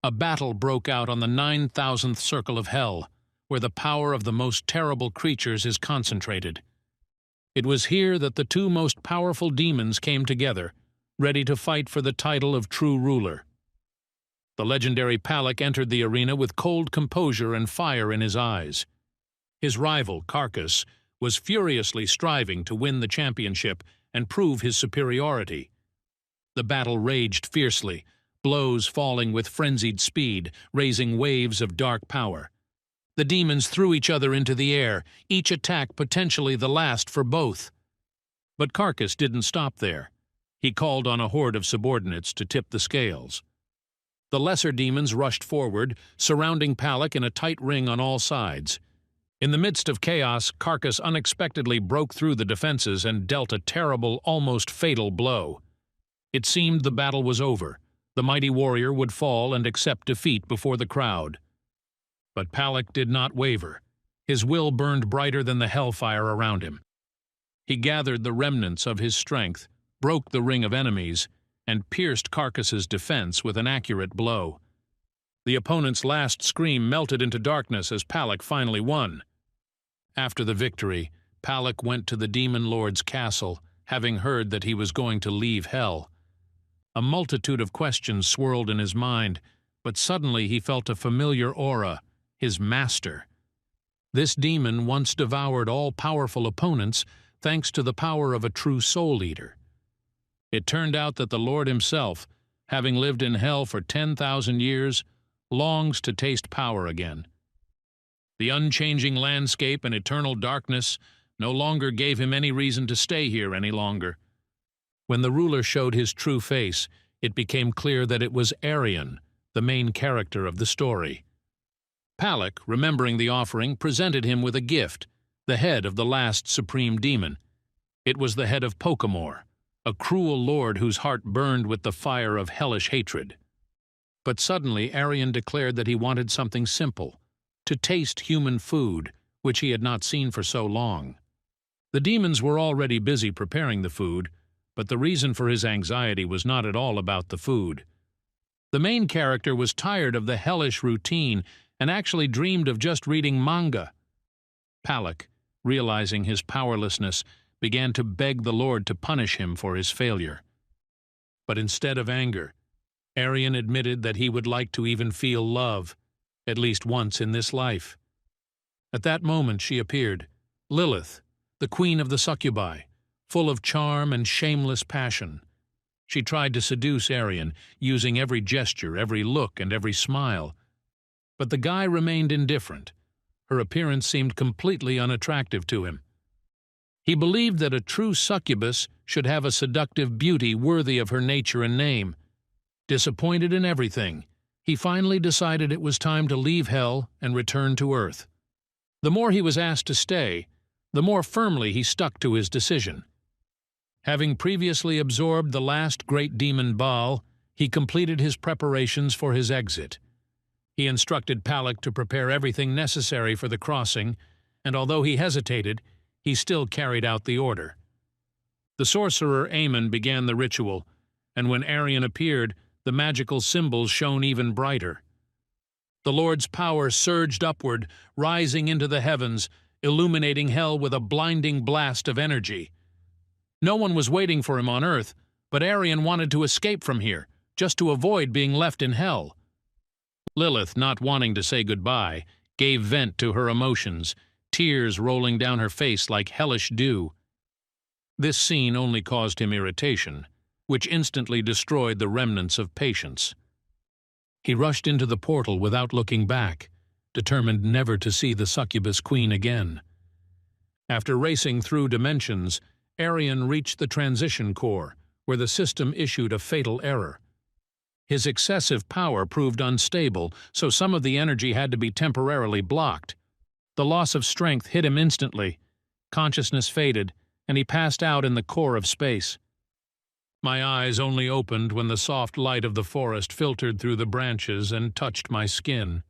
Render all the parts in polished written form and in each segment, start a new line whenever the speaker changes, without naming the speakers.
A battle broke out on the 9,000th circle of hell, where the power of the most terrible creatures is concentrated. It was here that the two most powerful demons came together, ready to fight for the title of true ruler. The legendary Palak entered the arena with cold composure and fire in his eyes. His rival, Carcass, was furiously striving to win the championship and prove his superiority. The battle raged fiercely, blows falling with frenzied speed, raising waves of dark power. The demons threw each other into the air, each attack potentially the last for both. But Carcass didn't stop there. He called on a horde of subordinates to tip the scales. The lesser demons rushed forward, surrounding Palak in a tight ring on all sides. In the midst of chaos, Carcass unexpectedly broke through the defenses and dealt a terrible, almost fatal blow. It seemed the battle was over. The mighty warrior would fall and accept defeat before the crowd. But Palak did not waver. His will burned brighter than the hellfire around him. He gathered the remnants of his strength, broke the ring of enemies, and pierced Carcass's defense with an accurate blow. The opponent's last scream melted into darkness as Palak finally won. After the victory, Palak went to the Demon Lord's castle, having heard that he was going to leave hell. A multitude of questions swirled in his mind, but suddenly he felt a familiar aura, his master. This demon once devoured all powerful opponents thanks to the power of a true soul eater. It turned out that the Lord himself, having lived in hell for 10,000 years, longs to taste power again. The unchanging landscape and eternal darkness no longer gave him any reason to stay here any longer. When the ruler showed his true face, it became clear that it was Aryan, the main character of the story. Palak, remembering the offering, presented him with a gift, the head of the last supreme demon. It was the head of Pokemor, a cruel lord whose heart burned with the fire of hellish hatred. But suddenly Aryan declared that he wanted something simple, to taste human food, which he had not seen for so long. The demons were already busy preparing the food, but the reason for his anxiety was not at all about the food. The main character was tired of the hellish routine and actually dreamed of just reading manga. Palak, realizing his powerlessness, began to beg the Lord to punish him for his failure. But instead of anger, Aryan admitted that he would like to even feel love, at least once in this life. At that moment she appeared, Lilith, the queen of the succubi, full of charm and shameless passion. She tried to seduce Aryan, using every gesture, every look, and every smile. But the guy remained indifferent. Her appearance seemed completely unattractive to him. He believed that a true succubus should have a seductive beauty worthy of her nature and name. Disappointed in everything, he finally decided it was time to leave hell and return to Earth. The more he was asked to stay, the more firmly he stuck to his decision. Having previously absorbed the last great demon Baal, he completed his preparations for his exit. He instructed Palak to prepare everything necessary for the crossing, and although he hesitated, he still carried out the order. The sorcerer Aemon began the ritual, and when Aryan appeared, the magical symbols shone even brighter. The Lord's power surged upward, rising into the heavens, illuminating hell with a blinding blast of energy. No one was waiting for him on Earth, but Aryan wanted to escape from here, just to avoid being left in hell. Lilith, not wanting to say goodbye, gave vent to her emotions, tears rolling down her face like hellish dew. This scene only caused him irritation, which instantly destroyed the remnants of patience. He rushed into the portal without looking back, determined never to see the succubus queen again. After racing through dimensions, Aryan reached the transition core, where the system issued a fatal error. His excessive power proved unstable, so some of the energy had to be temporarily blocked. The loss of strength hit him instantly. Consciousness faded, and he passed out in the core of space. My eyes only opened when the soft light of the forest filtered through the branches and touched my skin.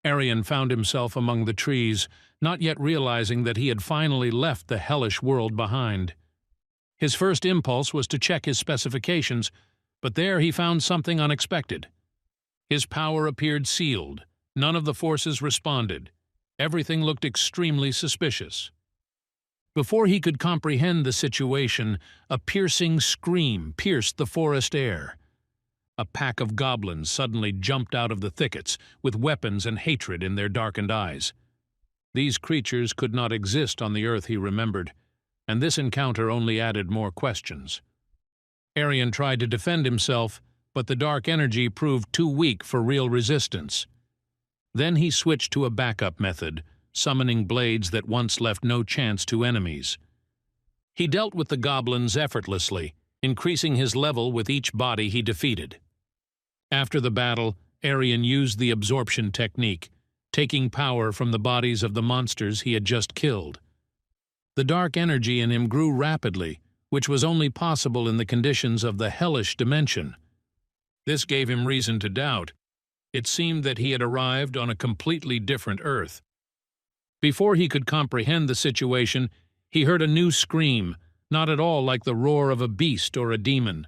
Aryan found himself among the trees, not yet realizing that he had finally left the hellish world behind. His first impulse was to check his specifications, but there he found something unexpected. His power appeared sealed. None of the forces responded. Everything looked extremely suspicious. Before he could comprehend the situation, a piercing scream pierced the forest air. A pack of goblins suddenly jumped out of the thickets, with weapons and hatred in their darkened eyes. These creatures could not exist on the earth, he remembered, and this encounter only added more questions. Aryan tried to defend himself, but the dark energy proved too weak for real resistance. Then he switched to a backup method, summoning blades that once left no chance to enemies. He dealt with the goblins effortlessly, increasing his level with each body he defeated. After the battle, Aryan used the absorption technique, taking power from the bodies of the monsters he had just killed. The dark energy in him grew rapidly, which was only possible in the conditions of the hellish dimension. This gave him reason to doubt. It seemed that he had arrived on a completely different Earth. Before he could comprehend the situation, he heard a new scream, not at all like the roar of a beast or a demon.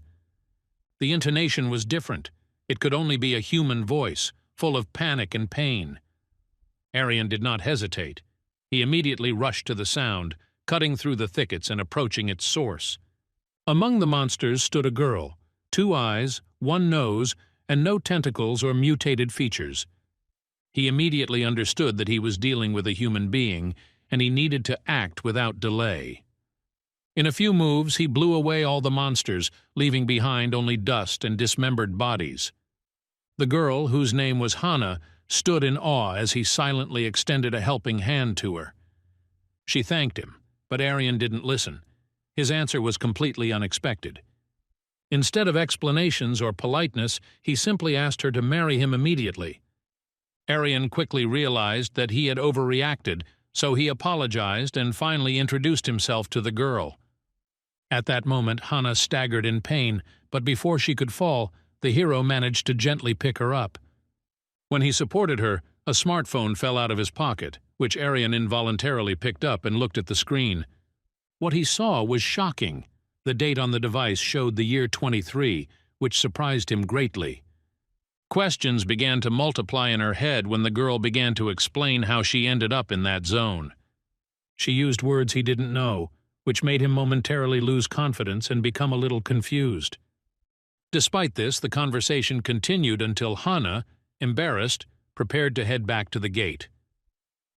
The intonation was different. It could only be a human voice, full of panic and pain. Aryan did not hesitate. He immediately rushed to the sound, cutting through the thickets and approaching its source. Among the monsters stood a girl, 2 eyes, 1 nose, and no tentacles or mutated features. He immediately understood that he was dealing with a human being, and he needed to act without delay. In a few moves, he blew away all the monsters, leaving behind only dust and dismembered bodies. The girl, whose name was Hana, stood in awe as he silently extended a helping hand to her. She thanked him, but Aryan didn't listen. His answer was completely unexpected. Instead of explanations or politeness, he simply asked her to marry him immediately. Aryan quickly realized that he had overreacted, so he apologized and finally introduced himself to the girl. At that moment, Hana staggered in pain, but before she could fall, the hero managed to gently pick her up. When he supported her, a smartphone fell out of his pocket, which Aryan involuntarily picked up and looked at the screen. What he saw was shocking. The date on the device showed the year 23, which surprised him greatly. Questions began to multiply in her head when the girl began to explain how she ended up in that zone. She used words he didn't know, which made him momentarily lose confidence and become a little confused. Despite this, the conversation continued until Hana, embarrassed, prepared to head back to the gate.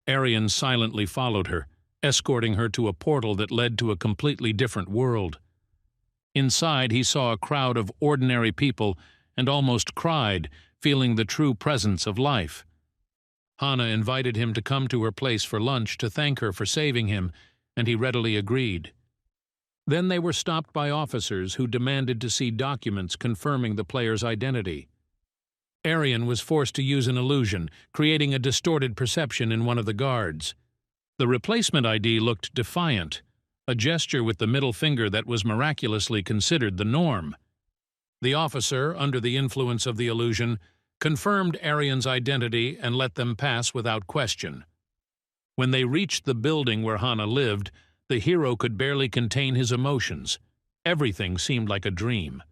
Aryan silently followed her, escorting her to a portal that led to a completely different world. Inside, he saw a crowd of ordinary people and almost cried, feeling the true presence of life. Hana invited him to come to her place for lunch to thank her for saving him, and he readily agreed. Then they were stopped by officers who demanded to see documents confirming the player's identity. Aryan was forced to use an illusion, creating a distorted perception in one of the guards. The replacement ID looked defiant, a gesture with the middle finger that was miraculously considered the norm. The officer, under the influence of the illusion, confirmed Aryan's identity and let them pass without question. When they reached the building where Hana lived, the hero could barely contain his emotions. Everything seemed like a dream.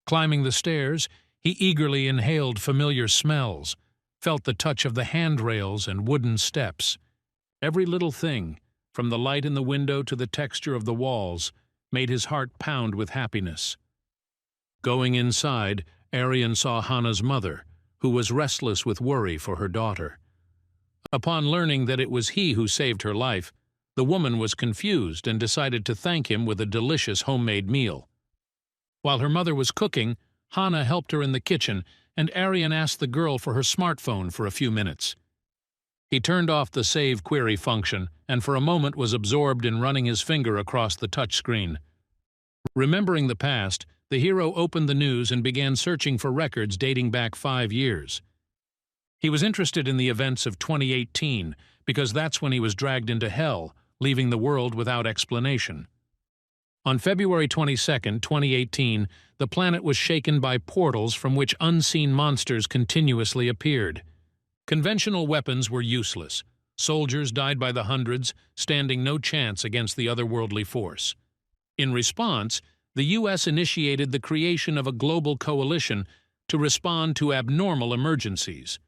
Climbing the stairs, he eagerly inhaled familiar smells, felt the touch of the handrails and wooden steps. Every little thing, from the light in the window to the texture of the walls, made his heart pound with happiness. Going inside, Aryan saw Hana's mother, who was restless with worry for her daughter. Upon learning that it was he who saved her life, the woman was confused and decided to thank him with a delicious homemade meal. While her mother was cooking, Hana helped her in the kitchen, and Aryan asked the girl for her smartphone for a few minutes. He turned off the save query function and for a moment was absorbed in running his finger across the touchscreen. Remembering the past, the hero opened the news and began searching for records dating back 5 years. He was interested in the events of 2018 because that's when he was dragged into hell, leaving the world without explanation. On February 22, 2018, the planet was shaken by portals from which unseen monsters continuously appeared. Conventional weapons were useless. Soldiers died by the hundreds, standing no chance against the otherworldly force. In response, the U.S. initiated the creation of a global coalition to respond to abnormal emergencies.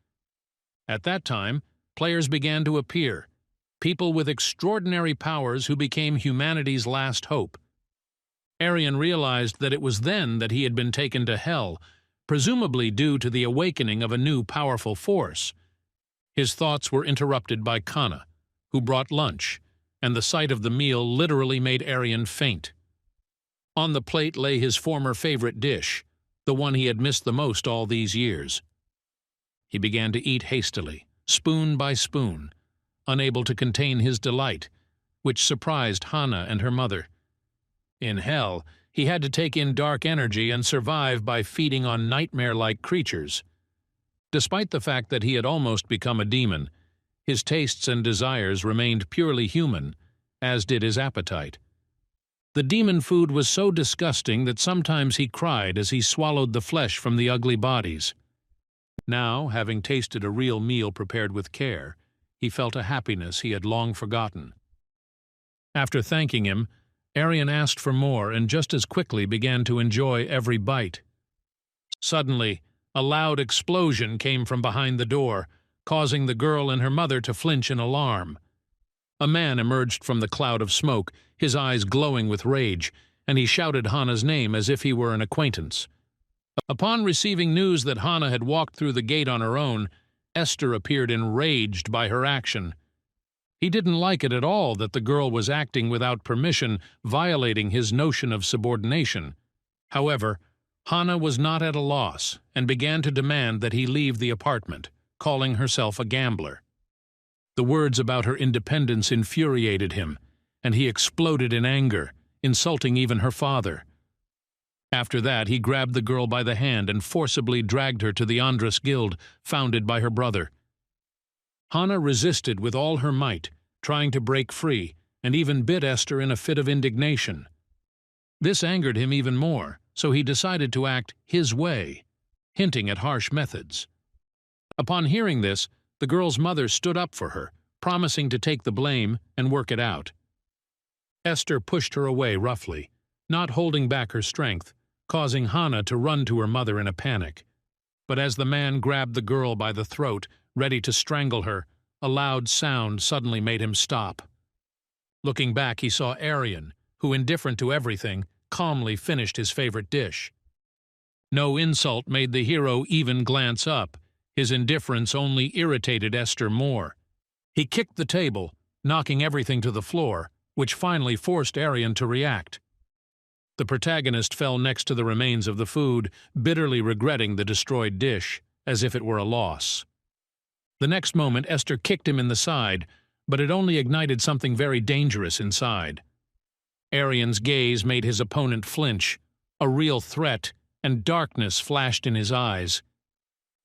At that time, players began to appear, people with extraordinary powers who became humanity's last hope. Aryan realized that it was then that he had been taken to hell, presumably due to the awakening of a new powerful force. His thoughts were interrupted by Hana, who brought lunch, and the sight of the meal literally made Aryan faint. On the plate lay his former favorite dish, the one he had missed the most all these years. He began to eat hastily, spoon by spoon, unable to contain his delight, which surprised Hana and her mother. In hell, he had to take in dark energy and survive by feeding on nightmare-like creatures. Despite the fact that he had almost become a demon, his tastes and desires remained purely human, as did his appetite. The demon food was so disgusting that sometimes he cried as he swallowed the flesh from the ugly bodies. Now, having tasted a real meal prepared with care, he felt a happiness he had long forgotten. After thanking him, Aryan asked for more and just as quickly began to enjoy every bite. Suddenly, a loud explosion came from behind the door, causing the girl and her mother to flinch in alarm. A man emerged from the cloud of smoke, his eyes glowing with rage, and he shouted Hana's name as if he were an acquaintance. Upon receiving news that Hana had walked through the gate on her own, Esther appeared enraged by her action. He didn't like it at all that the girl was acting without permission, violating his notion of subordination. However, Hana was not at a loss and began to demand that he leave the apartment, calling herself a gambler. The words about her independence infuriated him, and he exploded in anger, insulting even her father. After that, he grabbed the girl by the hand and forcibly dragged her to the Andras Guild, founded by her brother. Hana resisted with all her might, trying to break free, and even bit Esther in a fit of indignation. This angered him even more, so he decided to act his way, hinting at harsh methods. Upon hearing this, the girl's mother stood up for her, promising to take the blame and work it out. Esther pushed her away roughly, not holding back her strength, causing Hana to run to her mother in a panic. But as the man grabbed the girl by the throat, ready to strangle her, a loud sound suddenly made him stop. Looking back, he saw Aryan, who, indifferent to everything, calmly finished his favorite dish. No insult made the hero even glance up. His indifference only irritated Esther more. He kicked the table, knocking everything to the floor, which finally forced Aryan to react. The protagonist fell next to the remains of the food, bitterly regretting the destroyed dish, as if it were a loss. The next moment, Esther kicked him in the side, but it only ignited something very dangerous inside. Aryan's gaze made his opponent flinch, a real threat, and darkness flashed in his eyes.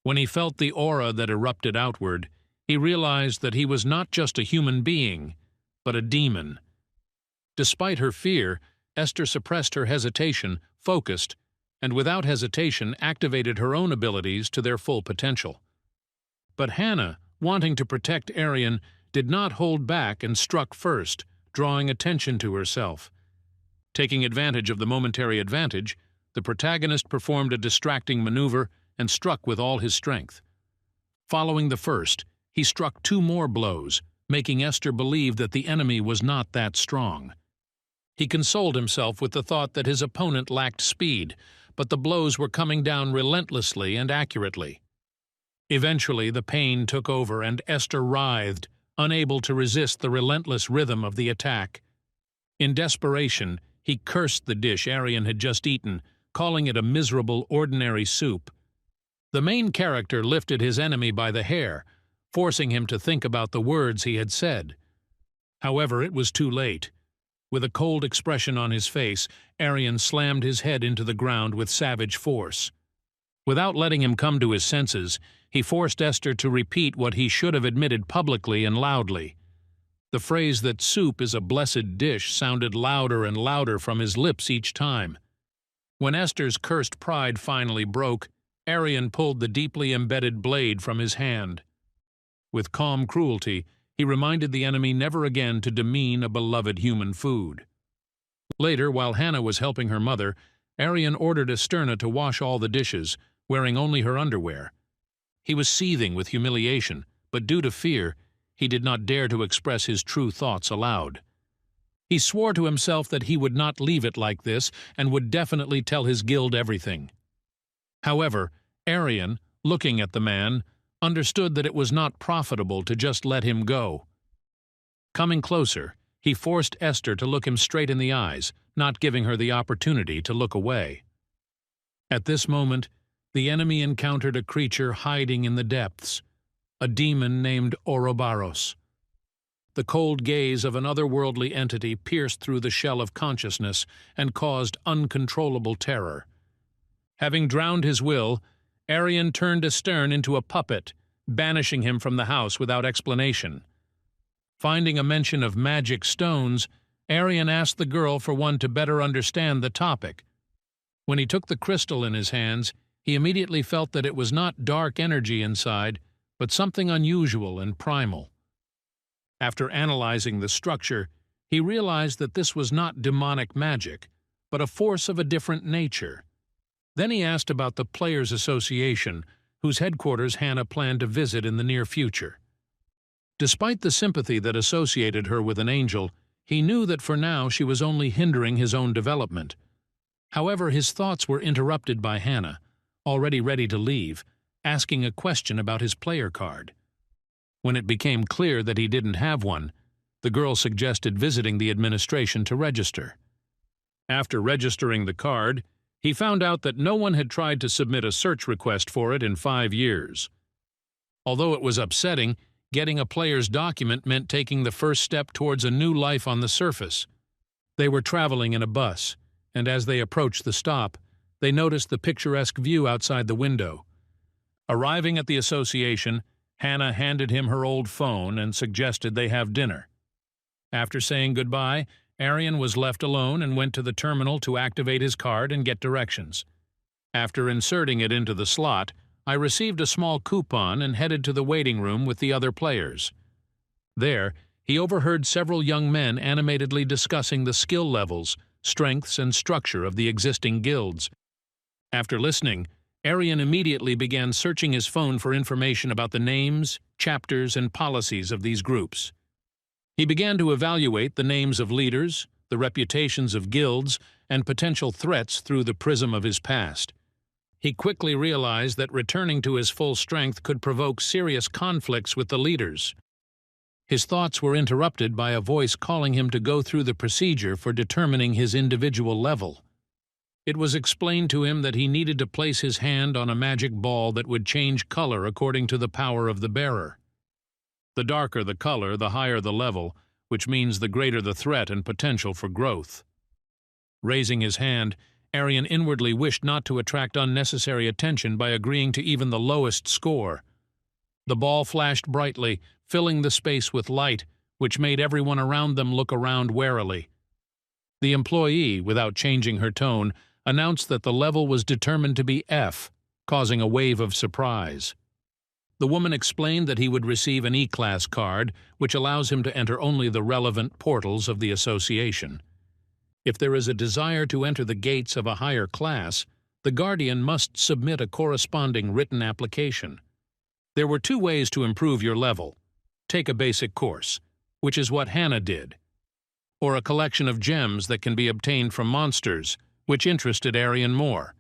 When he felt the aura that erupted outward, he realized that he was not just a human being, but a demon. Despite her fear, Esther suppressed her hesitation, focused, and without hesitation activated her own abilities to their full potential. But Hana, wanting to protect Aryan, did not hold back and struck first, drawing attention to herself. Taking advantage of the momentary advantage, the protagonist performed a distracting maneuver and struck with all his strength. Following the first, he struck 2 more blows, making Esther believe that the enemy was not that strong. He consoled himself with the thought that his opponent lacked speed, but the blows were coming down relentlessly and accurately. Eventually, the pain took over and Esther writhed, unable to resist the relentless rhythm of the attack. In desperation, he cursed the dish Aryan had just eaten, calling it a miserable, ordinary soup. The main character lifted his enemy by the hair, forcing him to think about the words he had said. However, it was too late. With a cold expression on his face, Aryan slammed his head into the ground with savage force. Without letting him come to his senses, he forced Esther to repeat what he should have admitted publicly and loudly. The phrase that soup is a blessed dish sounded louder and louder from his lips each time. When Esther's cursed pride finally broke, Aryan pulled the deeply embedded blade from his hand. With calm cruelty, he reminded the enemy never again to demean a beloved human food. Later, while Hana was helping her mother, Aryan ordered Esther to wash all the dishes, wearing only her underwear. He was seething with humiliation, but due to fear, he did not dare to express his true thoughts aloud. He swore to himself that he would not leave it like this and would definitely tell his guild everything. However, Aryan, looking at the man, understood that it was not profitable to just let him go. Coming closer, he forced Esther to look him straight in the eyes, not giving her the opportunity to look away. At this moment, the enemy encountered a creature hiding in the depths, a demon named Ouroboros. The cold gaze of an otherworldly entity pierced through the shell of consciousness and caused uncontrollable terror. Having drowned his will, Aryan turned Esther into a puppet, banishing him from the house without explanation. Finding a mention of magic stones, Aryan asked the girl for one to better understand the topic. When he took the crystal in his hands, he immediately felt that it was not dark energy inside, but something unusual and primal. After analyzing the structure, he realized that this was not demonic magic, but a force of a different nature. Then he asked about the Players' Association, whose headquarters Hana planned to visit in the near future. Despite the sympathy that associated her with an angel, he knew that for now she was only hindering his own development. However, his thoughts were interrupted by Hana, already ready to leave, asking a question about his player card. When it became clear that he didn't have one, the girl suggested visiting the administration to register. After registering the card, he found out that no one had tried to submit a search request for it in 5 years. Although it was upsetting, getting a player's document meant taking the first step towards a new life on the surface. They were traveling in a bus, and as they approached the stop, they noticed the picturesque view outside the window. Arriving at the association, Hana handed him her old phone and suggested they have dinner. After saying goodbye, Aryan was left alone and went to the terminal to activate his card and get directions. After inserting it into the slot, I received a small coupon and headed to the waiting room with the other players. There, he overheard several young men animatedly discussing the skill levels, strengths, and structure of the existing guilds. After listening, Aryan immediately began searching his phone for information about the names, chapters, and policies of these groups. He began to evaluate the names of leaders, the reputations of guilds, and potential threats through the prism of his past. He quickly realized that returning to his full strength could provoke serious conflicts with the leaders. His thoughts were interrupted by a voice calling him to go through the procedure for determining his individual level. It was explained to him that he needed to place his hand on a magic ball that would change color according to the power of the bearer. The darker the color, the higher the level, which means the greater the threat and potential for growth. Raising his hand, Aryan inwardly wished not to attract unnecessary attention by agreeing to even the lowest score. The ball flashed brightly, filling the space with light, which made everyone around them look around warily. The employee, without changing her tone, announced that the level was determined to be F, causing a wave of surprise. The woman explained that he would receive an E-class card, which allows him to enter only the relevant portals of the association. If there is a desire to enter the gates of a higher class, the guardian must submit a corresponding written application. There were 2 ways to improve your level. Take a basic course, which is what Hana did, or a collection of gems that can be obtained from monsters, which interested Aryan more.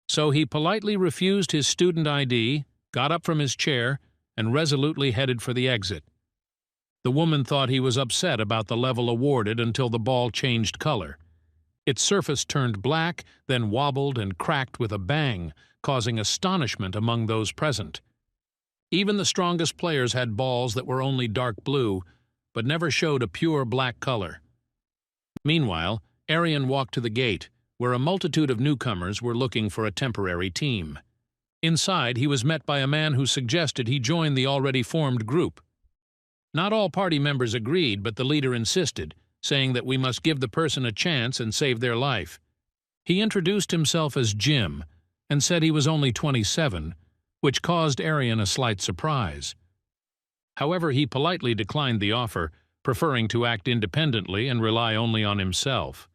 So he politely refused his student ID, got up from his chair, and resolutely headed for the exit. The woman thought he was upset about the level awarded until the ball changed color. Its surface turned black, then wobbled and cracked with a bang, causing astonishment among those present. Even the strongest players had balls that were only dark blue, but never showed a pure black color. Meanwhile, Aryan walked to the gate, where a multitude of newcomers were looking for a temporary team. Inside, he was met by a man who suggested he join the already formed group. Not all party members agreed, but the leader insisted, saying that we must give the person a chance and save their life. He introduced himself as Jim and said he was only 27, which caused Aryan a slight surprise. However, he politely declined the offer, preferring to act independently and rely only on himself.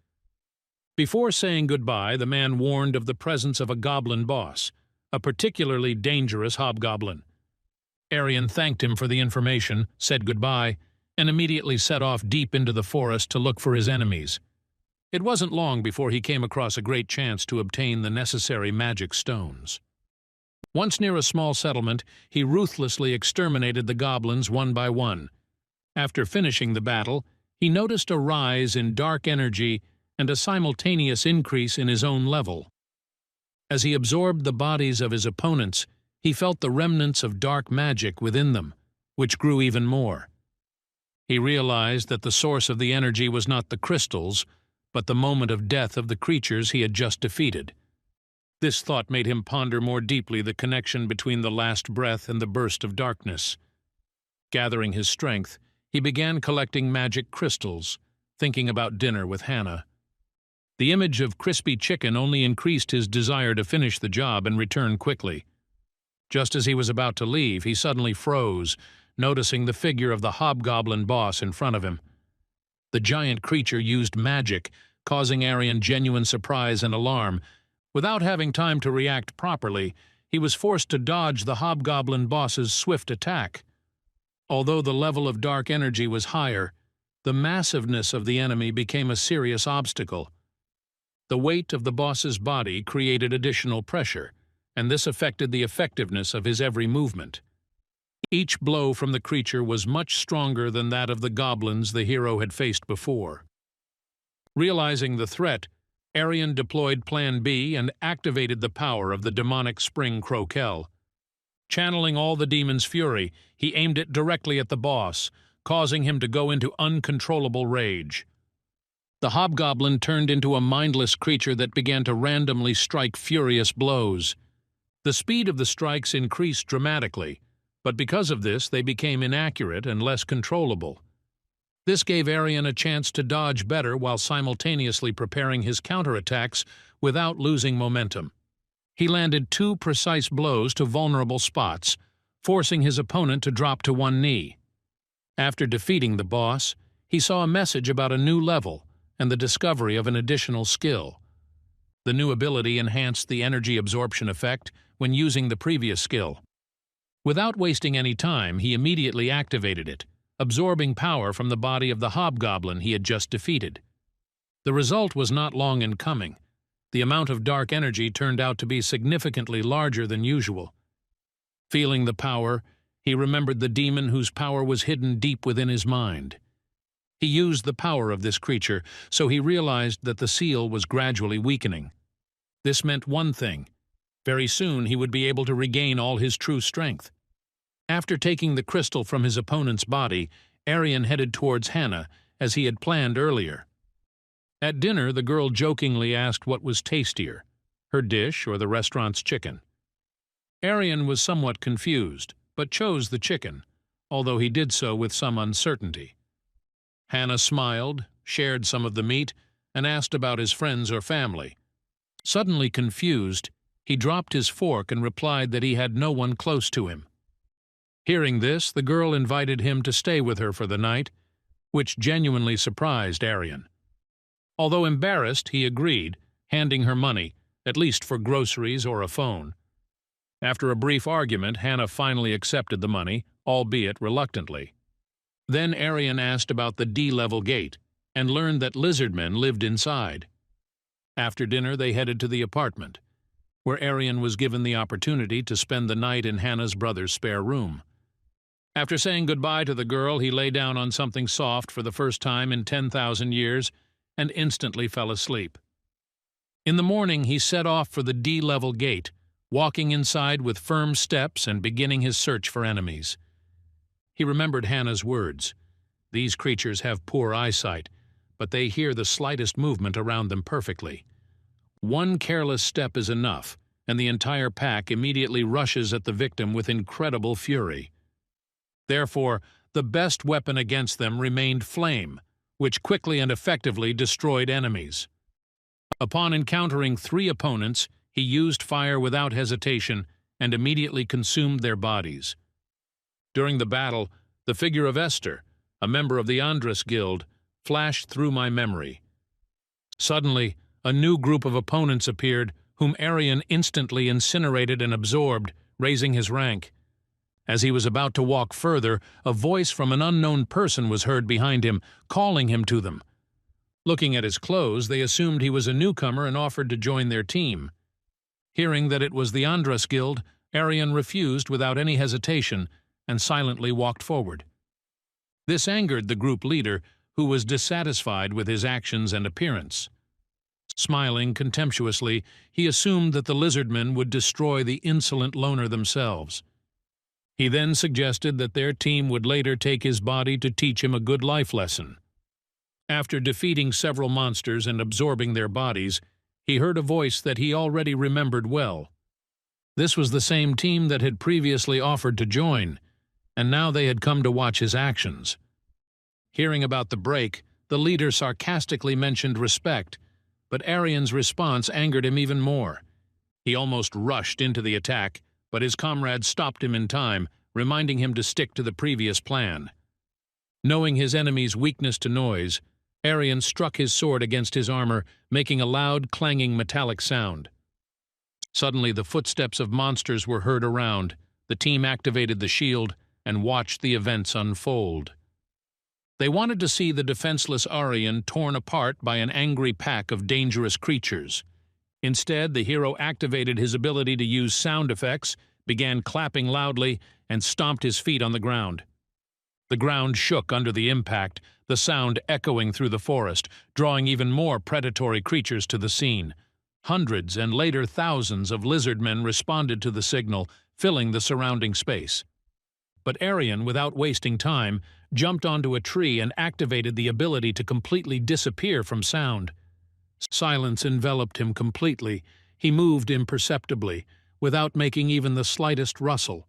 Before saying goodbye, the man warned of the presence of a goblin boss, a particularly dangerous hobgoblin. Aryan thanked him for the information, said goodbye, and immediately set off deep into the forest to look for his enemies. It wasn't long before he came across a great chance to obtain the necessary magic stones. Once near a small settlement, he ruthlessly exterminated the goblins one by one. After finishing the battle, he noticed a rise in dark energy and a simultaneous increase in his own level. As he absorbed the bodies of his opponents, he felt the remnants of dark magic within them, which grew even more. He realized that the source of the energy was not the crystals, but the moment of death of the creatures he had just defeated. This thought made him ponder more deeply the connection between the last breath and the burst of darkness. Gathering his strength, he began collecting magic crystals, thinking about dinner with Hana. The image of crispy chicken only increased his desire to finish the job and return quickly. Just as he was about to leave, he suddenly froze, noticing the figure of the hobgoblin boss in front of him. The giant creature used magic, causing Aryan genuine surprise and alarm. Without having time to react properly, he was forced to dodge the hobgoblin boss's swift attack. Although the level of dark energy was higher, the massiveness of the enemy became a serious obstacle. The weight of the boss's body created additional pressure, and this affected the effectiveness of his every movement. Each blow from the creature was much stronger than that of the goblins the hero had faced before. Realizing the threat, Aryan deployed Plan B and activated the power of the demonic spring croquel. Channeling all the demon's fury, he aimed it directly at the boss, causing him to go into uncontrollable rage. The hobgoblin turned into a mindless creature that began to randomly strike furious blows. The speed of the strikes increased dramatically, but because of this they became inaccurate and less controllable. This gave Aryan a chance to dodge better while simultaneously preparing his counterattacks without losing momentum. He landed 2 precise blows to vulnerable spots, forcing his opponent to drop to one knee. After defeating the boss, he saw a message about a new level and the discovery of an additional skill. The new ability enhanced the energy absorption effect when using the previous skill. Without wasting any time, he immediately activated it, absorbing power from the body of the hobgoblin he had just defeated. The result was not long in coming. The amount of dark energy turned out to be significantly larger than usual. Feeling the power, he remembered the demon whose power was hidden deep within his mind. He used the power of this creature, so he realized that the seal was gradually weakening. This meant one thing: very soon he would be able to regain all his true strength. After taking the crystal from his opponent's body, Aryan headed towards Hana, as he had planned earlier. At dinner, the girl jokingly asked what was tastier, her dish or the restaurant's chicken. Aryan was somewhat confused, but chose the chicken, although he did so with some uncertainty. Hana smiled, shared some of the meat, and asked about his friends or family. Suddenly confused, he dropped his fork and replied that he had no one close to him. Hearing this, the girl invited him to stay with her for the night, which genuinely surprised Aryan. Although embarrassed, he agreed, handing her money, at least for groceries or a phone. After a brief argument, Hana finally accepted the money, albeit reluctantly. Then Aryan asked about the D-level gate, and learned that lizardmen lived inside. After dinner, they headed to the apartment, where Aryan was given the opportunity to spend the night in Hana's brother's spare room. After saying goodbye to the girl, he lay down on something soft for the first time in 10,000 years and instantly fell asleep. In the morning, he set off for the D-level gate, walking inside with firm steps and beginning his search for enemies. He remembered Hana's words. These creatures have poor eyesight, but they hear the slightest movement around them perfectly. One careless step is enough, and the entire pack immediately rushes at the victim with incredible fury. Therefore, the best weapon against them remained flame, which quickly and effectively destroyed enemies. Upon encountering 3 opponents, he used fire without hesitation and immediately consumed their bodies. During the battle, the figure of Esther, a member of the Andres Guild, flashed through my memory. Suddenly, a new group of opponents appeared, whom Aryan instantly incinerated and absorbed, raising his rank. As he was about to walk further, a voice from an unknown person was heard behind him, calling him to them. Looking at his clothes, they assumed he was a newcomer and offered to join their team. Hearing that it was the Andras Guild, Aryan refused without any hesitation and silently walked forward. This angered the group leader, who was dissatisfied with his actions and appearance. Smiling contemptuously, he assumed that the lizardmen would destroy the insolent loner themselves. He then suggested that their team would later take his body to teach him a good life lesson. After defeating several monsters and absorbing their bodies, he heard a voice that he already remembered well. This was the same team that had previously offered to join, and now they had come to watch his actions. Hearing about the break, the leader sarcastically mentioned respect, but Aryan's response angered him even more. He almost rushed into the attack, but his comrade stopped him in time, reminding him to stick to the previous plan. Knowing his enemy's weakness to noise, Aryan struck his sword against his armor, making a loud, clanging metallic sound. Suddenly the footsteps of monsters were heard around. The team activated the shield and watched the events unfold. They wanted to see the defenseless Aryan torn apart by an angry pack of dangerous creatures. Instead, the hero activated his ability to use sound effects, began clapping loudly, and stomped his feet on the ground. The ground shook under the impact, the sound echoing through the forest, drawing even more predatory creatures to the scene. Hundreds and later thousands of lizardmen responded to the signal, filling the surrounding space. But Aryan, without wasting time, jumped onto a tree and activated the ability to completely disappear from sound. Silence enveloped him completely. He moved imperceptibly, without making even the slightest rustle.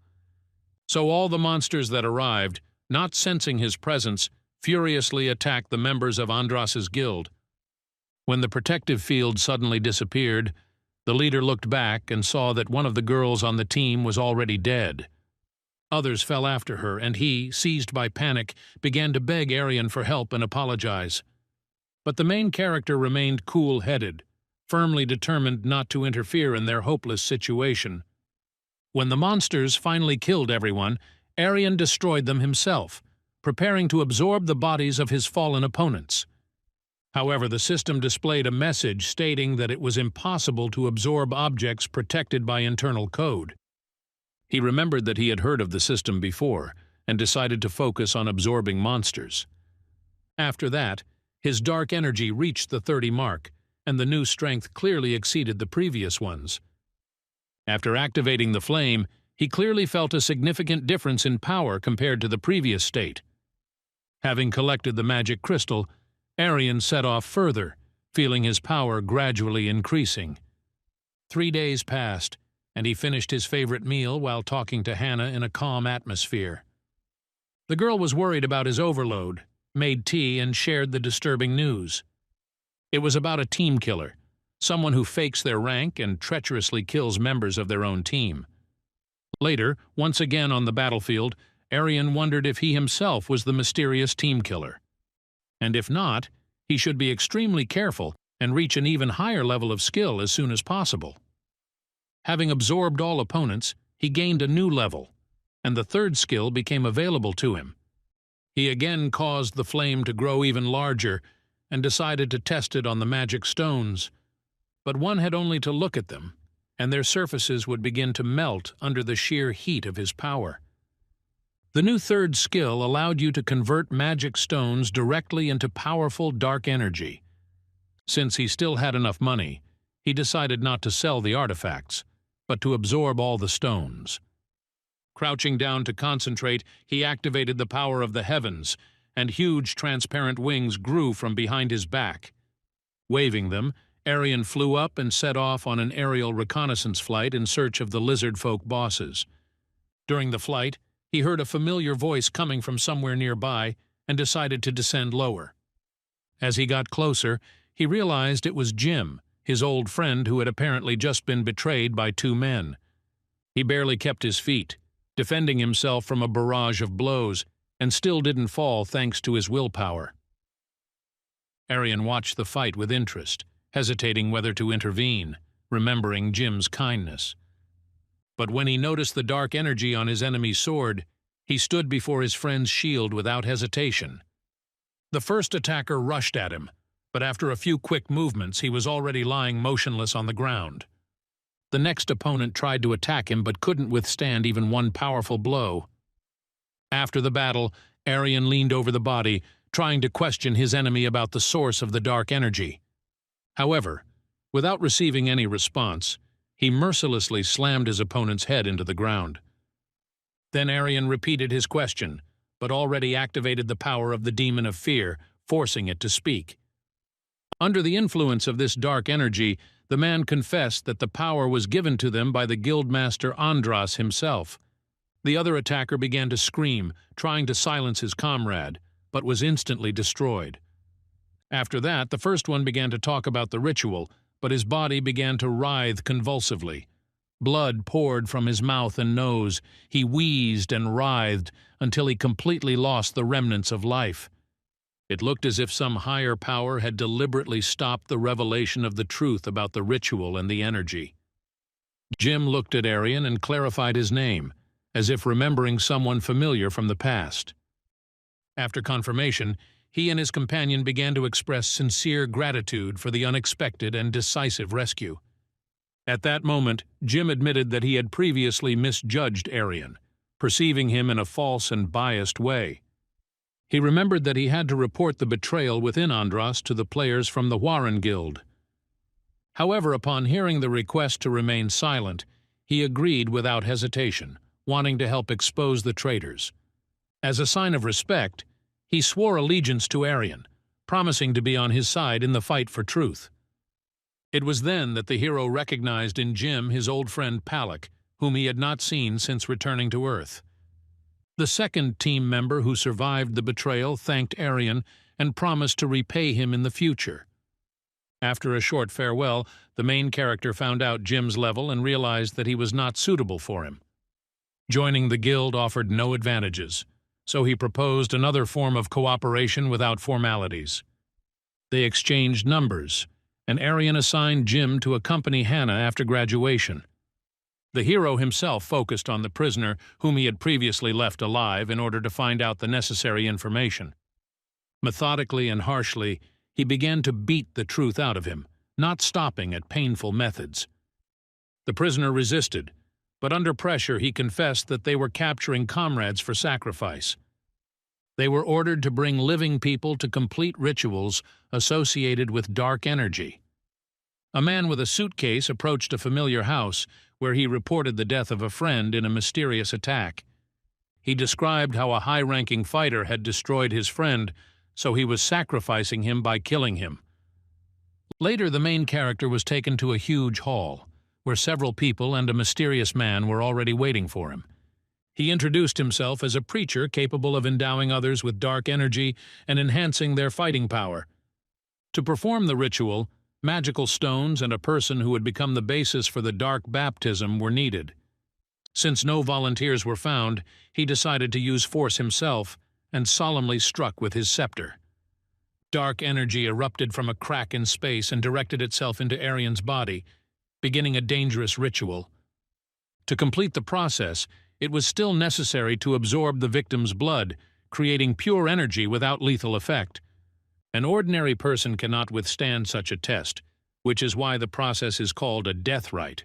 So all the monsters that arrived, not sensing his presence, furiously attacked the members of Andras's guild. When the protective field suddenly disappeared, the leader looked back and saw that one of the girls on the team was already dead. Others fell after her, and he, seized by panic, began to beg Aryan for help and apologize. But the main character remained cool-headed, firmly determined not to interfere in their hopeless situation. When the monsters finally killed everyone, Aryan destroyed them himself, preparing to absorb the bodies of his fallen opponents. However, the system displayed a message stating that it was impossible to absorb objects protected by internal code. He remembered that he had heard of the system before and decided to focus on absorbing monsters. After that, his dark energy reached the 30 mark, and the new strength clearly exceeded the previous ones. After activating the flame, he clearly felt a significant difference in power compared to the previous state. Having collected the magic crystal, Aryan set off further, feeling his power gradually increasing. 3 days passed, and he finished his favorite meal while talking to Hana in a calm atmosphere. The girl was worried about his overload, made tea, and shared the disturbing news. It was about a team killer, someone who fakes their rank and treacherously kills members of their own team. Later, once again on the battlefield, Aryan wondered if he himself was the mysterious team killer. And if not, he should be extremely careful and reach an even higher level of skill as soon as possible. Having absorbed all opponents, he gained a new level, and the third skill became available to him. He again caused the flame to grow even larger and decided to test it on the magic stones. But one had only to look at them, and their surfaces would begin to melt under the sheer heat of his power. The new third skill allowed you to convert magic stones directly into powerful dark energy. Since he still had enough money, he decided not to sell the artifacts, but to absorb all the stones. Crouching down to concentrate, he activated the power of the heavens, and huge transparent wings grew from behind his back. Waving them, Aryan flew up and set off on an aerial reconnaissance flight in search of the lizard folk bosses. During the flight, he heard a familiar voice coming from somewhere nearby and decided to descend lower. As he got closer, he realized it was Jim, his old friend who had apparently just been betrayed by 2 men. He barely kept his feet, defending himself from a barrage of blows, and still didn't fall thanks to his willpower. Aryan watched the fight with interest, hesitating whether to intervene. remembering Jim's kindness. But when he noticed the dark energy on his enemy's sword, he stood before his friend's shield without hesitation. The first attacker rushed at him, but after a few quick movements he was already lying motionless on the ground. The next opponent tried to attack him but couldn't withstand even one powerful blow. After the battle, Aryan leaned over the body, trying to question his enemy about the source of the dark energy. However, without receiving any response, he mercilessly slammed his opponent's head into the ground. Then Aryan repeated his question, but already activated the power of the demon of fear, forcing it to speak. Under the influence of this dark energy, the man confessed that the power was given to them by the guildmaster Andras himself. The other attacker began to scream, trying to silence his comrade, but was instantly destroyed. After that, the first one began to talk about the ritual, but his body began to writhe convulsively. Blood poured from his mouth and nose. He wheezed and writhed until he completely lost the remnants of life. It looked as if some higher power had deliberately stopped the revelation of the truth about the ritual and the energy. Jim looked at Aryan and clarified his name, as if remembering someone familiar from the past. After confirmation, he and his companion began to express sincere gratitude for the unexpected and decisive rescue. At that moment, Jim admitted that he had previously misjudged Aryan, perceiving him in a false and biased way. He remembered that he had to report the betrayal within Andras to the players from the Wyvern Guild. However, upon hearing the request to remain silent, he agreed without hesitation, wanting to help expose the traitors. As a sign of respect, he swore allegiance to Aryan, promising to be on his side in the fight for truth. It was then that the hero recognized in Jim his old friend Palak, whom he had not seen since returning to Earth. The second team member who survived the betrayal thanked Aryan and promised to repay him in the future. After a short farewell, the main character found out Jim's level and realized that he was not suitable for him. Joining the guild offered no advantages, so he proposed another form of cooperation without formalities. They exchanged numbers, and Aryan assigned Jim to accompany Hana after graduation. The hero himself focused on the prisoner whom he had previously left alive in order to find out the necessary information. Methodically and harshly, he began to beat the truth out of him, not stopping at painful methods. The prisoner resisted, but under pressure he confessed that they were capturing comrades for sacrifice. They were ordered to bring living people to complete rituals associated with dark energy. A man with a suitcase approached a familiar house where he reported the death of a friend in a mysterious attack. He described how a high-ranking fighter had destroyed his friend, so he was sacrificing him by killing him. Later, the main character was taken to a huge hall, where several people and a mysterious man were already waiting for him. He introduced himself as a preacher capable of endowing others with dark energy and enhancing their fighting power. To perform the ritual, magical stones and a person who would become the basis for the dark baptism were needed. Since no volunteers were found, he decided to use force himself and solemnly struck with his scepter. Dark energy erupted from a crack in space and directed itself into Aryan's body, beginning a dangerous ritual. To complete the process, it was still necessary to absorb the victim's blood, creating pure energy without lethal effect. An ordinary person cannot withstand such a test, which is why the process is called a death rite.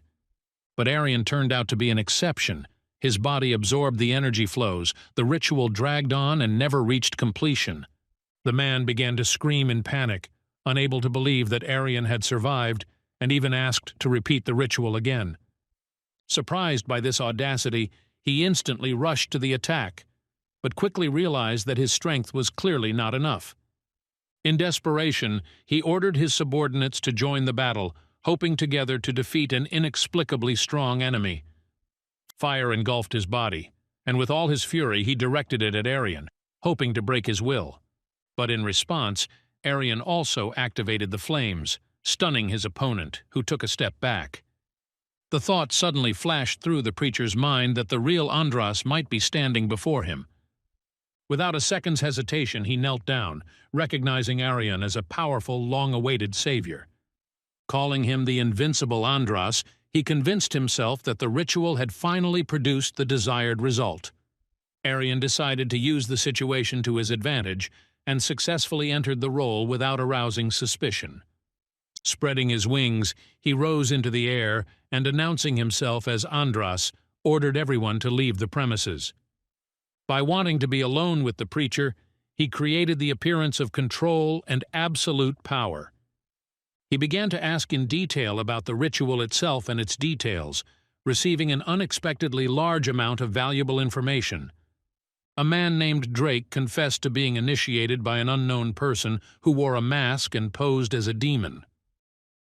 But Aryan turned out to be an exception. His body absorbed the energy flows, the ritual dragged on and never reached completion. The man began to scream in panic, unable to believe that Aryan had survived, and even asked to repeat the ritual again. Surprised by this audacity, he instantly rushed to the attack, but quickly realized that his strength was clearly not enough. In desperation, he ordered his subordinates to join the battle, hoping together to defeat an inexplicably strong enemy. Fire engulfed his body, and with all his fury he directed it at Aryan, hoping to break his will. But in response, Aryan also activated the flames, stunning his opponent, who took a step back. The thought suddenly flashed through the preacher's mind that the real Andras might be standing before him. Without a second's hesitation, he knelt down, recognizing Aryan as a powerful, long-awaited savior. Calling him the invincible Andras, he convinced himself that the ritual had finally produced the desired result. Aryan decided to use the situation to his advantage and successfully entered the role without arousing suspicion. Spreading his wings, he rose into the air and, announcing himself as Andras, ordered everyone to leave the premises. By wanting to be alone with the preacher, he created the appearance of control and absolute power. He began to ask in detail about the ritual itself and its details, receiving an unexpectedly large amount of valuable information. A man named Drake confessed to being initiated by an unknown person who wore a mask and posed as a demon.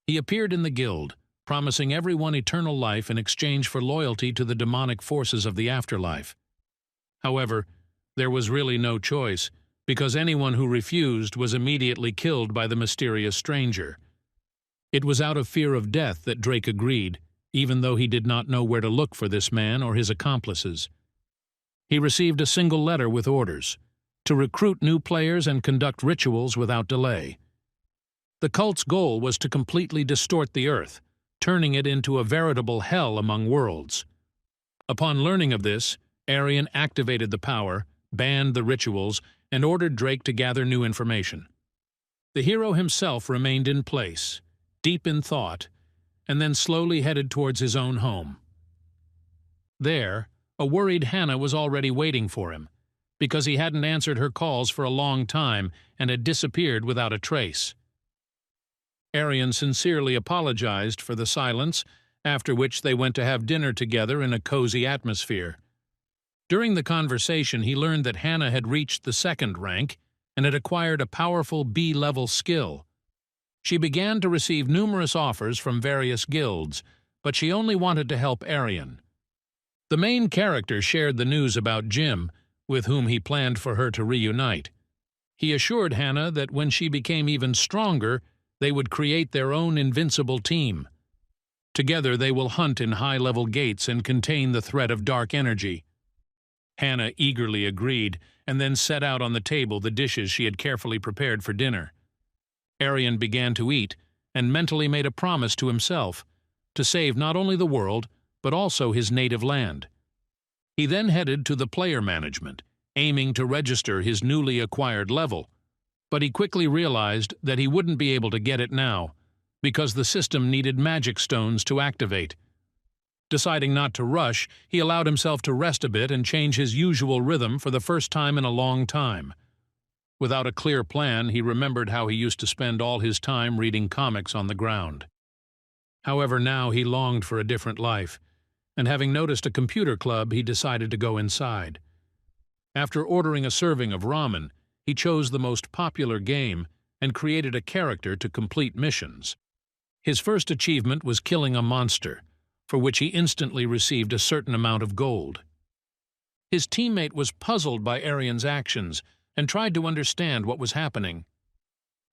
He appeared in the guild, promising everyone eternal life in exchange for loyalty to the demonic forces of the afterlife. However, there was really no choice, because anyone who refused was immediately killed by the mysterious stranger. It was out of fear of death that Drake agreed, even though he did not know where to look for this man or his accomplices. He received a single letter with orders to recruit new players and conduct rituals without delay. The cult's goal was to completely distort the earth, turning it into a veritable hell among worlds. Upon learning of this, Aryan activated the power, banned the rituals, and ordered Drake to gather new information. The hero himself remained in place, deep in thought, and then slowly headed towards his own home. There, a worried Hana was already waiting for him, because he hadn't answered her calls for a long time and had disappeared without a trace. Aryan sincerely apologized for the silence, after which they went to have dinner together in a cozy atmosphere. During the conversation, he learned that Hana had reached the 2nd rank and had acquired a powerful B-level skill. She began to receive numerous offers from various guilds, but she only wanted to help Aryan. The main character shared the news about Jim, with whom he planned for her to reunite. He assured Hana that when she became even stronger, they would create their own invincible team. Together they will hunt in high-level gates and contain the threat of dark energy. Hana eagerly agreed, and then set out on the table the dishes she had carefully prepared for dinner. Aryan began to eat, and mentally made a promise to himself to save not only the world, but also his native land. He then headed to the player management, aiming to register his newly acquired level, but he quickly realized that he wouldn't be able to get it now, because the system needed magic stones to activate. Deciding not to rush, he allowed himself to rest a bit and change his usual rhythm for the first time in a long time. Without a clear plan, he remembered how he used to spend all his time reading comics on the ground. However, now he longed for a different life, and having noticed a computer club, he decided to go inside. After ordering a serving of ramen, he chose the most popular game and created a character to complete missions. His first achievement was killing a monster, for which he instantly received a certain amount of gold. His teammate was puzzled by Aryan's actions and tried to understand what was happening.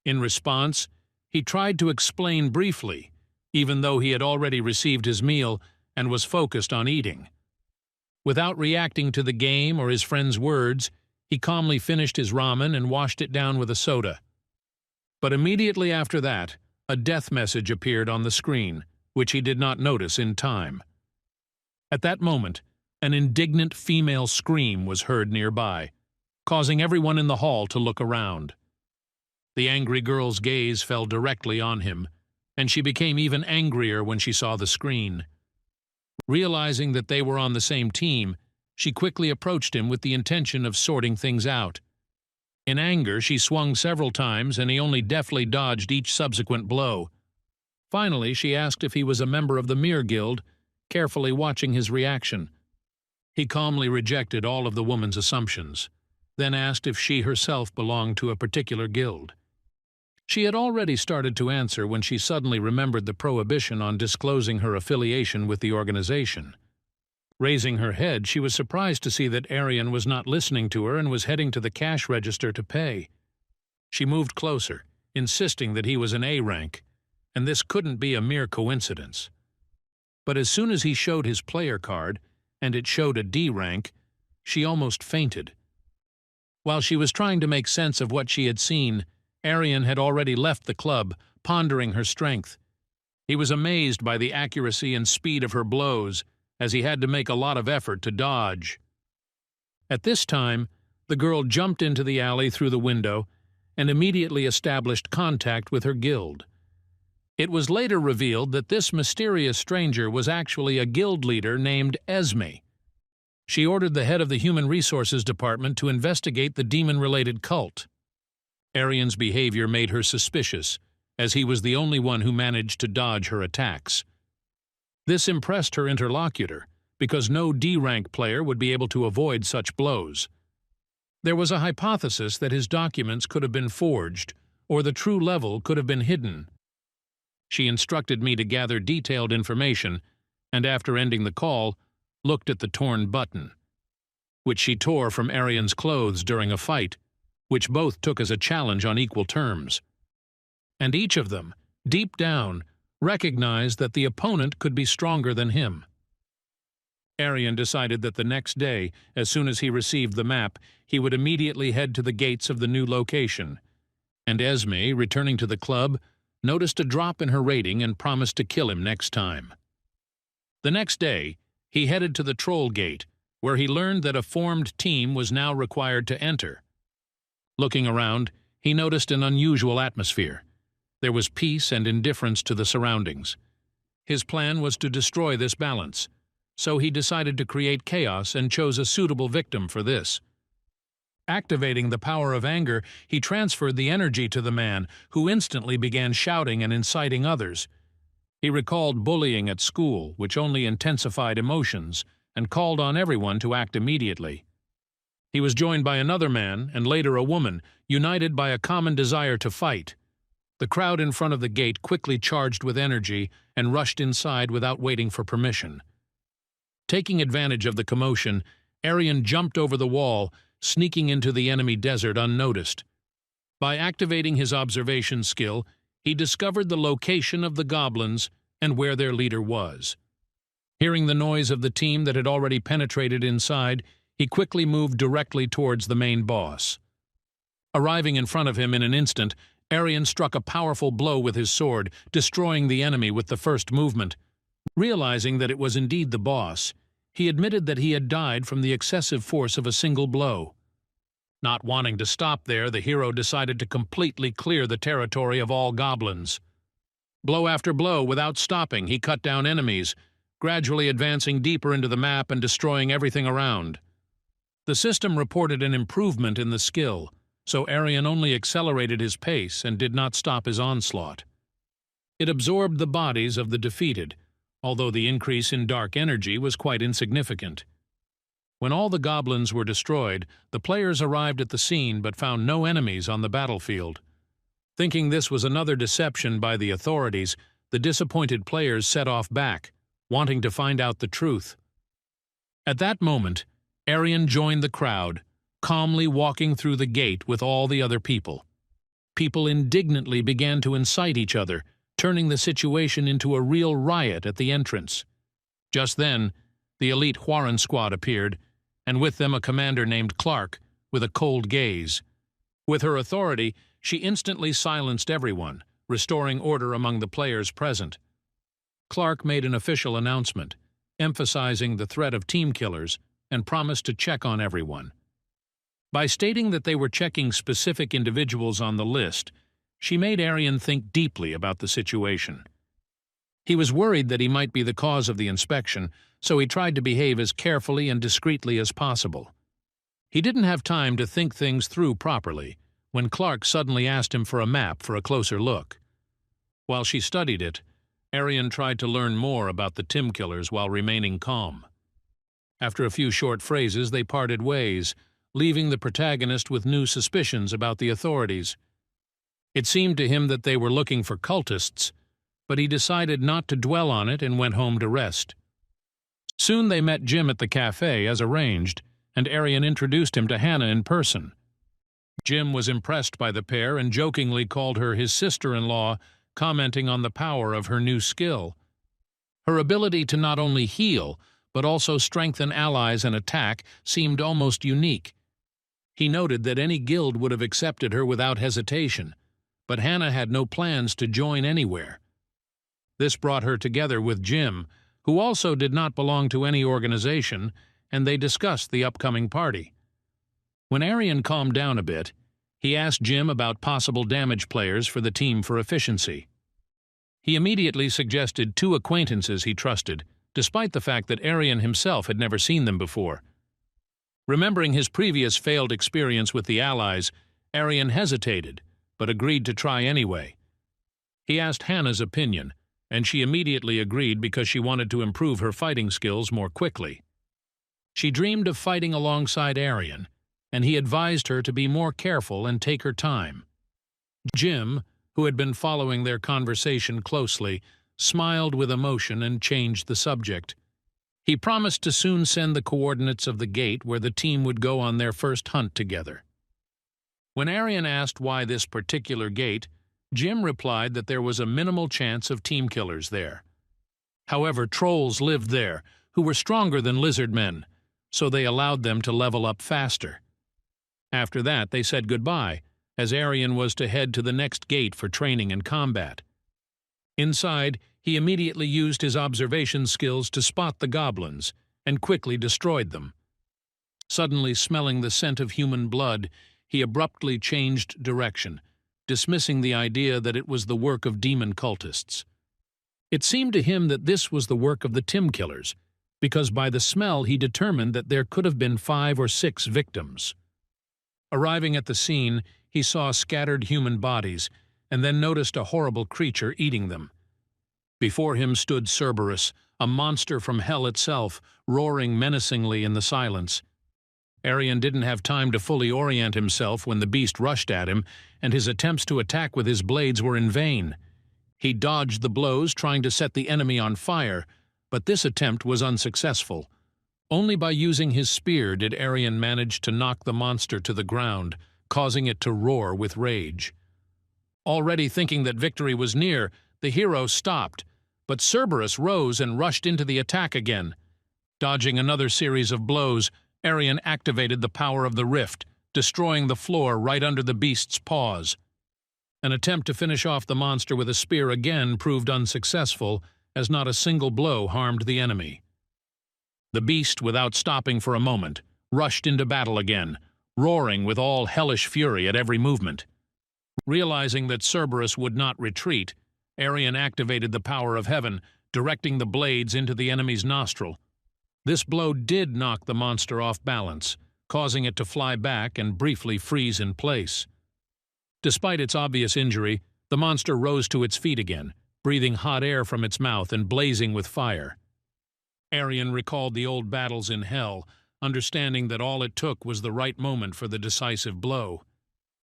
In response, he tried to explain briefly, even though he had already received his meal and was focused on eating. Without reacting to the game or his friend's words, he calmly finished his ramen and washed it down with a soda. But immediately after that, a death message appeared on the screen, which he did not notice in time. At that moment, an indignant female scream was heard nearby, causing everyone in the hall to look around. The angry girl's gaze fell directly on him, and she became even angrier when she saw the screen. Realizing that they were on the same team, she quickly approached him with the intention of sorting things out. In anger, she swung several times, and he only deftly dodged each subsequent blow. Finally, she asked if he was a member of the Mirror Guild, carefully watching his reaction. He calmly rejected all of the woman's assumptions, then asked if she herself belonged to a particular guild. She had already started to answer when she suddenly remembered the prohibition on disclosing her affiliation with the organization. Raising her head, she was surprised to see that Aryan was not listening to her and was heading to the cash register to pay. She moved closer, insisting that he was an A rank, and this couldn't be a mere coincidence. But as soon as he showed his player card, and it showed a D rank, she almost fainted. While she was trying to make sense of what she had seen, Aryan had already left the club, pondering her strength. He was amazed by the accuracy and speed of her blows, as he had to make a lot of effort to dodge. At this time, the girl jumped into the alley through the window and immediately established contact with her guild. It was later revealed that this mysterious stranger was actually a guild leader named Esme. She ordered the head of the Human Resources Department to investigate the demon-related cult. Aryan's behavior made her suspicious, as he was the only one who managed to dodge her attacks. This impressed her interlocutor, because no D-rank player would be able to avoid such blows. There was a hypothesis that his documents could have been forged, or the true level could have been hidden. She instructed me to gather detailed information, and after ending the call, looked at the torn button, which she tore from Aryan's clothes during a fight, which both took as a challenge on equal terms. And each of them, deep down, recognized that the opponent could be stronger than him. Aryan decided that the next day, as soon as he received the map, he would immediately head to the gates of the new location. And Esme, returning to the club, noticed a drop in her rating and promised to kill him next time. The next day, he headed to the Troll Gate, where he learned that a formed team was now required to enter. Looking around, he noticed an unusual atmosphere. There was peace and indifference to the surroundings. His plan was to destroy this balance, so he decided to create chaos and chose a suitable victim for this. Activating the power of anger, he transferred the energy to the man, who instantly began shouting and inciting others. He recalled bullying at school, which only intensified emotions, and called on everyone to act immediately. He was joined by another man, and later a woman, united by a common desire to fight. The crowd in front of the gate quickly charged with energy and rushed inside without waiting for permission. Taking advantage of the commotion, Aryan jumped over the wall, sneaking into the enemy desert unnoticed. By activating his observation skill, he discovered the location of the goblins and where their leader was. Hearing the noise of the team that had already penetrated inside, he quickly moved directly towards the main boss. Arriving in front of him in an instant, Aryan struck a powerful blow with his sword, destroying the enemy with the first movement. Realizing that it was indeed the boss, he admitted that he had died from the excessive force of a single blow. Not wanting to stop there, the hero decided to completely clear the territory of all goblins. Blow after blow, without stopping, he cut down enemies, gradually advancing deeper into the map and destroying everything around. The system reported an improvement in the skill, so Aryan only accelerated his pace and did not stop his onslaught. It absorbed the bodies of the defeated, although the increase in dark energy was quite insignificant. When all the goblins were destroyed, the players arrived at the scene but found no enemies on the battlefield. Thinking this was another deception by the authorities, the disappointed players set off back, wanting to find out the truth. At that moment, Aryan joined the crowd, calmly walking through the gate with all the other people. People indignantly began to incite each other, turning the situation into a real riot at the entrance. Just then, the elite Huaran squad appeared, and with them a commander named Clark, with a cold gaze. With her authority, she instantly silenced everyone, restoring order among the players present. Clark made an official announcement, emphasizing the threat of team killers, and promised to check on everyone. By stating that they were checking specific individuals on the list, she made Aryan think deeply about the situation. He was worried that he might be the cause of the inspection, so he tried to behave as carefully and discreetly as possible. He didn't have time to think things through properly when Clark suddenly asked him for a map for a closer look. While she studied it, Aryan tried to learn more about the Tim Killers while remaining calm. After a few short phrases, they parted ways, leaving the protagonist with new suspicions about the authorities. It seemed to him that they were looking for cultists, but he decided not to dwell on it and went home to rest. Soon they met Jim at the cafe as arranged, and Aryan introduced him to Hana in person. Jim was impressed by the pair and jokingly called her his sister-in-law, commenting on the power of her new skill. Her ability to not only heal, but also strengthen allies and attack seemed almost unique. He noted that any guild would have accepted her without hesitation, but Hana had no plans to join anywhere. This brought her together with Jim, who also did not belong to any organization, and they discussed the upcoming party. When Aryan calmed down a bit, he asked Jim about possible damage players for the team for efficiency. He immediately suggested 2 acquaintances he trusted, despite the fact that Aryan himself had never seen them before. Remembering his previous failed experience with the Allies, Aryan hesitated, but agreed to try anyway. He asked Hana's opinion, and she immediately agreed because she wanted to improve her fighting skills more quickly. She dreamed of fighting alongside Aryan, and he advised her to be more careful and take her time. Jim, who had been following their conversation closely, smiled with emotion and changed the subject. He promised to soon send the coordinates of the gate where the team would go on their first hunt together. When Aryan asked why this particular gate, Jim replied that there was a minimal chance of team killers there. However, trolls lived there, who were stronger than lizard men, so they allowed them to level up faster. After that, they said goodbye, as Aryan was to head to the next gate for training and combat. Inside, he immediately used his observation skills to spot the goblins, and quickly destroyed them. Suddenly smelling the scent of human blood, he abruptly changed direction, dismissing the idea that it was the work of demon cultists. It seemed to him that this was the work of the Tim killers, because by the smell he determined that there could have been 5 or 6 victims. Arriving at the scene, he saw scattered human bodies, and then noticed a horrible creature eating them. Before him stood Cerberus, a monster from hell itself, roaring menacingly in the silence. Aryan didn't have time to fully orient himself when the beast rushed at him, and his attempts to attack with his blades were in vain. He dodged the blows, trying to set the enemy on fire, but this attempt was unsuccessful. Only by using his spear did Aryan manage to knock the monster to the ground, causing it to roar with rage. Already thinking that victory was near, the hero stopped, but Cerberus rose and rushed into the attack again. Dodging another series of blows, Aryan activated the power of the rift, destroying the floor right under the beast's paws. An attempt to finish off the monster with a spear again proved unsuccessful, as not a single blow harmed the enemy. The beast, without stopping for a moment, rushed into battle again, roaring with all hellish fury at every movement. Realizing that Cerberus would not retreat, Aryan activated the power of heaven, directing the blades into the enemy's nostril. This blow did knock the monster off balance, causing it to fly back and briefly freeze in place. Despite its obvious injury, the monster rose to its feet again, breathing hot air from its mouth and blazing with fire. Aryan recalled the old battles in hell, understanding that all it took was the right moment for the decisive blow.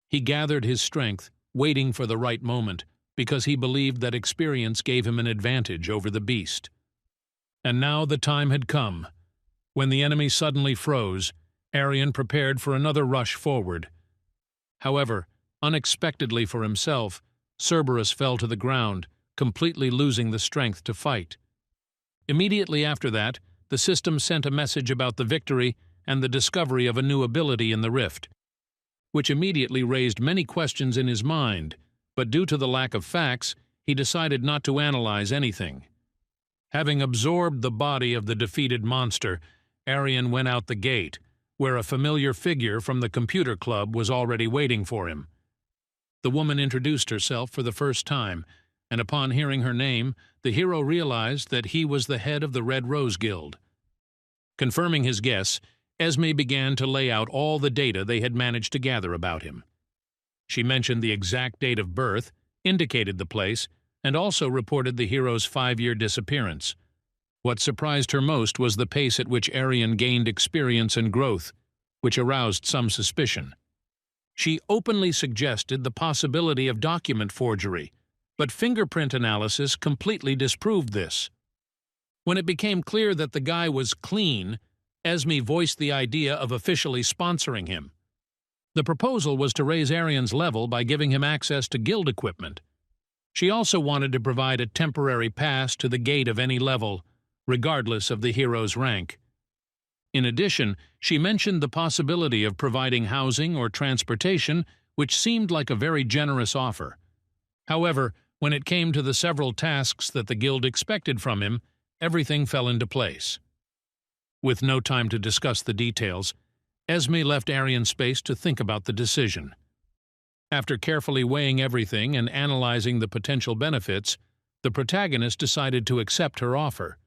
He gathered his strength, waiting for the right moment, because he believed that experience gave him an advantage over the beast. And now the time had come. When the enemy suddenly froze, Aryan prepared for another rush forward. However, unexpectedly for himself, Cerberus fell to the ground, completely losing the strength to fight. Immediately after that, the system sent a message about the victory and the discovery of a new ability in the rift, which immediately raised many questions in his mind, but due to the lack of facts, he decided not to analyze anything. Having absorbed the body of the defeated monster, Aryan went out the gate, where a familiar figure from the computer club was already waiting for him. The woman introduced herself for the first time, and upon hearing her name, the hero realized that he was the head of the Red Rose Guild. Confirming his guess, Esme began to lay out all the data they had managed to gather about him. She mentioned the exact date of birth, indicated the place, and also reported the hero's 5-year disappearance. What surprised her most was the pace at which Aryan gained experience and growth, which aroused some suspicion. She openly suggested the possibility of document forgery, but fingerprint analysis completely disproved this. When it became clear that the guy was clean, Esme voiced the idea of officially sponsoring him. The proposal was to raise Aryan's level by giving him access to guild equipment. She also wanted to provide a temporary pass to the gate of any level, regardless of the hero's rank. In addition, she mentioned the possibility of providing housing or transportation, which seemed like a very generous offer. However, When it came to the several tasks that the guild expected from him, everything fell into place. With no time to discuss the details, Esme left Aryan space to think about the decision. After carefully weighing everything and analyzing the potential benefits, the protagonist decided to accept her offer.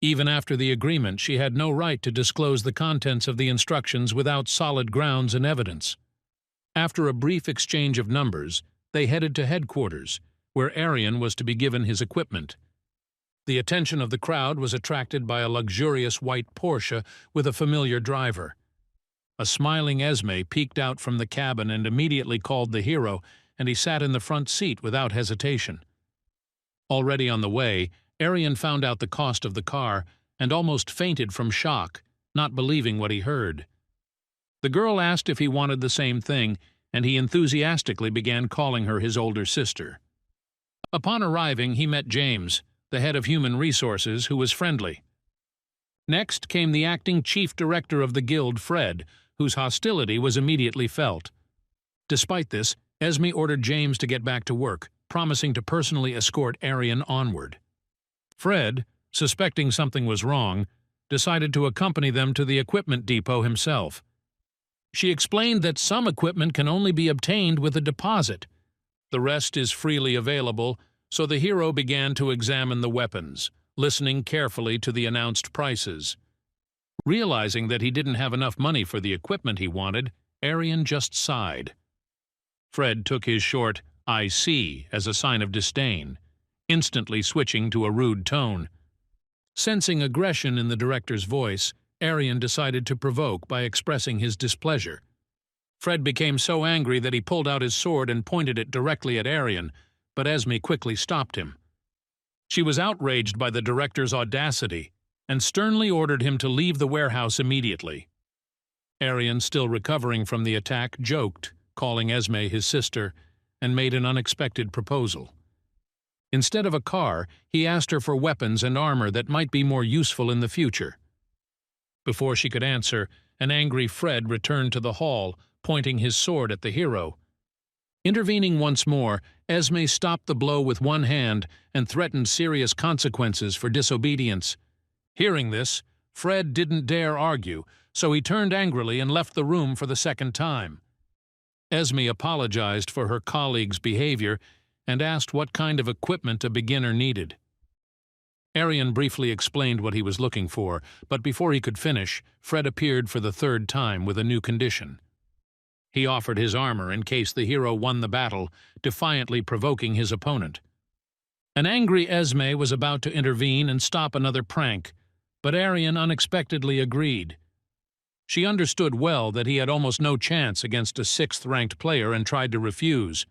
Even after the agreement, she had no right to disclose the contents of the instructions without solid grounds and evidence. After a brief exchange of numbers, they headed to headquarters, where Aryan was to be given his equipment. The attention of the crowd was attracted by a luxurious white Porsche with a familiar driver. A smiling Esme peeked out from the cabin and immediately called the hero, and he sat in the front seat without hesitation. Already on the way, Aryan found out the cost of the car and almost fainted from shock, not believing what he heard. The girl asked if he wanted the same thing, and he enthusiastically began calling her his older sister. Upon arriving, he met James, the head of human resources, who was friendly. Next came the acting chief director of the guild, Fred, whose hostility was immediately felt. Despite this, Esme ordered James to get back to work, promising to personally escort Aryan onward. Fred, suspecting something was wrong, decided to accompany them to the equipment depot himself. She explained that some equipment can only be obtained with a deposit. The rest is freely available, so the hero began to examine the weapons, listening carefully to the announced prices. Realizing that he didn't have enough money for the equipment he wanted, Aryan just sighed. Fred took his short "I see" as a sign of disdain, instantly switching to a rude tone. Sensing aggression in the director's voice, Aryan decided to provoke by expressing his displeasure. Fred became so angry that he pulled out his sword and pointed it directly at Aryan, but Esme quickly stopped him. She was outraged by the director's audacity and sternly ordered him to leave the warehouse immediately. Aryan, still recovering from the attack, joked, calling Esme his sister, and made an unexpected proposal. Instead of a car, he asked her for weapons and armor that might be more useful in the future. Before she could answer, an angry Fred returned to the hall, pointing his sword at the hero. Intervening once more, Esme stopped the blow with one hand and threatened serious consequences for disobedience. Hearing this, Fred didn't dare argue, so he turned angrily and left the room for the second time. Esme apologized for her colleague's behavior and asked what kind of equipment a beginner needed. Aryan briefly explained what he was looking for, but before he could finish, Fred appeared for the third time with a new condition. He offered his armor in case the hero won the battle, defiantly provoking his opponent. An angry Esme was about to intervene and stop another prank, but Aryan unexpectedly agreed. She understood well that he had almost no chance against a 6th-ranked player and tried to refuse.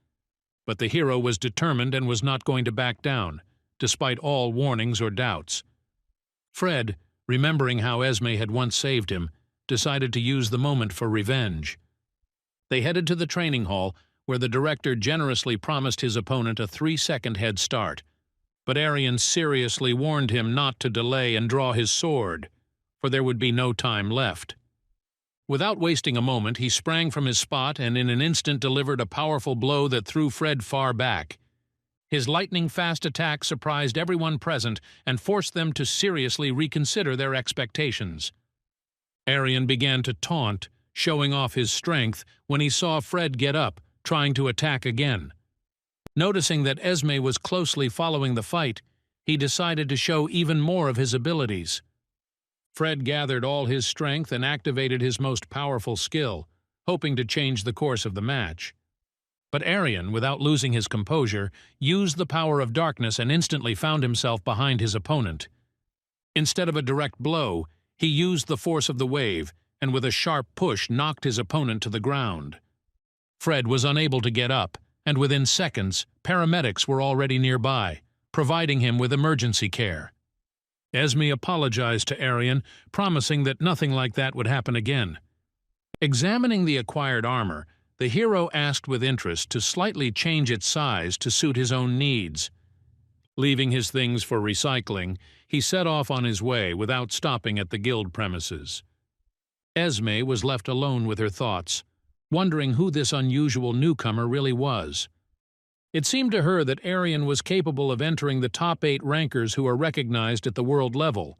But the hero was determined and was not going to back down, despite all warnings or doubts. Fred, remembering how Esme had once saved him, decided to use the moment for revenge. They headed to the training hall, where the director generously promised his opponent a 3-second head start. But Aryan seriously warned him not to delay and draw his sword, for there would be no time left. Without wasting a moment, he sprang from his spot and in an instant delivered a powerful blow that threw Fred far back. His lightning-fast attack surprised everyone present and forced them to seriously reconsider their expectations. Aryan began to taunt, showing off his strength, when he saw Fred get up, trying to attack again. Noticing that Esme was closely following the fight, he decided to show even more of his abilities. Fred gathered all his strength and activated his most powerful skill, hoping to change the course of the match. But Aryan, without losing his composure, used the power of darkness and instantly found himself behind his opponent. Instead of a direct blow, he used the force of the wave, and with a sharp push knocked his opponent to the ground. Fred was unable to get up, and within seconds, paramedics were already nearby, providing him with emergency care. Esme apologized to Aryan, promising that nothing like that would happen again. Examining the acquired armor, the hero asked with interest to slightly change its size to suit his own needs. Leaving his things for recycling, he set off on his way without stopping at the guild premises. Esme was left alone with her thoughts, wondering who this unusual newcomer really was. It seemed to her that Aryan was capable of entering the top 8 rankers who are recognized at the world level.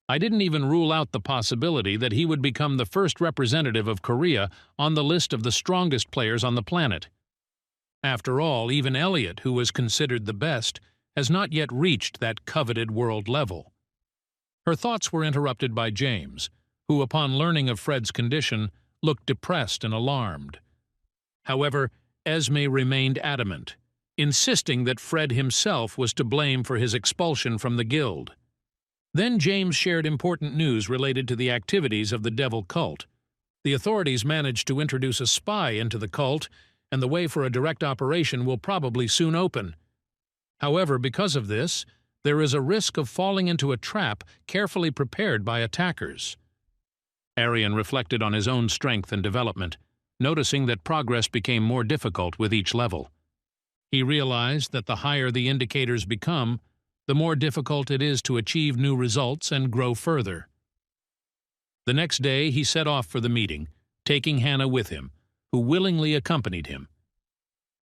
I didn't even rule out the possibility that he would become the first representative of Korea on the list of the strongest players on the planet. After all, even Elliot, who was considered the best, has not yet reached that coveted world level. Her thoughts were interrupted by James, who, upon learning of Fred's condition, looked depressed and alarmed. However, Esme remained adamant, insisting that Fred himself was to blame for his expulsion from the guild. Then James shared important news related to the activities of the Devil cult. The authorities managed to introduce a spy into the cult, and the way for a direct operation will probably soon open. However, because of this, there is a risk of falling into a trap carefully prepared by attackers. Aryan reflected on his own strength and development, noticing that progress became more difficult with each level. He realized that the higher the indicators become, the more difficult it is to achieve new results and grow further. The next day he set off for the meeting, taking Hana with him, who willingly accompanied him.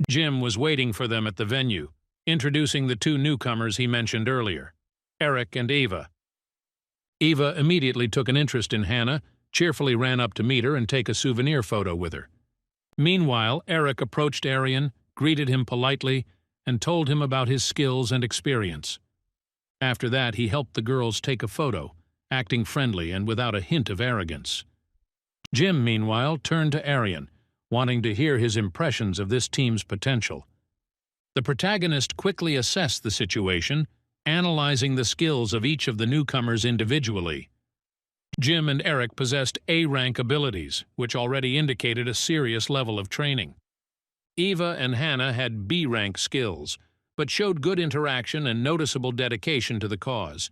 Jim was waiting for them at the venue, introducing the 2 newcomers he mentioned earlier, Eric and Eva. Eva immediately took an interest in Hana, cheerfully ran up to meet her and take a souvenir photo with her. Meanwhile, Eric approached Aryan, greeted him politely, and told him about his skills and experience. After that, he helped the girls take a photo, acting friendly and without a hint of arrogance. Jim, meanwhile, turned to Aryan, wanting to hear his impressions of this team's potential. The protagonist quickly assessed the situation, analyzing the skills of each of the newcomers individually. Jim and Eric possessed A-rank abilities, which already indicated a serious level of training. Eva and Hana had B-rank skills, but showed good interaction and noticeable dedication to the cause.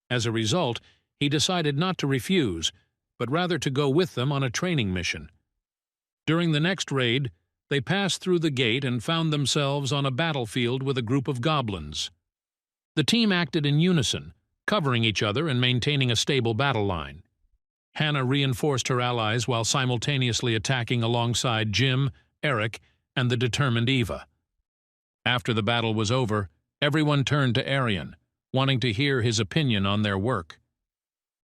As a result, he decided not to refuse, but rather to go with them on a training mission. During the next raid, they passed through the gate and found themselves on a battlefield with a group of goblins. The team acted in unison, covering each other and maintaining a stable battle line. Hana reinforced her allies while simultaneously attacking alongside Jim, Eric, and the determined Eva. After the battle was over, everyone turned to Aryan, wanting to hear his opinion on their work.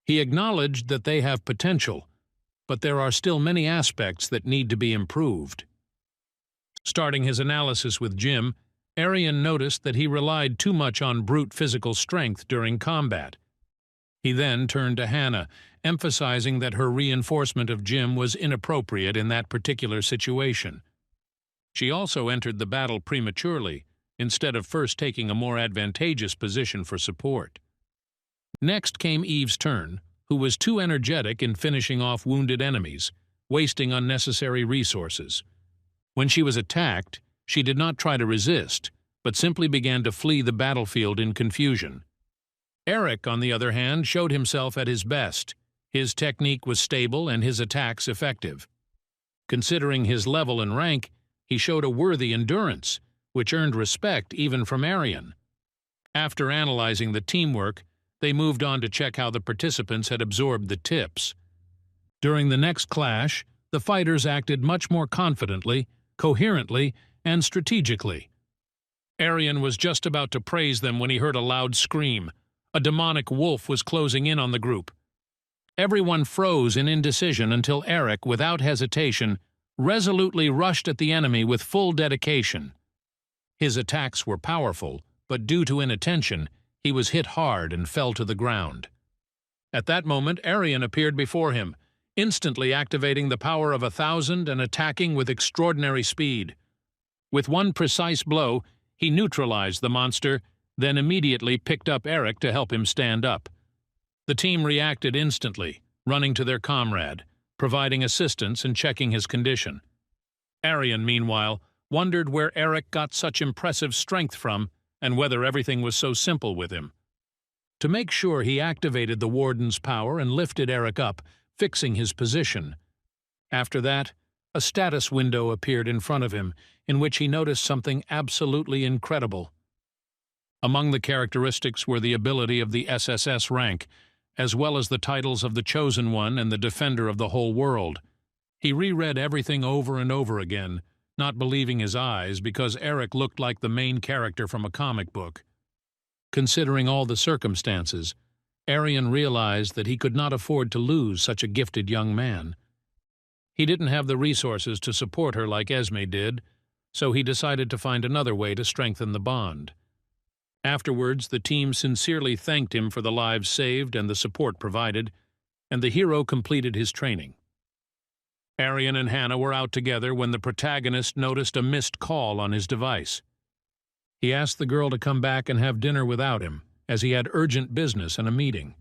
He acknowledged that they have potential, but there are still many aspects that need to be improved. Starting his analysis with Jim, Aryan noticed that he relied too much on brute physical strength during combat. He then turned to Hana, emphasizing that her reinforcement of Jim was inappropriate in that particular situation. She also entered the battle prematurely, instead of first taking a more advantageous position for support. Next came Eve's turn, who was too energetic in finishing off wounded enemies, wasting unnecessary resources. When she was attacked, she did not try to resist, but simply began to flee the battlefield in confusion. Eric, on the other hand, showed himself at his best. His technique was stable and his attacks effective. Considering his level and rank, he showed a worthy endurance, which earned respect even from Aryan. After analyzing the teamwork, they moved on to check how the participants had absorbed the tips. During the next clash, the fighters acted much more confidently, coherently, and strategically. Aryan was just about to praise them when he heard a loud scream. A demonic wolf was closing in on the group. Everyone froze in indecision until Eric, without hesitation, resolutely rushed at the enemy with full dedication. His attacks were powerful, but due to inattention, he was hit hard and fell to the ground. At that moment, Aryan appeared before him, instantly activating the power of 1,000 and attacking with extraordinary speed. With one precise blow, he neutralized the monster, then immediately picked up Eric to help him stand up. The team reacted instantly, running to their comrade, providing assistance and checking his condition. Aryan, meanwhile, wondered where Eric got such impressive strength from and whether everything was so simple with him. To make sure, he activated the warden's power and lifted Eric up, fixing his position. After that, a status window appeared in front of him, in which he noticed something absolutely incredible. Among the characteristics were the ability of the SSS-Rank, as well as the titles of the Chosen One and the Defender of the Whole World. He reread everything over and over again, not believing his eyes because Eric looked like the main character from a comic book. Considering all the circumstances, Aryan realized that he could not afford to lose such a gifted young man. He didn't have the resources to support her like Esme did, so he decided to find another way to strengthen the bond. Afterwards, the team sincerely thanked him for the lives saved and the support provided, and the hero completed his training. Aryan and Hana were out together when the protagonist noticed a missed call on his device. He asked the girl to come back and have dinner without him, as he had urgent business and a meeting.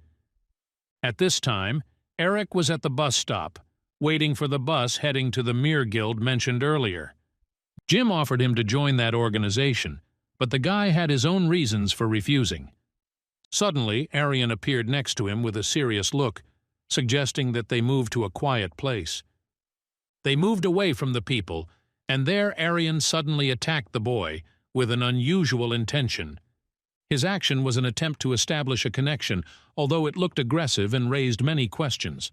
At this time, Eric was at the bus stop, waiting for the bus heading to the Mir Guild mentioned earlier. Jim offered him to join that organization, but the guy had his own reasons for refusing. Suddenly, Aryan appeared next to him with a serious look, suggesting that they move to a quiet place. They moved away from the people, and there Aryan suddenly attacked the boy with an unusual intention. His action was an attempt to establish a connection, although it looked aggressive and raised many questions.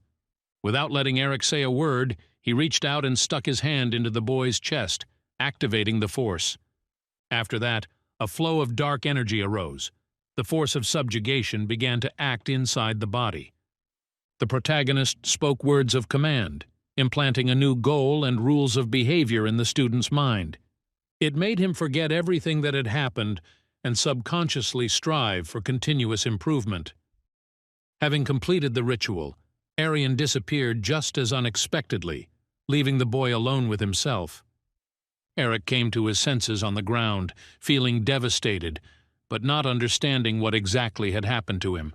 Without letting Eric say a word, he reached out and stuck his hand into the boy's chest, activating the force. After that, a flow of dark energy arose. The force of subjugation began to act inside the body. The protagonist spoke words of command, implanting a new goal and rules of behavior in the student's mind. It made him forget everything that had happened and subconsciously strive for continuous improvement. Having completed the ritual, Aryan disappeared just as unexpectedly, leaving the boy alone with himself. Eric came to his senses on the ground, feeling devastated, but not understanding what exactly had happened to him.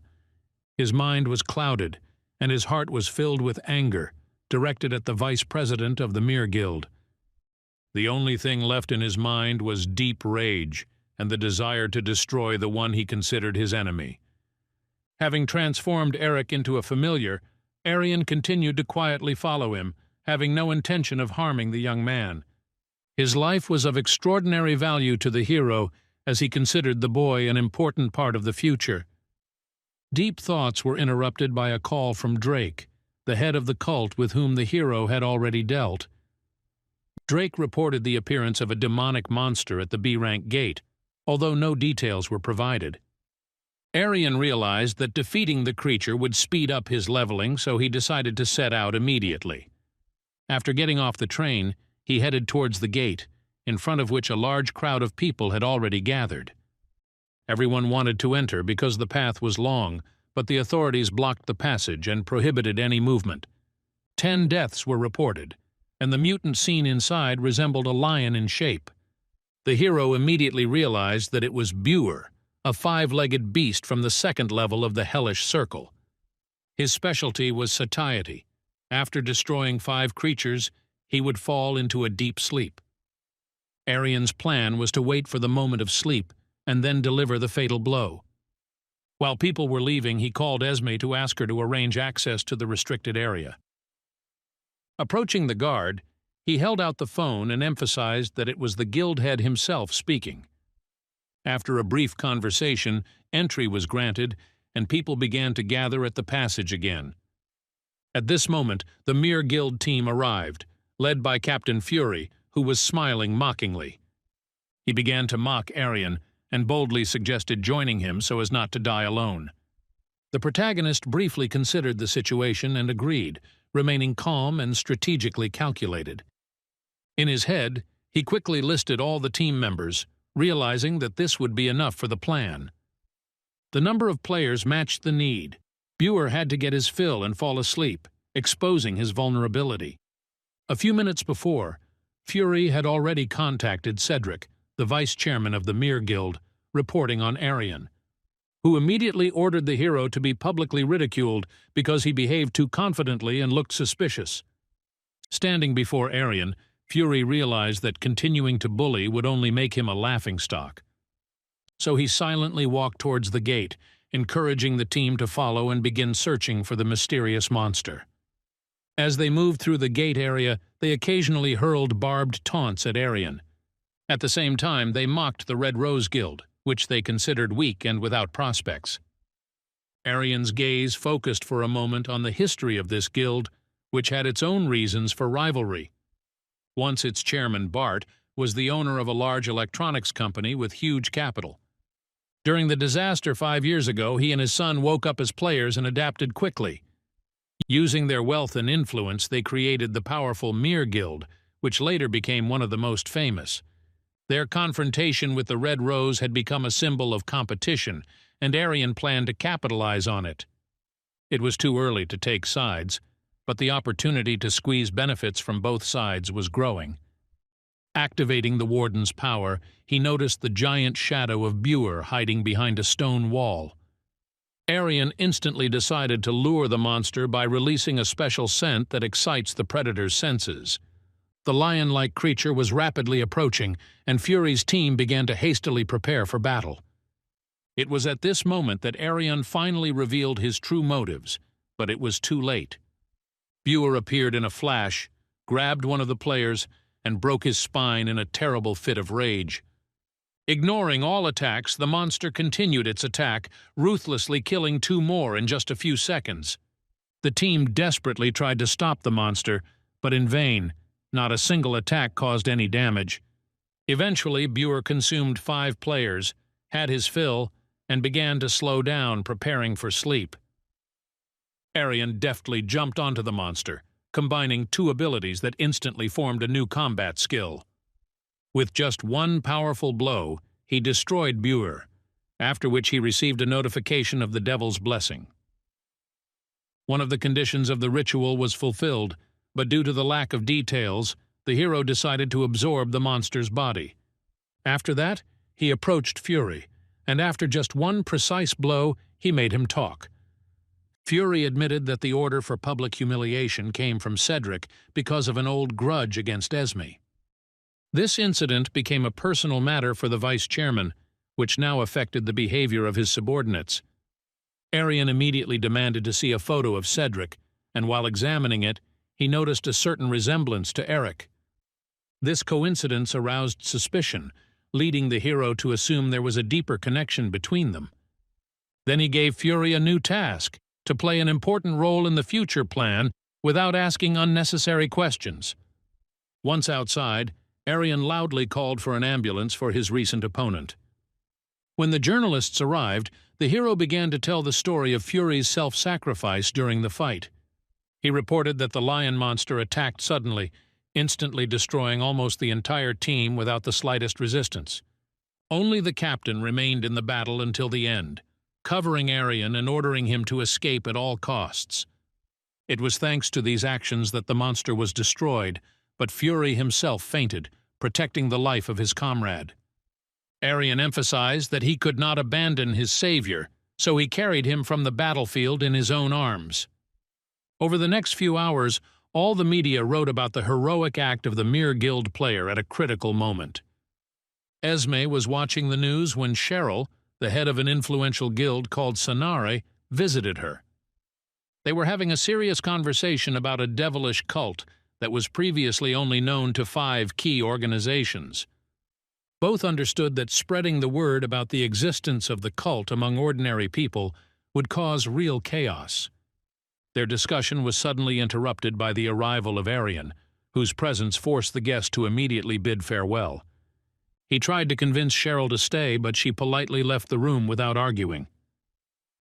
His mind was clouded, and his heart was filled with anger, directed at the vice president of the Mir Guild. The only thing left in his mind was deep rage and the desire to destroy the one he considered his enemy. Having transformed Eric into a familiar, Aryan continued to quietly follow him, having no intention of harming the young man. His life was of extraordinary value to the hero, as he considered the boy an important part of the future. Deep thoughts were interrupted by a call from Drake, the head of the cult with whom the hero had already dealt. Drake reported the appearance of a demonic monster at the B-rank gate, although no details were provided. Aryan realized that defeating the creature would speed up his leveling, so he decided to set out immediately. After getting off the train, he headed towards the gate, in front of which a large crowd of people had already gathered. Everyone wanted to enter because the path was long, but the authorities blocked the passage and prohibited any movement. 10 deaths were reported, and the mutant seen inside resembled a lion in shape. The hero immediately realized that it was Buer, a 5-legged beast from the 2nd level of the hellish circle. His specialty was satiety. After destroying 5 creatures, he would fall into a deep sleep. Aryan's plan was to wait for the moment of sleep and then deliver the fatal blow. While people were leaving, he called Esme to ask her to arrange access to the restricted area. Approaching the guard, he held out the phone and emphasized that it was the guild head himself speaking. After a brief conversation, entry was granted, and people began to gather at the passage again. At this moment, the Mir Guild team arrived, led by Captain Fury, who was smiling mockingly. He began to mock Aryan, and boldly suggested joining him so as not to die alone. The protagonist briefly considered the situation and agreed, remaining calm and strategically calculated. In his head, he quickly listed all the team members, realizing that this would be enough for the plan. The number of players matched the need. Buer had to get his fill and fall asleep, exposing his vulnerability. A few minutes before, Fury had already contacted Cedric, the vice-chairman of the Mir Guild, reporting on Aryan, who immediately ordered the hero to be publicly ridiculed because he behaved too confidently and looked suspicious. Standing before Aryan, Fury realized that continuing to bully would only make him a laughingstock. So he silently walked towards the gate, encouraging the team to follow and begin searching for the mysterious monster. As they moved through the gate area, they occasionally hurled barbed taunts at Aryan. At the same time, they mocked the Red Rose Guild, which they considered weak and without prospects. Aryan's gaze focused for a moment on the history of this guild, which had its own reasons for rivalry. Once its chairman, Bart, was the owner of a large electronics company with huge capital. During the disaster 5 years ago, he and his son woke up as players and adapted quickly. Using their wealth and influence, they created the powerful Mir Guild, which later became one of the most famous. Their confrontation with the Red Rose had become a symbol of competition, and Aryan planned to capitalize on it. It was too early to take sides, but the opportunity to squeeze benefits from both sides was growing. Activating the Warden's power, he noticed the giant shadow of Buer hiding behind a stone wall. Aryan instantly decided to lure the monster by releasing a special scent that excites the predator's senses. The lion-like creature was rapidly approaching, and Fury's team began to hastily prepare for battle. It was at this moment that Aryan finally revealed his true motives, but it was too late. Buer appeared in a flash, grabbed one of the players, and broke his spine in a terrible fit of rage. Ignoring all attacks, the monster continued its attack, ruthlessly killing 2 more in just a few seconds. The team desperately tried to stop the monster, but in vain. Not a single attack caused any damage. Eventually, Buer consumed 5 players, had his fill, and began to slow down, preparing for sleep. Aryan deftly jumped onto the monster, combining 2 abilities that instantly formed a new combat skill. With just 1 powerful blow, he destroyed Buer, after which he received a notification of the Devil's Blessing. One of the conditions of the ritual was fulfilled, but due to the lack of details, the hero decided to absorb the monster's body. After that, he approached Fury, and after just 1 precise blow, he made him talk. Fury admitted that the order for public humiliation came from Cedric because of an old grudge against Esme. This incident became a personal matter for the vice-chairman, which now affected the behavior of his subordinates. Aryan immediately demanded to see a photo of Cedric, and while examining it, he noticed a certain resemblance to Eric. This coincidence aroused suspicion, leading the hero to assume there was a deeper connection between them. Then he gave Fury a new task, to play an important role in the future plan without asking unnecessary questions. Once outside, Aryan loudly called for an ambulance for his recent opponent. When the journalists arrived, the hero began to tell the story of Fury's self-sacrifice during the fight. He reported that the lion monster attacked suddenly, instantly destroying almost the entire team without the slightest resistance. Only the captain remained in the battle until the end, covering Aryan and ordering him to escape at all costs. It was thanks to these actions that the monster was destroyed, but Fury himself fainted, protecting the life of his comrade. Aryan emphasized that he could not abandon his savior, so he carried him from the battlefield in his own arms. Over the next few hours, all the media wrote about the heroic act of the Mir Guild player at a critical moment. Esme was watching the news when Cheryl, the head of an influential guild called Sanare, visited her. They were having a serious conversation about a devilish cult that was previously only known to 5 key organizations. Both understood that spreading the word about the existence of the cult among ordinary people would cause real chaos. Their discussion was suddenly interrupted by the arrival of Aryan, whose presence forced the guest to immediately bid farewell. He tried to convince Cheryl to stay, but she politely left the room without arguing.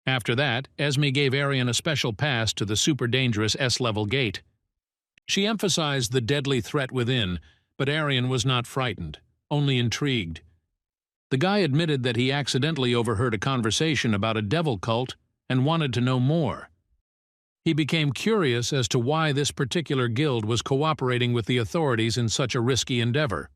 After that, Esme gave Aryan a special pass to the super-dangerous S-level gate. She emphasized the deadly threat within, but Aryan was not frightened, only intrigued. The guy admitted that he accidentally overheard a conversation about a devil cult and wanted to know more. He became curious as to why this particular guild was cooperating with the authorities in such a risky endeavor.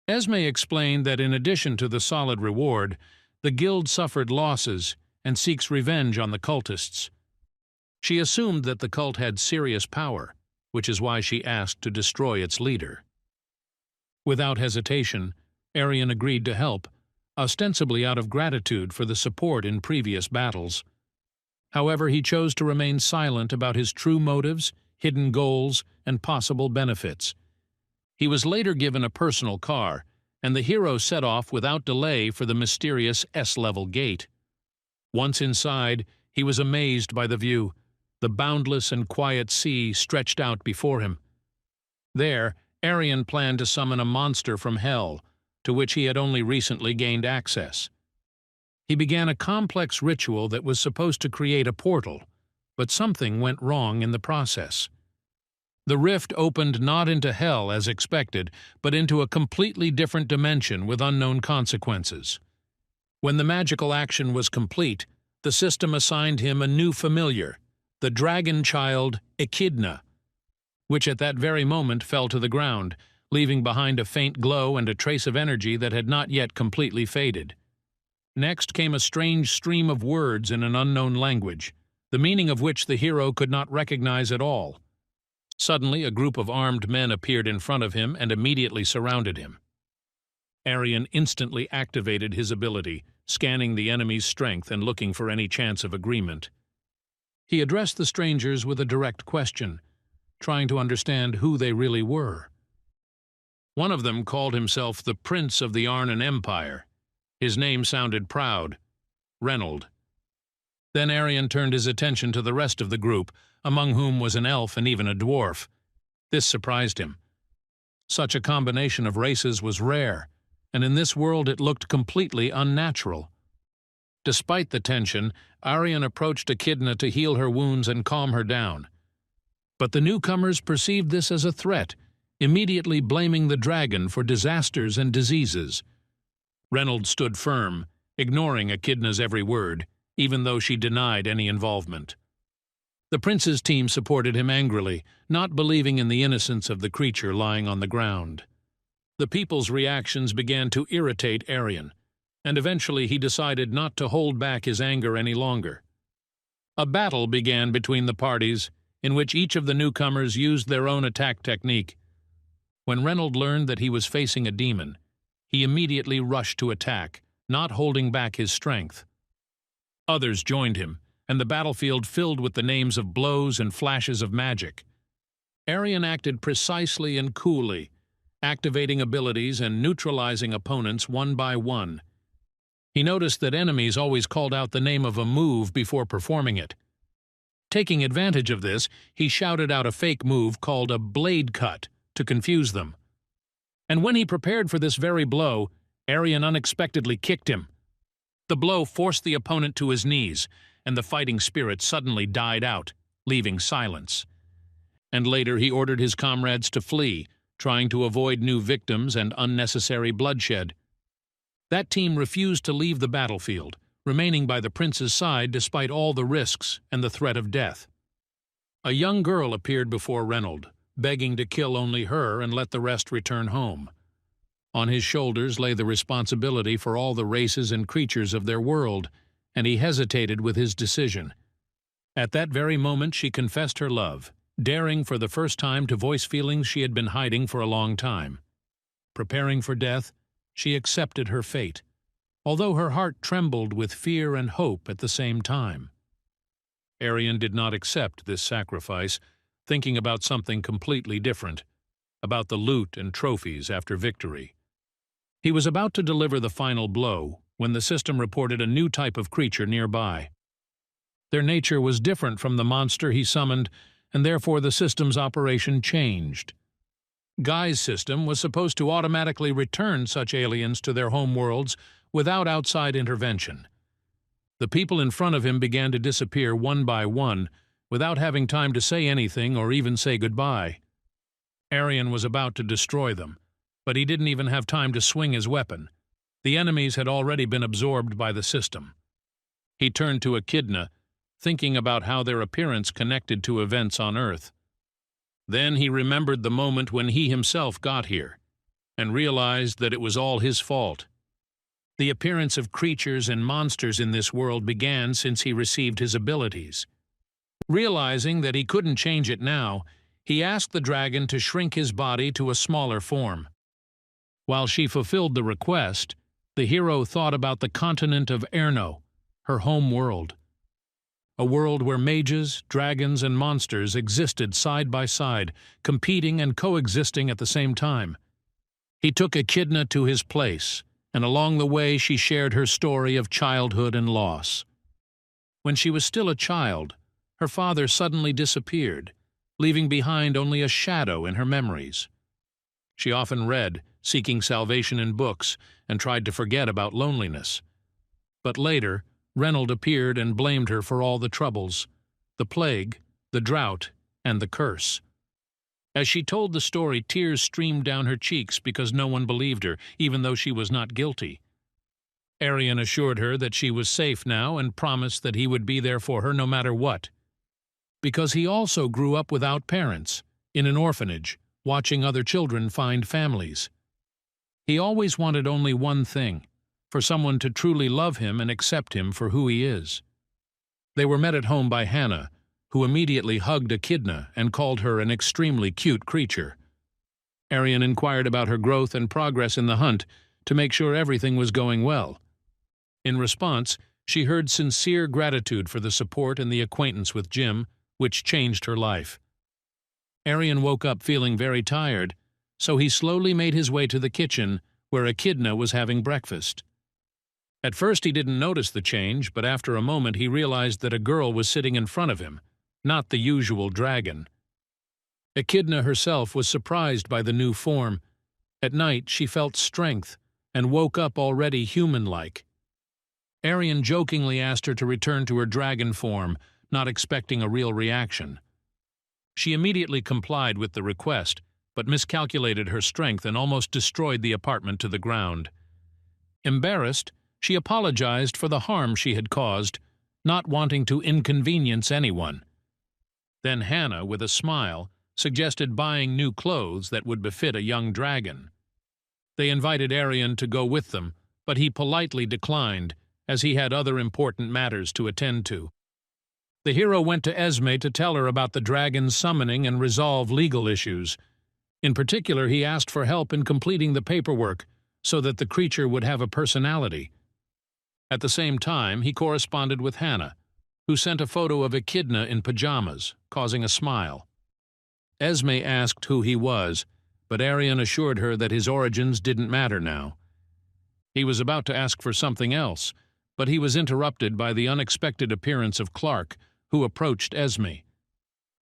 Esme explained that in addition to the solid reward, the guild suffered losses and seeks revenge on the cultists. She assumed that the cult had serious power, which is why she asked to destroy its leader. Without hesitation, Aryan agreed to help, ostensibly out of gratitude for the support in previous battles. However, he chose to remain silent about his true motives, hidden goals, and possible benefits. He was later given a personal car, and the hero set off without delay for the mysterious S-level gate. Once inside, he was amazed by the view. The boundless and quiet sea stretched out before him. There, Aryan planned to summon a monster from hell, to which he had only recently gained access. He began a complex ritual that was supposed to create a portal, but something went wrong in the process. The rift opened not into hell as expected, but into a completely different dimension with unknown consequences. When the magical action was complete, the system assigned him a new familiar, the dragon child Akidna, which at that very moment fell to the ground, leaving behind a faint glow and a trace of energy that had not yet completely faded. Next came a strange stream of words in an unknown language, the meaning of which the hero could not recognize at all. Suddenly, a group of armed men appeared in front of him and immediately surrounded him. Aryan instantly activated his ability, scanning the enemy's strength and looking for any chance of agreement. He addressed the strangers with a direct question, trying to understand who they really were. One of them called himself the Prince of the Aryan Empire. His name sounded proud, Reynold. Then Aryan turned his attention to the rest of the group, among whom was an elf and even a dwarf. This surprised him. Such a combination of races was rare, and in this world it looked completely unnatural. Despite the tension, Aryan approached Akidna to heal her wounds and calm her down. But the newcomers perceived this as a threat, immediately blaming the dragon for disasters and diseases. Reynold stood firm, ignoring Akidna's every word, even though she denied any involvement. The prince's team supported him angrily, not believing in the innocence of the creature lying on the ground. The people's reactions began to irritate Aryan, and eventually he decided not to hold back his anger any longer. A battle began between the parties, in which each of the newcomers used their own attack technique. When Reynold learned that he was facing a demon, he immediately rushed to attack, not holding back his strength. Others joined him, and the battlefield filled with the names of blows and flashes of magic. Aryan acted precisely and coolly, activating abilities and neutralizing opponents one by one. He noticed that enemies always called out the name of a move before performing it. Taking advantage of this, he shouted out a fake move called a blade cut to confuse them. And when he prepared for this very blow, Aryan unexpectedly kicked him. The blow forced the opponent to his knees, and the fighting spirit suddenly died out, leaving silence. And later he ordered his comrades to flee, trying to avoid new victims and unnecessary bloodshed. That team refused to leave the battlefield, remaining by the prince's side despite all the risks and the threat of death. A young girl appeared before Reynold, begging to kill only her and let the rest return home. On his shoulders lay the responsibility for all the races and creatures of their world, and he hesitated with his decision. At that very moment she confessed her love, daring for the first time to voice feelings she had been hiding for a long time. Preparing for death, she accepted her fate, although her heart trembled with fear and hope at the same time. Aryan did not accept this sacrifice, thinking about something completely different, about the loot and trophies after victory. He was about to deliver the final blow when the system reported a new type of creature nearby. Their nature was different from the monster he summoned, and therefore the system's operation changed. Guy's system was supposed to automatically return such aliens to their home worlds without outside intervention. The people in front of him began to disappear one by one, without having time to say anything or even say goodbye. Aryan was about to destroy them, but he didn't even have time to swing his weapon. The enemies had already been absorbed by the system. He turned to Akidna, thinking about how their appearance connected to events on Earth. Then he remembered the moment when he himself got here, and realized that it was all his fault. The appearance of creatures and monsters in this world began since he received his abilities. Realizing that he couldn't change it now, he asked the dragon to shrink his body to a smaller form. While she fulfilled the request, the hero thought about the continent of Erno, her home world. A world where mages, dragons, and monsters existed side by side, competing and coexisting at the same time. He took Akidna to his place, and along the way she shared her story of childhood and loss. When she was still a child, her father suddenly disappeared, leaving behind only a shadow in her memories. She often read, seeking salvation in books, and tried to forget about loneliness. But later, Reynold appeared and blamed her for all the troubles, the plague, the drought, and the curse. As she told the story, tears streamed down her cheeks because no one believed her, even though she was not guilty. Aryan assured her that she was safe now and promised that he would be there for her no matter what. Because he also grew up without parents, in an orphanage, watching other children find families. He always wanted only one thing, for someone to truly love him and accept him for who he is. They were met at home by Hana, who immediately hugged Akidna and called her an extremely cute creature. Aryan inquired about her growth and progress in the hunt to make sure everything was going well. In response, she heard sincere gratitude for the support and the acquaintance with Jim, which changed her life. Aryan woke up feeling very tired, so he slowly made his way to the kitchen, where Akidna was having breakfast. At first he didn't notice the change, but after a moment he realized that a girl was sitting in front of him, not the usual dragon. Akidna herself was surprised by the new form. At night she felt strength and woke up already human-like. Aryan jokingly asked her to return to her dragon form, not expecting a real reaction. She immediately complied with the request, but miscalculated her strength and almost destroyed the apartment to the ground. Embarrassed, she apologized for the harm she had caused, not wanting to inconvenience anyone. Then Hana, with a smile, suggested buying new clothes that would befit a young dragon. They invited Aryan to go with them, but he politely declined, as he had other important matters to attend to. The hero went to Esme to tell her about the dragon's summoning and resolve legal issues. In particular, he asked for help in completing the paperwork, so that the creature would have a personality. At the same time, he corresponded with Hana, who sent a photo of Akidna in pajamas, causing a smile. Esme asked who he was, but Aryan assured her that his origins didn't matter now. He was about to ask for something else, but he was interrupted by the unexpected appearance of Clark, who approached Esme.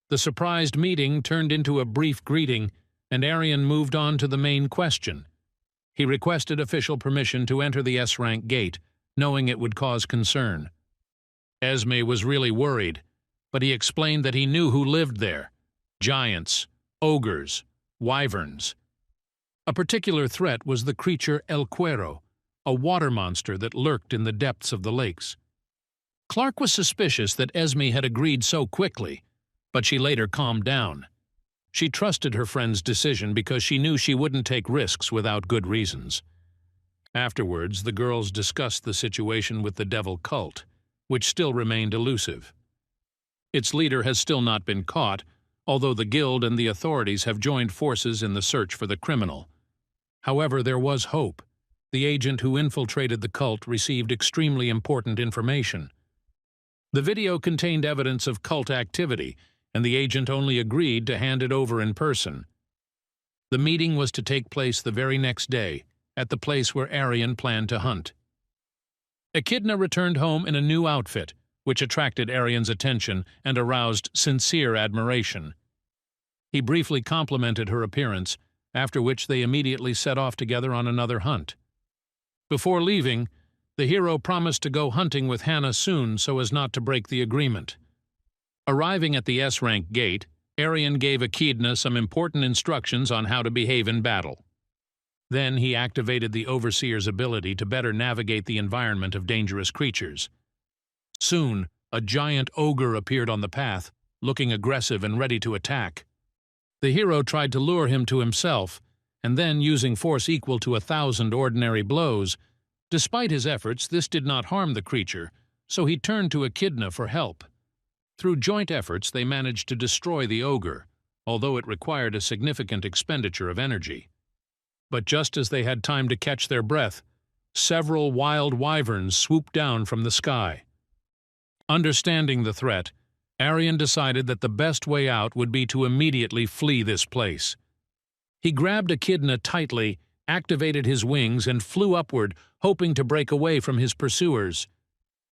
The surprised meeting turned into a brief greeting, and Aryan moved on to the main question. He requested official permission to enter the S-Rank gate, knowing it would cause concern. Esme was really worried, but he explained that he knew who lived there: giants, ogres, wyverns. A particular threat was the creature Elquero, a water monster that lurked in the depths of the lakes. Clark was suspicious that Esme had agreed so quickly, but she later calmed down. She trusted her friend's decision because she knew she wouldn't take risks without good reasons. Afterwards, the girls discussed the situation with the devil cult, which still remained elusive. Its leader has still not been caught, although the guild and the authorities have joined forces in the search for the criminal. However, there was hope. The agent who infiltrated the cult received extremely important information. The video contained evidence of cult activity, and the agent only agreed to hand it over in person. The meeting was to take place the very next day, at the place where Aryan planned to hunt. Akidna returned home in a new outfit, which attracted Aryan's attention and aroused sincere admiration. He briefly complimented her appearance, after which they immediately set off together on another hunt. Before leaving, the hero promised to go hunting with Hana soon so as not to break the agreement. Arriving at the S-Rank gate, Aryan gave Akidna some important instructions on how to behave in battle. Then he activated the Overseer's ability to better navigate the environment of dangerous creatures. Soon, a giant ogre appeared on the path, looking aggressive and ready to attack. The hero tried to lure him to himself, and then, using force equal to 1,000 ordinary blows. Despite his efforts, this did not harm the creature, so he turned to Akidna for help. Through joint efforts, they managed to destroy the ogre, although it required a significant expenditure of energy. But just as they had time to catch their breath, several wild wyverns swooped down from the sky. Understanding the threat, Aryan decided that the best way out would be to immediately flee this place. He grabbed Akidna tightly, activated his wings, and flew upward, hoping to break away from his pursuers.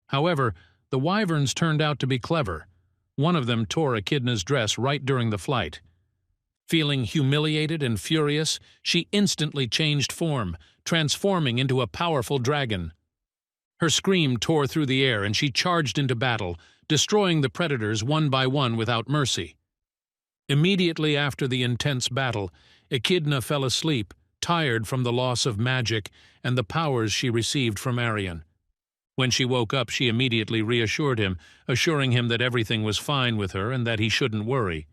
However, the wyverns turned out to be clever. One of them tore Akidna's dress right during the flight. Feeling humiliated and furious, she instantly changed form, transforming into a powerful dragon. Her scream tore through the air and she charged into battle, destroying the predators one by one without mercy. Immediately after the intense battle, Akidna fell asleep, tired from the loss of magic and the powers she received from Aryan. When she woke up, she immediately reassured him, assuring him that everything was fine with her and that he shouldn't worry.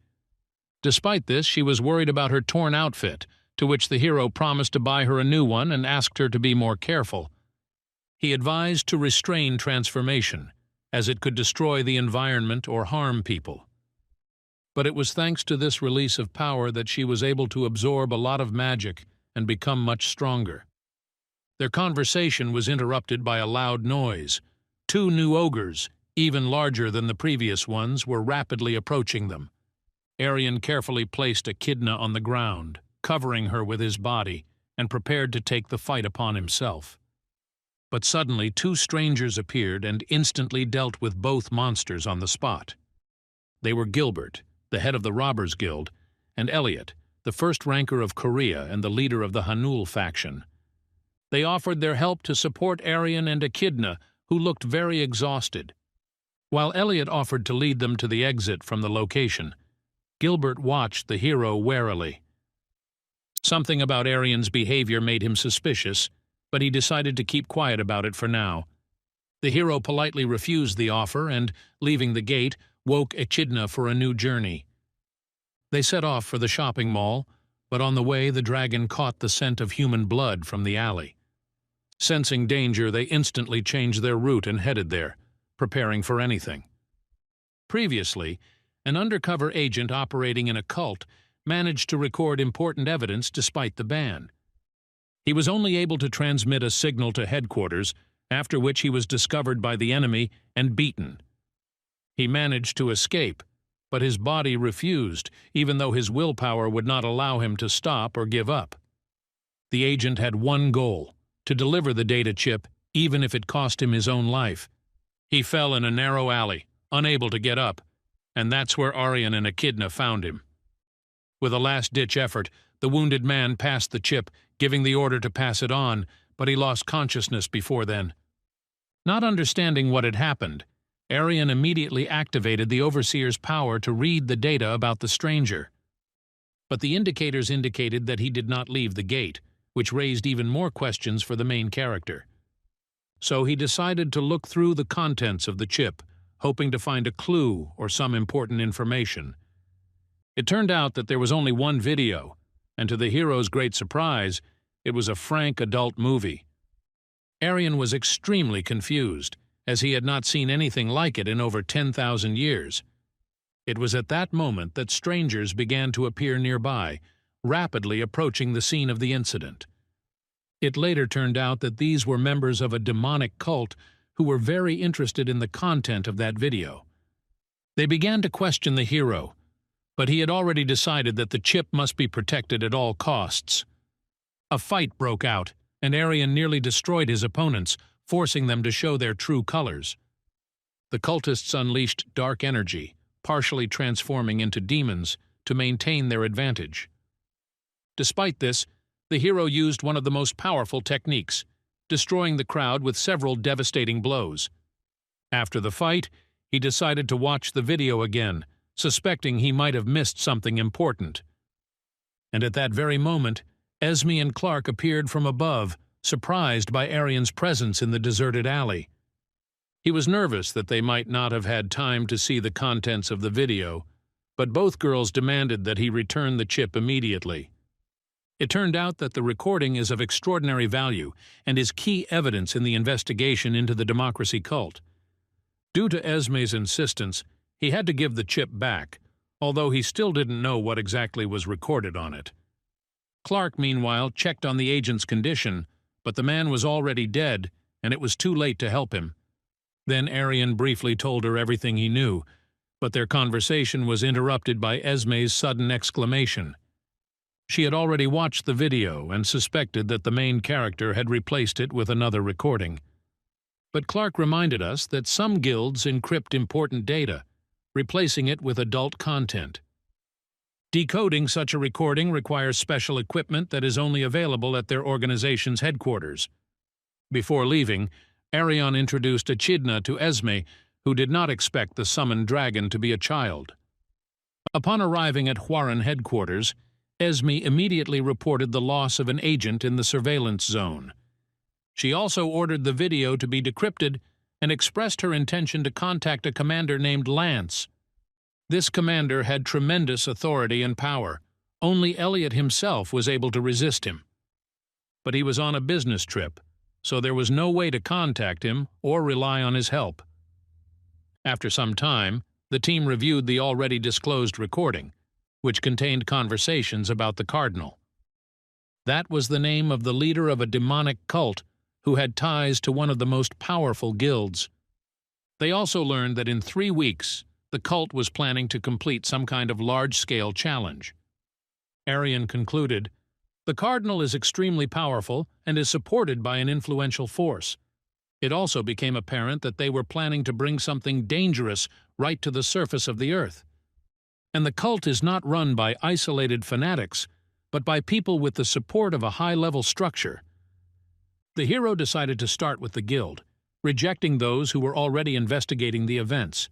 Despite this, she was worried about her torn outfit, to which the hero promised to buy her a new one and asked her to be more careful. He advised to restrain transformation, as it could destroy the environment or harm people. But it was thanks to this release of power that she was able to absorb a lot of magic and become much stronger. Their conversation was interrupted by a loud noise. 2 new ogres, even larger than the previous ones, were rapidly approaching them. Aryan carefully placed Akidna on the ground, covering her with his body, and prepared to take the fight upon himself. But suddenly 2 strangers appeared and instantly dealt with both monsters on the spot. They were Gilbert, the head of the Robbers Guild, and Elliot, the first ranker of Korea and the leader of the Hanul faction. They offered their help to support Aryan and Akidna, who looked very exhausted. While Elliot offered to lead them to the exit from the location, Gilbert watched the hero warily. Something about Aryan's behavior made him suspicious, but he decided to keep quiet about it for now. The hero politely refused the offer and, leaving the gate, woke Akidna for a new journey. They set off for the shopping mall, but on the way the dragon caught the scent of human blood from the alley. Sensing danger, they instantly changed their route and headed there, preparing for anything. Previously, an undercover agent operating in a cult managed to record important evidence despite the ban. He was only able to transmit a signal to headquarters, after which he was discovered by the enemy and beaten. He managed to escape, but his body refused, even though his willpower would not allow him to stop or give up. The agent had one goal: to deliver the data chip, even if it cost him his own life. He fell in a narrow alley, unable to get up, and that's where Aryan and Akidna found him. With a last-ditch effort, the wounded man passed the chip, giving the order to pass it on, but he lost consciousness before then. Not understanding what had happened, Aryan immediately activated the Overseer's power to read the data about the stranger. But the indicators indicated that he did not leave the gate, which raised even more questions for the main character. So he decided to look through the contents of the chip, hoping to find a clue or some important information. It turned out that there was only one video, and to the hero's great surprise, it was a frank adult movie. Aryan was extremely confused, as he had not seen anything like it in over 10,000 years. It was at that moment that strangers began to appear nearby, rapidly approaching the scene of the incident. It later turned out that these were members of a demonic cult who were very interested in the content of that video. They began to question the hero, but he had already decided that the chip must be protected at all costs. A fight broke out, and Aryan nearly destroyed his opponents, forcing them to show their true colors. The cultists unleashed dark energy, partially transforming into demons, to maintain their advantage. Despite this, the hero used one of the most powerful techniques, destroying the crowd with several devastating blows. After the fight, he decided to watch the video again, suspecting he might have missed something important. And at that very moment, Esme and Clark appeared from above, surprised by Aryan's presence in the deserted alley. He was nervous that they might not have had time to see the contents of the video, but both girls demanded that he return the chip immediately. It turned out that the recording is of extraordinary value and is key evidence in the investigation into the democracy cult. Due to Esme's insistence, he had to give the chip back, although he still didn't know what exactly was recorded on it. Clark, meanwhile, checked on the agent's condition, but the man was already dead, and it was too late to help him. Then Aryan briefly told her everything he knew, but their conversation was interrupted by Esme's sudden exclamation. She had already watched the video and suspected that the main character had replaced it with another recording. But Clark reminded us that some guilds encrypt important data, replacing it with adult content. Decoding such a recording requires special equipment that is only available at their organization's headquarters. Before leaving, Aryan introduced Akidna to Esme, who did not expect the summoned dragon to be a child. Upon arriving at Huaran headquarters, Esme immediately reported the loss of an agent in the surveillance zone. She also ordered the video to be decrypted and expressed her intention to contact a commander named Lance. This commander had tremendous authority and power. Only Elliot himself was able to resist him. But he was on a business trip, so there was no way to contact him or rely on his help. After some time, the team reviewed the already disclosed recording, which contained conversations about the cardinal. That was the name of the leader of a demonic cult who had ties to one of the most powerful guilds. They also learned that in 3 weeks, the cult was planning to complete some kind of large-scale challenge. Aryan concluded, "The cardinal is extremely powerful and is supported by an influential force." It also became apparent that they were planning to bring something dangerous right to the surface of the earth. And the cult is not run by isolated fanatics, but by people with the support of a high-level structure. The hero decided to start with the guild, rejecting those who were already investigating the events.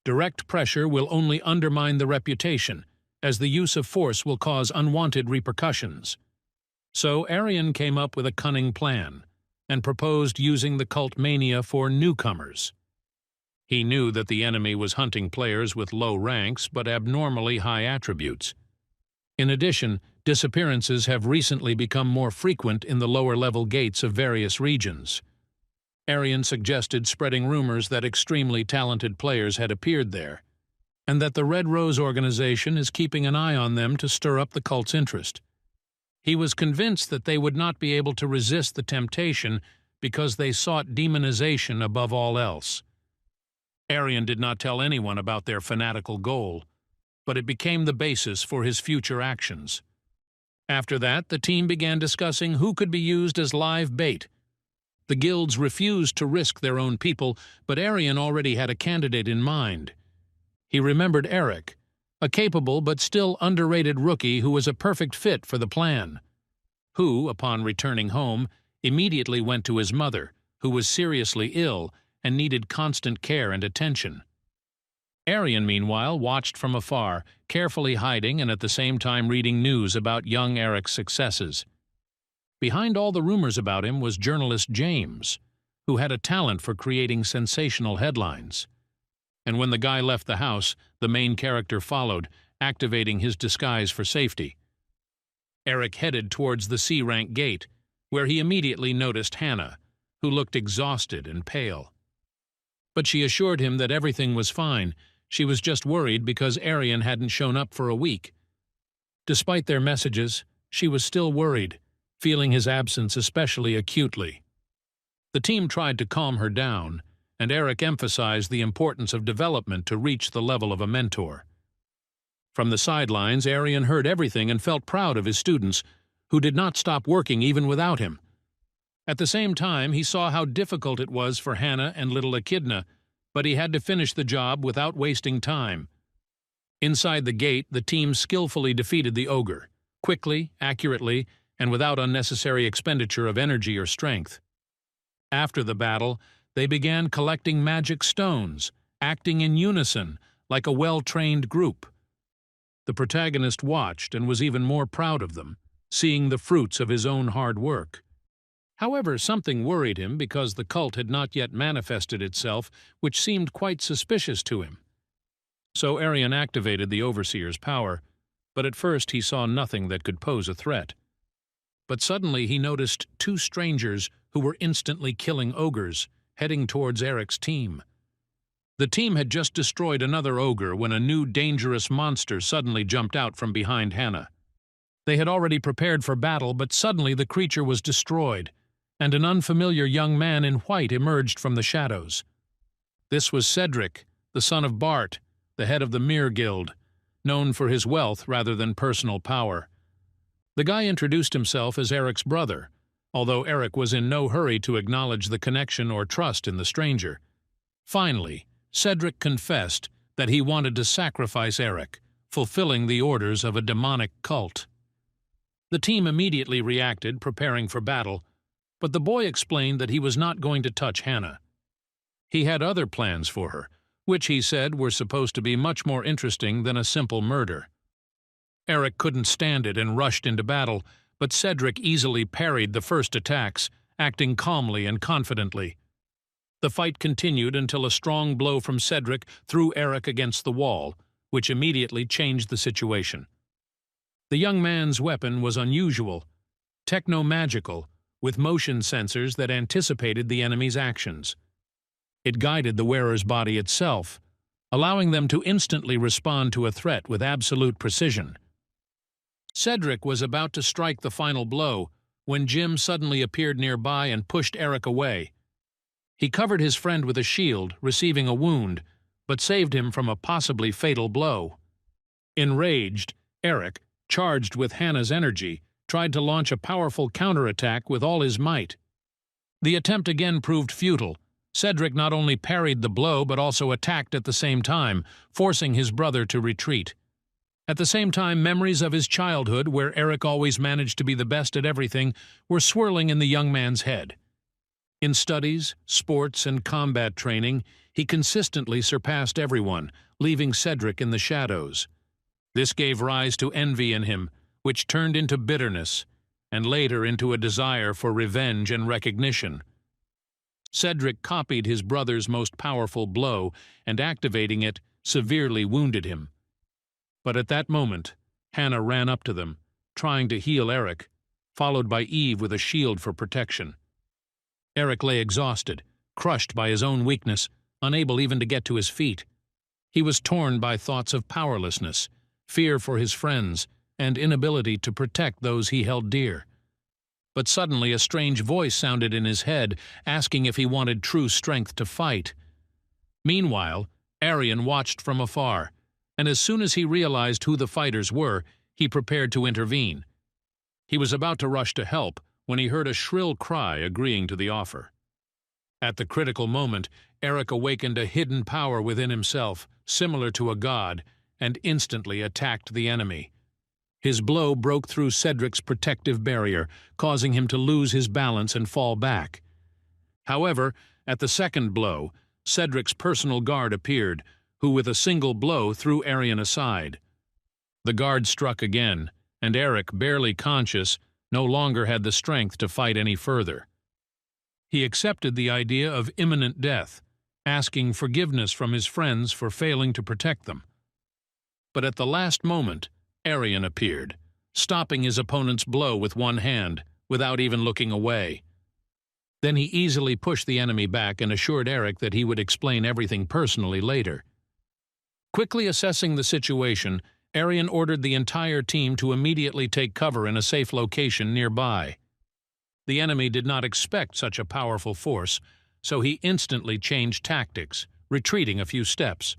Direct pressure will only undermine the reputation, as the use of force will cause unwanted repercussions. So Aryan came up with a cunning plan, and proposed using the cult mania for newcomers. He knew that the enemy was hunting players with low ranks but abnormally high attributes. In addition, disappearances have recently become more frequent in the lower-level gates of various regions. Aryan suggested spreading rumors that extremely talented players had appeared there, and that the Red Rose organization is keeping an eye on them to stir up the cult's interest. He was convinced that they would not be able to resist the temptation because they sought demonization above all else. Aryan did not tell anyone about their fanatical goal, but it became the basis for his future actions. After that, the team began discussing who could be used as live bait. The guilds refused to risk their own people, but Aryan already had a candidate in mind. He remembered Eric, a capable but still underrated rookie who was a perfect fit for the plan, who, upon returning home, immediately went to his mother, who was seriously ill and needed constant care and attention. Aryan, meanwhile, watched from afar, carefully hiding and at the same time reading news about young Eric's successes. Behind all the rumors about him was journalist James, who had a talent for creating sensational headlines. And when the guy left the house, the main character followed, activating his disguise for safety. Eric headed towards the C-rank gate, where he immediately noticed Hana, who looked exhausted and pale. But she assured him that everything was fine. She was just worried because Aryan hadn't shown up for a week. Despite their messages, she was still worried, feeling his absence especially acutely. The team tried to calm her down, and Eric emphasized the importance of development to reach the level of a mentor. From the sidelines, Aryan heard everything and felt proud of his students, who did not stop working even without him. At the same time, he saw how difficult it was for Hana and little Akidna, but he had to finish the job without wasting time. Inside the gate, the team skillfully defeated the ogre, quickly, accurately, and without unnecessary expenditure of energy or strength. After the battle, they began collecting magic stones, acting in unison, like a well-trained group. The protagonist watched and was even more proud of them, seeing the fruits of his own hard work. However, something worried him because the cult had not yet manifested itself, which seemed quite suspicious to him. So Aryan activated the Overseer's power, but at first he saw nothing that could pose a threat. But suddenly he noticed 2 strangers who were instantly killing ogres, heading towards Eric's team. The team had just destroyed another ogre when a new dangerous monster suddenly jumped out from behind Hana. They had already prepared for battle, but suddenly the creature was destroyed, and an unfamiliar young man in white emerged from the shadows. This was Cedric, the son of Bart, the head of the Mir Guild, known for his wealth rather than personal power. The guy introduced himself as Eric's brother, although Eric was in no hurry to acknowledge the connection or trust in the stranger. Finally, Cedric confessed that he wanted to sacrifice Eric, fulfilling the orders of a demonic cult. The team immediately reacted, preparing for battle, but the boy explained that he was not going to touch Hana. He had other plans for her, which he said were supposed to be much more interesting than a simple murder. Eric couldn't stand it and rushed into battle, but Cedric easily parried the first attacks, acting calmly and confidently. The fight continued until a strong blow from Cedric threw Eric against the wall, which immediately changed the situation. The young man's weapon was unusual, techno-magical, with motion sensors that anticipated the enemy's actions. It guided the wearer's body itself, allowing them to instantly respond to a threat with absolute precision. Cedric was about to strike the final blow when Jim suddenly appeared nearby and pushed Eric away. He covered his friend with a shield, receiving a wound, but saved him from a possibly fatal blow. Enraged, Eric, charged with Hana's energy, tried to launch a powerful counterattack with all his might. The attempt again proved futile. Cedric not only parried the blow but also attacked at the same time, forcing his brother to retreat. At the same time, memories of his childhood, where Eric always managed to be the best at everything, were swirling in the young man's head. In studies, sports, and combat training, he consistently surpassed everyone, leaving Cedric in the shadows. This gave rise to envy in him, which turned into bitterness, and later into a desire for revenge and recognition. Cedric copied his brother's most powerful blow, and activating it, severely wounded him. But at that moment, Hana ran up to them, trying to heal Eric, followed by Eve with a shield for protection. Eric lay exhausted, crushed by his own weakness, unable even to get to his feet. He was torn by thoughts of powerlessness, fear for his friends, and inability to protect those he held dear. But suddenly a strange voice sounded in his head, asking if he wanted true strength to fight. Meanwhile, Aryan watched from afar, and as soon as he realized who the fighters were, he prepared to intervene. He was about to rush to help when he heard a shrill cry agreeing to the offer. At the critical moment, Eric awakened a hidden power within himself, similar to a god, and instantly attacked the enemy. His blow broke through Cedric's protective barrier, causing him to lose his balance and fall back. However, at the second blow, Cedric's personal guard appeared, who with a single blow threw Aryan aside. The guard struck again, and Eric, barely conscious, no longer had the strength to fight any further. He accepted the idea of imminent death, asking forgiveness from his friends for failing to protect them. But at the last moment, Aryan appeared, stopping his opponent's blow with one hand, without even looking away. Then he easily pushed the enemy back and assured Eric that he would explain everything personally later. Quickly assessing the situation, Aryan ordered the entire team to immediately take cover in a safe location nearby. The enemy did not expect such a powerful force, so he instantly changed tactics, retreating a few steps.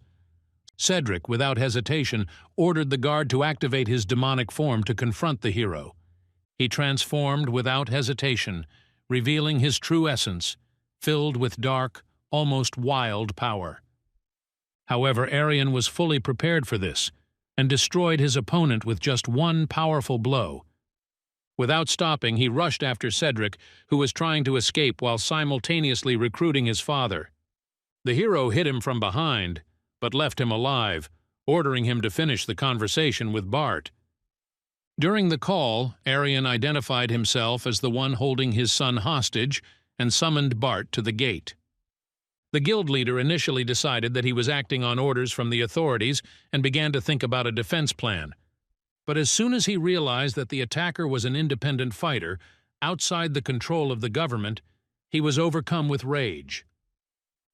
Cedric, without hesitation, ordered the guard to activate his demonic form to confront the hero. He transformed without hesitation, revealing his true essence, filled with dark, almost wild power. However, Aryan was fully prepared for this, and destroyed his opponent with just one powerful blow. Without stopping, he rushed after Cedric, who was trying to escape while simultaneously recruiting his father. The hero hit him from behind, but left him alive, ordering him to finish the conversation with Bart. During the call, Aryan identified himself as the one holding his son hostage and summoned Bart to the gate. The guild leader initially decided that he was acting on orders from the authorities and began to think about a defense plan. But as soon as he realized that the attacker was an independent fighter, outside the control of the government, he was overcome with rage.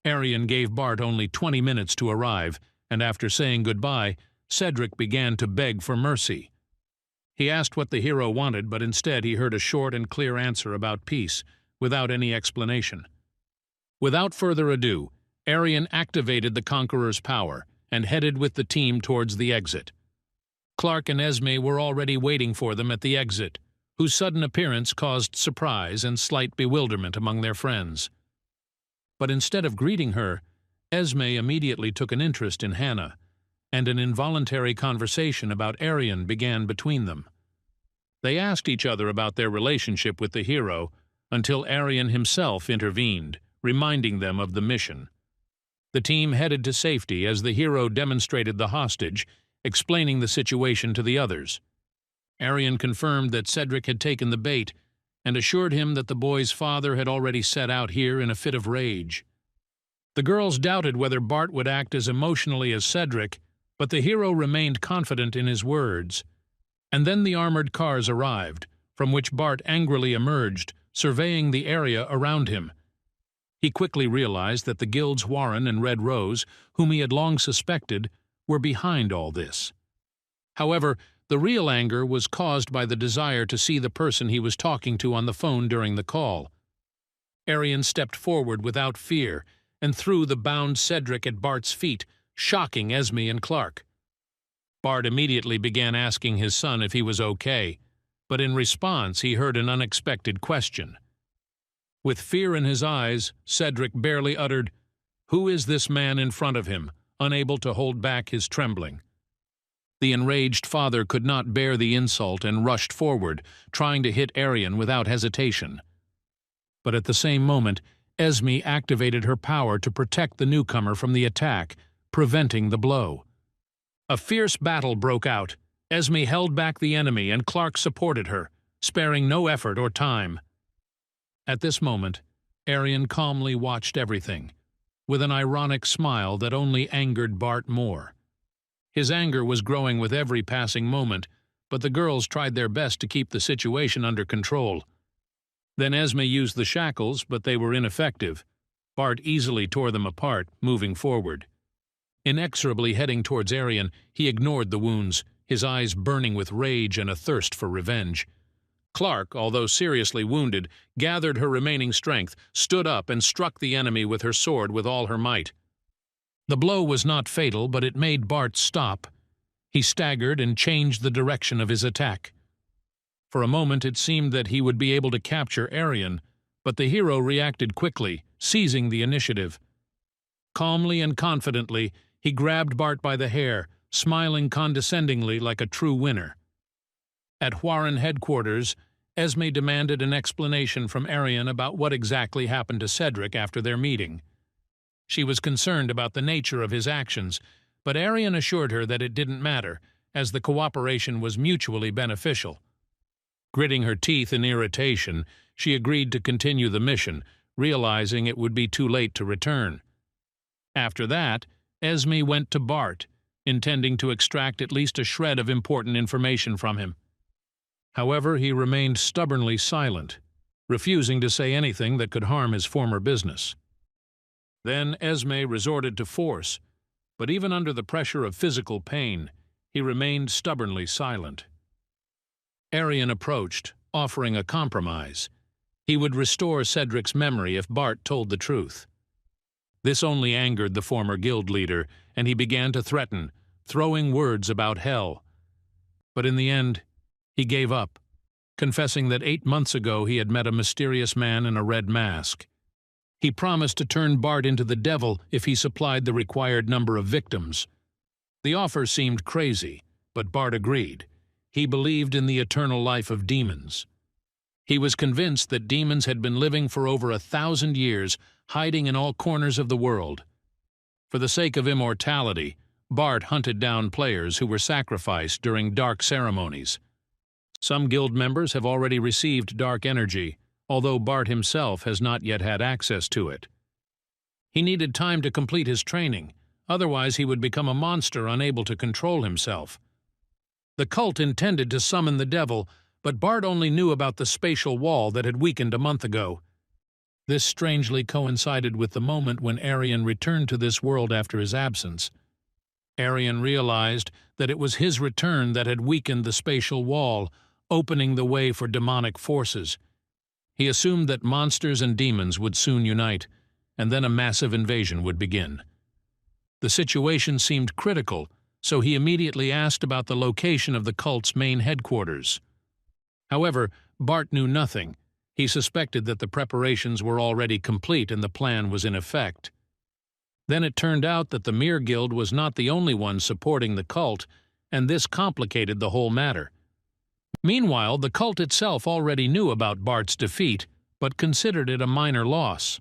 Aryan gave Bart only 20 minutes to arrive, and after saying goodbye, Cedric began to beg for mercy. He asked what the hero wanted, but instead he heard a short and clear answer about peace, without any explanation. Without further ado, Aryan activated the Conqueror's power and headed with the team towards the exit. Clark and Esme were already waiting for them at the exit, whose sudden appearance caused surprise and slight bewilderment among their friends. But instead of greeting her, Esme immediately took an interest in Hana, and an involuntary conversation about Aryan began between them. They asked each other about their relationship with the hero until Aryan himself intervened, reminding them of the mission. The team headed to safety as the hero demonstrated the hostage, explaining the situation to the others. Aryan confirmed that Cedric had taken the bait and assured him that the boy's father had already set out here in a fit of rage. The girls doubted whether Bart would act as emotionally as Cedric, but the hero remained confident in his words. And then the armored cars arrived, from which Bart angrily emerged, surveying the area around him. He quickly realized that the guilds Warren and Red Rose, whom he had long suspected, were behind all this. However, the real anger was caused by the desire to see the person he was talking to on the phone during the call. Aryan stepped forward without fear and threw the bound Cedric at Bart's feet, shocking Esme and Clark. Bart immediately began asking his son if he was okay, but in response he heard an unexpected question. With fear in his eyes, Cedric barely uttered, "Who is this man in front of him?" unable to hold back his trembling. The enraged father could not bear the insult and rushed forward, trying to hit Aryan without hesitation. But at the same moment, Esme activated her power to protect the newcomer from the attack, preventing the blow. A fierce battle broke out. Esme held back the enemy and Clark supported her, sparing no effort or time. At this moment, Aryan calmly watched everything, with an ironic smile that only angered Bart more. His anger was growing with every passing moment, but the girls tried their best to keep the situation under control. Then Esme used the shackles, but they were ineffective. Bart easily tore them apart, moving forward. Inexorably heading towards Aryan, he ignored the wounds, his eyes burning with rage and a thirst for revenge. Clark, although seriously wounded, gathered her remaining strength, stood up and struck the enemy with her sword with all her might. The blow was not fatal, but it made Bart stop. He staggered and changed the direction of his attack. For a moment it seemed that he would be able to capture Aryan, but the hero reacted quickly, seizing the initiative. Calmly and confidently, he grabbed Bart by the hair, smiling condescendingly like a true winner. At Warren headquarters, Esme demanded an explanation from Aryan about what exactly happened to Cedric after their meeting. She was concerned about the nature of his actions, but Aryan assured her that it didn't matter, as the cooperation was mutually beneficial. Gritting her teeth in irritation, she agreed to continue the mission, realizing it would be too late to return. After that, Esme went to Bart, intending to extract at least a shred of important information from him. However, he remained stubbornly silent, refusing to say anything that could harm his former business. Then Esme resorted to force, but even under the pressure of physical pain, he remained stubbornly silent. Aryan approached, offering a compromise. He would restore Cedric's memory if Bart told the truth. This only angered the former guild leader, and he began to threaten, throwing words about hell. But in the end, he gave up, confessing that 8 months ago he had met a mysterious man in a red mask. He promised to turn Bart into the devil if he supplied the required number of victims. The offer seemed crazy, but Bart agreed. He believed in the eternal life of demons. He was convinced that demons had been living for over 1,000 years, hiding in all corners of the world. For the sake of immortality, Bart hunted down players who were sacrificed during dark ceremonies. Some guild members have already received dark energy, although Bart himself has not yet had access to it. He needed time to complete his training, otherwise he would become a monster unable to control himself. The cult intended to summon the devil, but Bart only knew about the spatial wall that had weakened a month ago. This strangely coincided with the moment when Aryan returned to this world after his absence. Aryan realized that it was his return that had weakened the spatial wall, opening the way for demonic forces. He assumed that monsters and demons would soon unite, and then a massive invasion would begin. The situation seemed critical, so he immediately asked about the location of the cult's main headquarters. However, Bart knew nothing. He suspected that the preparations were already complete and the plan was in effect. Then it turned out that the Mere Guild was not the only one supporting the cult, and this complicated the whole matter. Meanwhile, the cult itself already knew about Bart's defeat, but considered it a minor loss.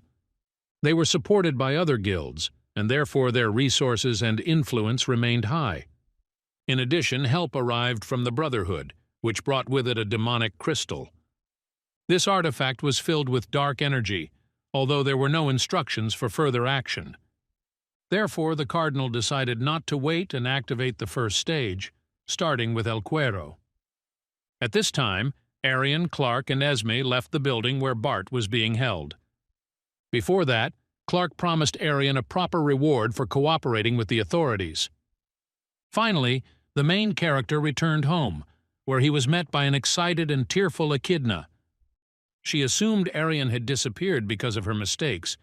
They were supported by other guilds, and therefore their resources and influence remained high. In addition, help arrived from the Brotherhood, which brought with it a demonic crystal. This artifact was filled with dark energy, although there were no instructions for further action. Therefore, the cardinal decided not to wait and activate the first stage, starting with Elquero. At this time, Aryan, Clark, and Esme left the building where Bart was being held. Before that, Clark promised Aryan a proper reward for cooperating with the authorities. Finally, the main character returned home, where he was met by an excited and tearful Akidna. She assumed Aryan had disappeared because of her mistakes,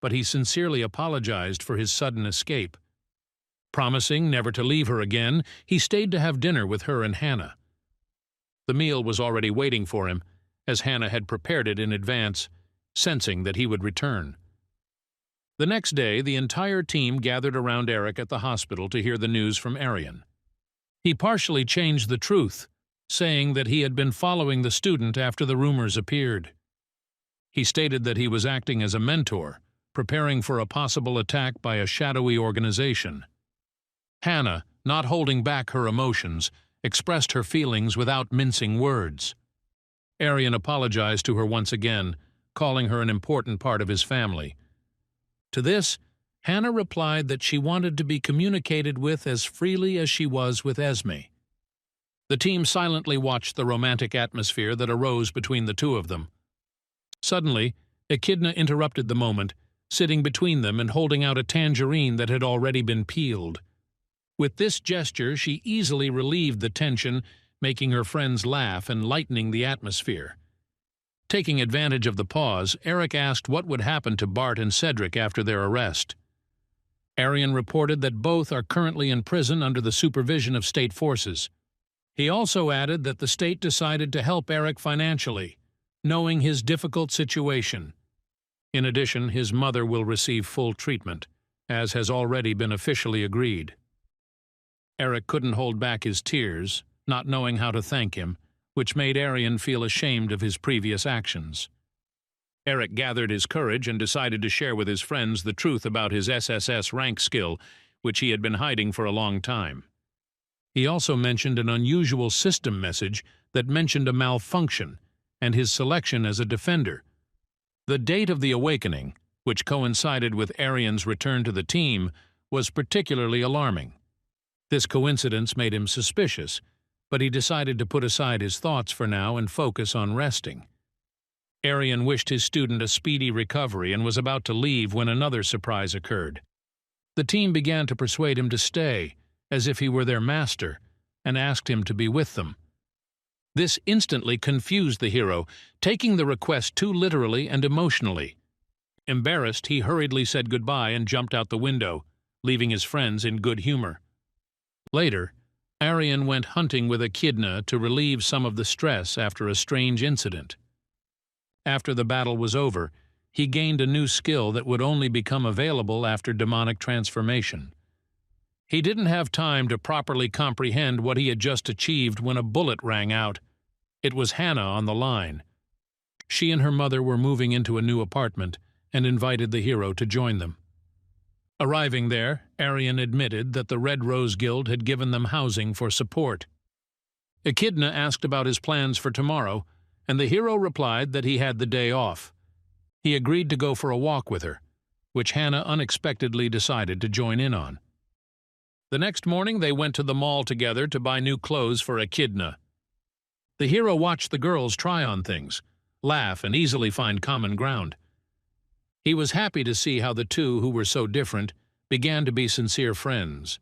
but he sincerely apologized for his sudden escape. Promising never to leave her again, he stayed to have dinner with her and Hana. The meal was already waiting for him, as Hana had prepared it in advance, sensing that he would return. The next day, the entire team gathered around Eric at the hospital to hear the news from Aryan. He partially changed the truth, saying that he had been following the student after the rumors appeared. He stated that he was acting as a mentor, preparing for a possible attack by a shadowy organization. Hana, not holding back her emotions, expressed her feelings without mincing words. Aryan apologized to her once again, calling her an important part of his family. To this, Hana replied that she wanted to be communicated with as freely as she was with Esme. The team silently watched the romantic atmosphere that arose between the two of them. Suddenly, Akidna interrupted the moment, sitting between them and holding out a tangerine that had already been peeled. With this gesture, she easily relieved the tension, making her friends laugh and lightening the atmosphere. Taking advantage of the pause, Eric asked what would happen to Bart and Cedric after their arrest. Aryan reported that both are currently in prison under the supervision of state forces. He also added that the state decided to help Eric financially, knowing his difficult situation. In addition, his mother will receive full treatment, as has already been officially agreed. Eric couldn't hold back his tears, not knowing how to thank him, which made Aryan feel ashamed of his previous actions. Eric gathered his courage and decided to share with his friends the truth about his SSS-Rank skill, which he had been hiding for a long time. He also mentioned an unusual system message that mentioned a malfunction and his selection as a defender. The date of the awakening, which coincided with Aryan's return to the team, was particularly alarming. This coincidence made him suspicious, but he decided to put aside his thoughts for now and focus on resting. Aryan wished his student a speedy recovery and was about to leave when another surprise occurred. The team began to persuade him to stay, as if he were their master, and asked him to be with them. This instantly confused the hero, taking the request too literally and emotionally. Embarrassed, he hurriedly said goodbye and jumped out the window, leaving his friends in good humor. Later, Aryan went hunting with Akidna to relieve some of the stress after a strange incident. After the battle was over, he gained a new skill that would only become available after demonic transformation. He didn't have time to properly comprehend what he had just achieved when a bullet rang out. It was Hana on the line. She and her mother were moving into a new apartment and invited the hero to join them. Arriving there, Aryan admitted that the Red Rose Guild had given them housing for support. Akidna asked about his plans for tomorrow, and the hero replied that he had the day off. He agreed to go for a walk with her, which Hana unexpectedly decided to join in on. The next morning they went to the mall together to buy new clothes for Akidna. The hero watched the girls try on things, laugh, and easily find common ground. He was happy to see how the two, who were so different, began to be sincere friends.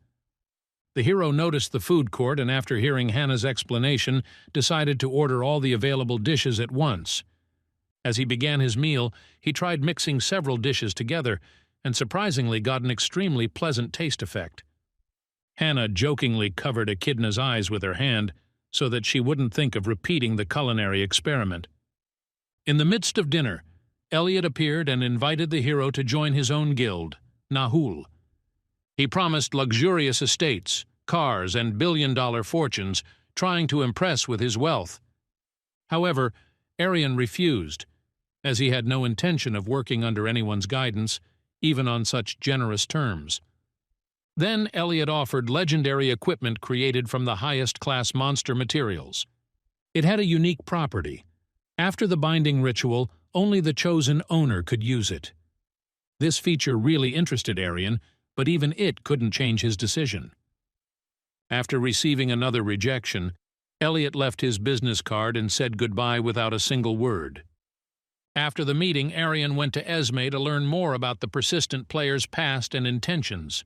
The hero noticed the food court and, after hearing Hana's explanation, decided to order all the available dishes at once. As he began his meal, he tried mixing several dishes together and surprisingly got an extremely pleasant taste effect. Hana jokingly covered Akidna's eyes with her hand so that she wouldn't think of repeating the culinary experiment. In the midst of dinner, Elliot appeared and invited the hero to join his own guild, Nahul. He promised luxurious estates, cars, and billion-dollar fortunes, trying to impress with his wealth. However, Aryan refused, as he had no intention of working under anyone's guidance, even on such generous terms. Then Elliot offered legendary equipment created from the highest-class monster materials. It had a unique property. After the binding ritual, only the chosen owner could use it. This feature really interested Aryan, but even it couldn't change his decision. After receiving another rejection, Elliot left his business card and said goodbye without a single word. After the meeting, Aryan went to Esme to learn more about the persistent player's past and intentions.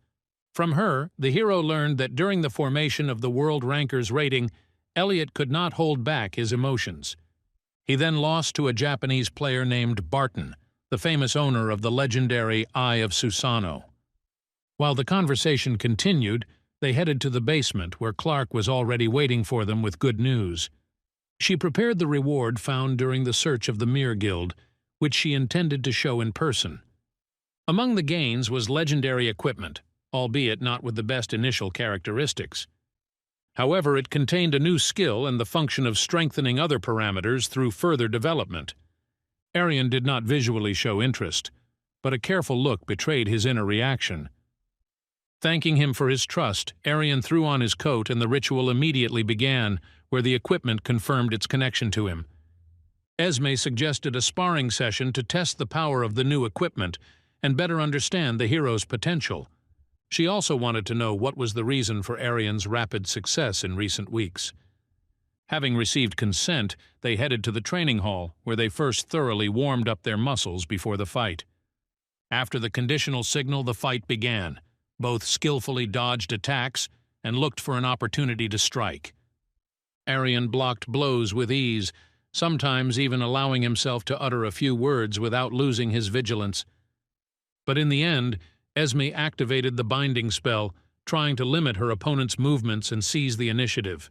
From her, the hero learned that during the formation of the World Rankers rating, Elliot could not hold back his emotions. He then lost to a Japanese player named Barton, the famous owner of the legendary Eye of Susano. While the conversation continued, they headed to the basement where Clark was already waiting for them with good news. She prepared the reward found during the search of the Mirror Guild, which she intended to show in person. Among the gains was legendary equipment, albeit not with the best initial characteristics. However, it contained a new skill and the function of strengthening other parameters through further development. Aryan did not visually show interest, but a careful look betrayed his inner reaction. Thanking him for his trust, Aryan threw on his coat and the ritual immediately began, where the equipment confirmed its connection to him. Esme suggested a sparring session to test the power of the new equipment and better understand the hero's potential. She also wanted to know what was the reason for Aryan's rapid success in recent weeks. Having received consent, they headed to the training hall, where they first thoroughly warmed up their muscles before the fight. After the conditional signal, the fight began. Both skillfully dodged attacks and looked for an opportunity to strike. Aryan blocked blows with ease, sometimes even allowing himself to utter a few words without losing his vigilance. But in the end, Esme activated the binding spell, trying to limit her opponent's movements and seize the initiative.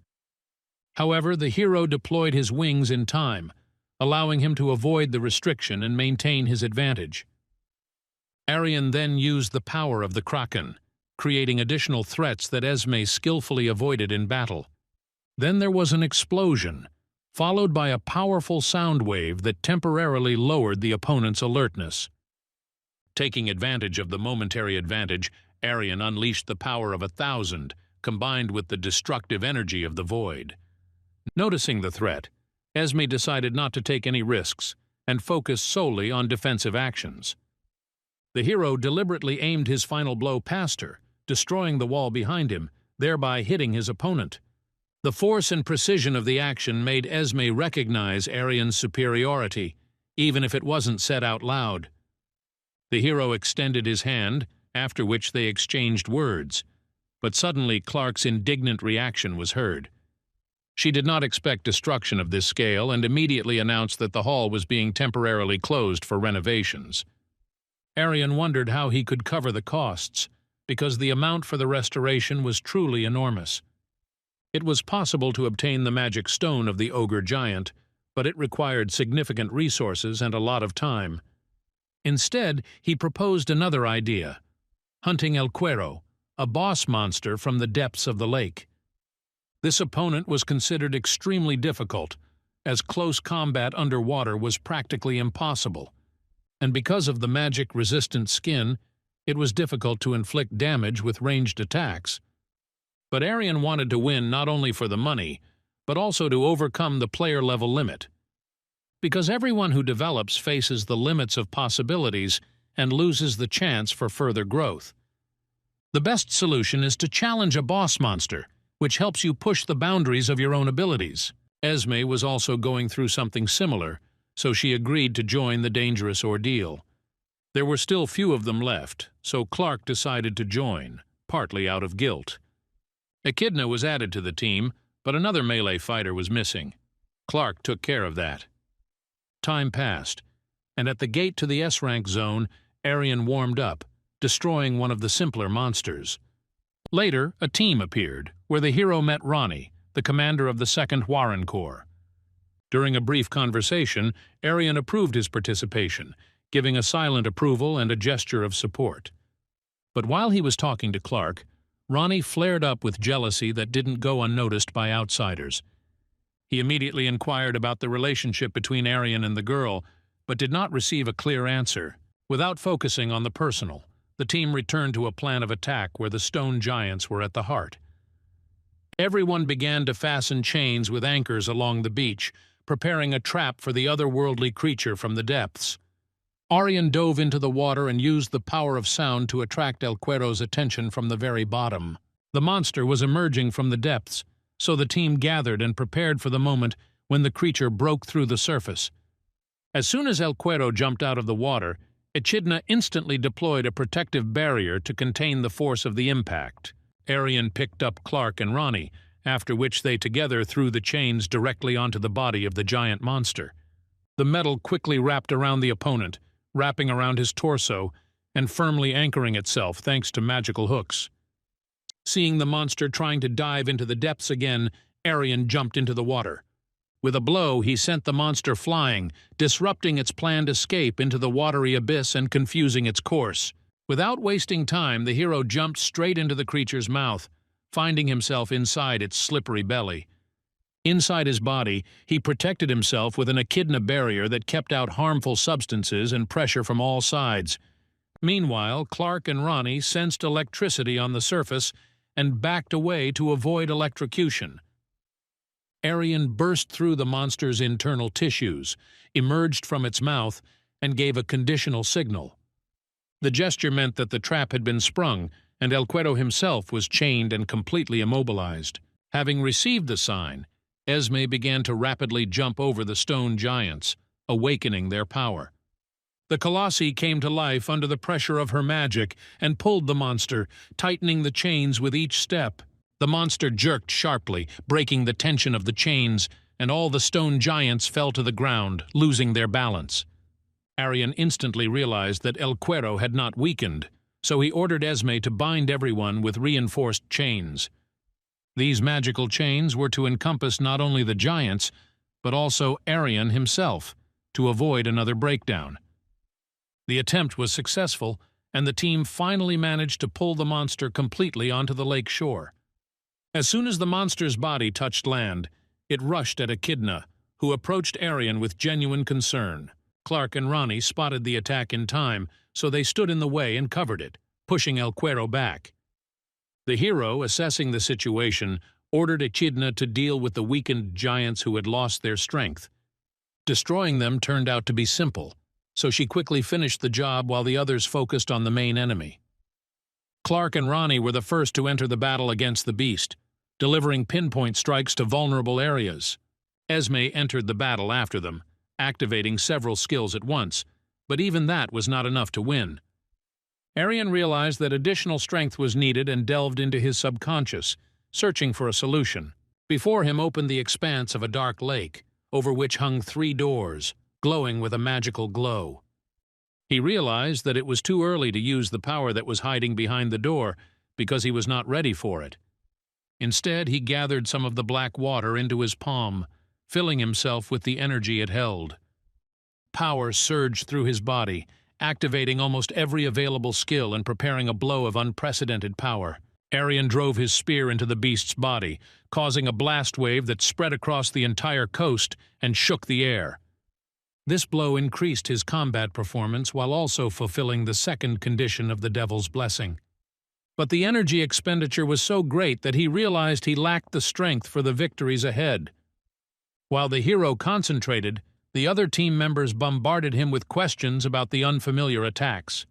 However, the hero deployed his wings in time, allowing him to avoid the restriction and maintain his advantage. Aryan then used the power of the Kraken, creating additional threats that Esme skillfully avoided in battle. Then there was an explosion, followed by a powerful sound wave that temporarily lowered the opponent's alertness. Taking advantage of the momentary advantage, Aryan unleashed the power of 1,000, combined with the destructive energy of the void. Noticing the threat, Esme decided not to take any risks and focused solely on defensive actions. The hero deliberately aimed his final blow past her, destroying the wall behind him, thereby hitting his opponent. The force and precision of the action made Esme recognize Aryan's superiority, even if it wasn't said out loud. The hero extended his hand, after which they exchanged words, but suddenly Clark's indignant reaction was heard. She did not expect destruction of this scale and immediately announced that the hall was being temporarily closed for renovations. Aryan wondered how he could cover the costs, because the amount for the restoration was truly enormous. It was possible to obtain the magic stone of the ogre giant, but it required significant resources and a lot of time. Instead, he proposed another idea: hunting Elquero, a boss monster from the depths of the lake. This opponent was considered extremely difficult, as close combat underwater was practically impossible, and because of the magic-resistant skin, it was difficult to inflict damage with ranged attacks. But Aryan wanted to win not only for the money, but also to overcome the player-level limit. Because everyone who develops faces the limits of possibilities and loses the chance for further growth. The best solution is to challenge a boss monster, which helps you push the boundaries of your own abilities. Esme was also going through something similar, so she agreed to join the dangerous ordeal. There were still few of them left, so Clark decided to join, partly out of guilt. Akidna was added to the team, but another melee fighter was missing. Clark took care of that. Time passed, and at the gate to the S-Rank zone, Aryan warmed up, destroying one of the simpler monsters. Later, a team appeared, where the hero met Ronnie, the commander of the 2nd Warren Corps. During a brief conversation, Aryan approved his participation, giving a silent approval and a gesture of support. But while he was talking to Clark, Ronnie flared up with jealousy that didn't go unnoticed by outsiders. He immediately inquired about the relationship between Aryan and the girl, but did not receive a clear answer. Without focusing on the personal, the team returned to a plan of attack where the stone giants were at the heart. Everyone began to fasten chains with anchors along the beach, preparing a trap for the otherworldly creature from the depths. Aryan dove into the water and used the power of sound to attract Elquero's attention from the very bottom. The monster was emerging from the depths, so the team gathered and prepared for the moment when the creature broke through the surface. As soon as Elquero jumped out of the water, Akidna instantly deployed a protective barrier to contain the force of the impact. Aryan picked up Clark and Ronnie, after which they together threw the chains directly onto the body of the giant monster. The metal quickly wrapped around the opponent, wrapping around his torso and firmly anchoring itself thanks to magical hooks. Seeing the monster trying to dive into the depths again, Aryan jumped into the water. With a blow, he sent the monster flying, disrupting its planned escape into the watery abyss and confusing its course. Without wasting time, the hero jumped straight into the creature's mouth, finding himself inside its slippery belly. Inside his body, he protected himself with an Akidna barrier that kept out harmful substances and pressure from all sides. Meanwhile, Clark and Ronnie sensed electricity on the surface and backed away to avoid electrocution. Aryan burst through the monster's internal tissues, emerged from its mouth, and gave a conditional signal. The gesture meant that the trap had been sprung, and Elquero himself was chained and completely immobilized. Having received the sign, Esme began to rapidly jump over the stone giants, awakening their power. The colossi came to life under the pressure of her magic and pulled the monster, tightening the chains with each step. The monster jerked sharply, breaking the tension of the chains, and all the stone giants fell to the ground, losing their balance. Aryan instantly realized that Elquero had not weakened, so he ordered Esme to bind everyone with reinforced chains. These magical chains were to encompass not only the giants, but also Aryan himself, to avoid another breakdown. The attempt was successful, and the team finally managed to pull the monster completely onto the lake shore. As soon as the monster's body touched land, it rushed at Akidna, who approached Aryan with genuine concern. Clark and Ronnie spotted the attack in time, so they stood in the way and covered it, pushing Elquero back. The hero, assessing the situation, ordered Akidna to deal with the weakened giants who had lost their strength. Destroying them turned out to be simple, so she quickly finished the job while the others focused on the main enemy. Clark and Ronnie were the first to enter the battle against the beast, delivering pinpoint strikes to vulnerable areas. Esme entered the battle after them, activating several skills at once, but even that was not enough to win. Aryan realized that additional strength was needed and delved into his subconscious, searching for a solution. Before him opened the expanse of a dark lake, over which hung 3 doors, glowing with a magical glow. He realized that it was too early to use the power that was hiding behind the door because he was not ready for it. Instead, he gathered some of the black water into his palm, filling himself with the energy it held. Power surged through his body, activating almost every available skill and preparing a blow of unprecedented power. Aryan drove his spear into the beast's body, causing a blast wave that spread across the entire coast and shook the air. This blow increased his combat performance while also fulfilling the second condition of the Devil's Blessing. But the energy expenditure was so great that he realized he lacked the strength for the victories ahead. While the hero concentrated, the other team members bombarded him with questions about the unfamiliar attacks.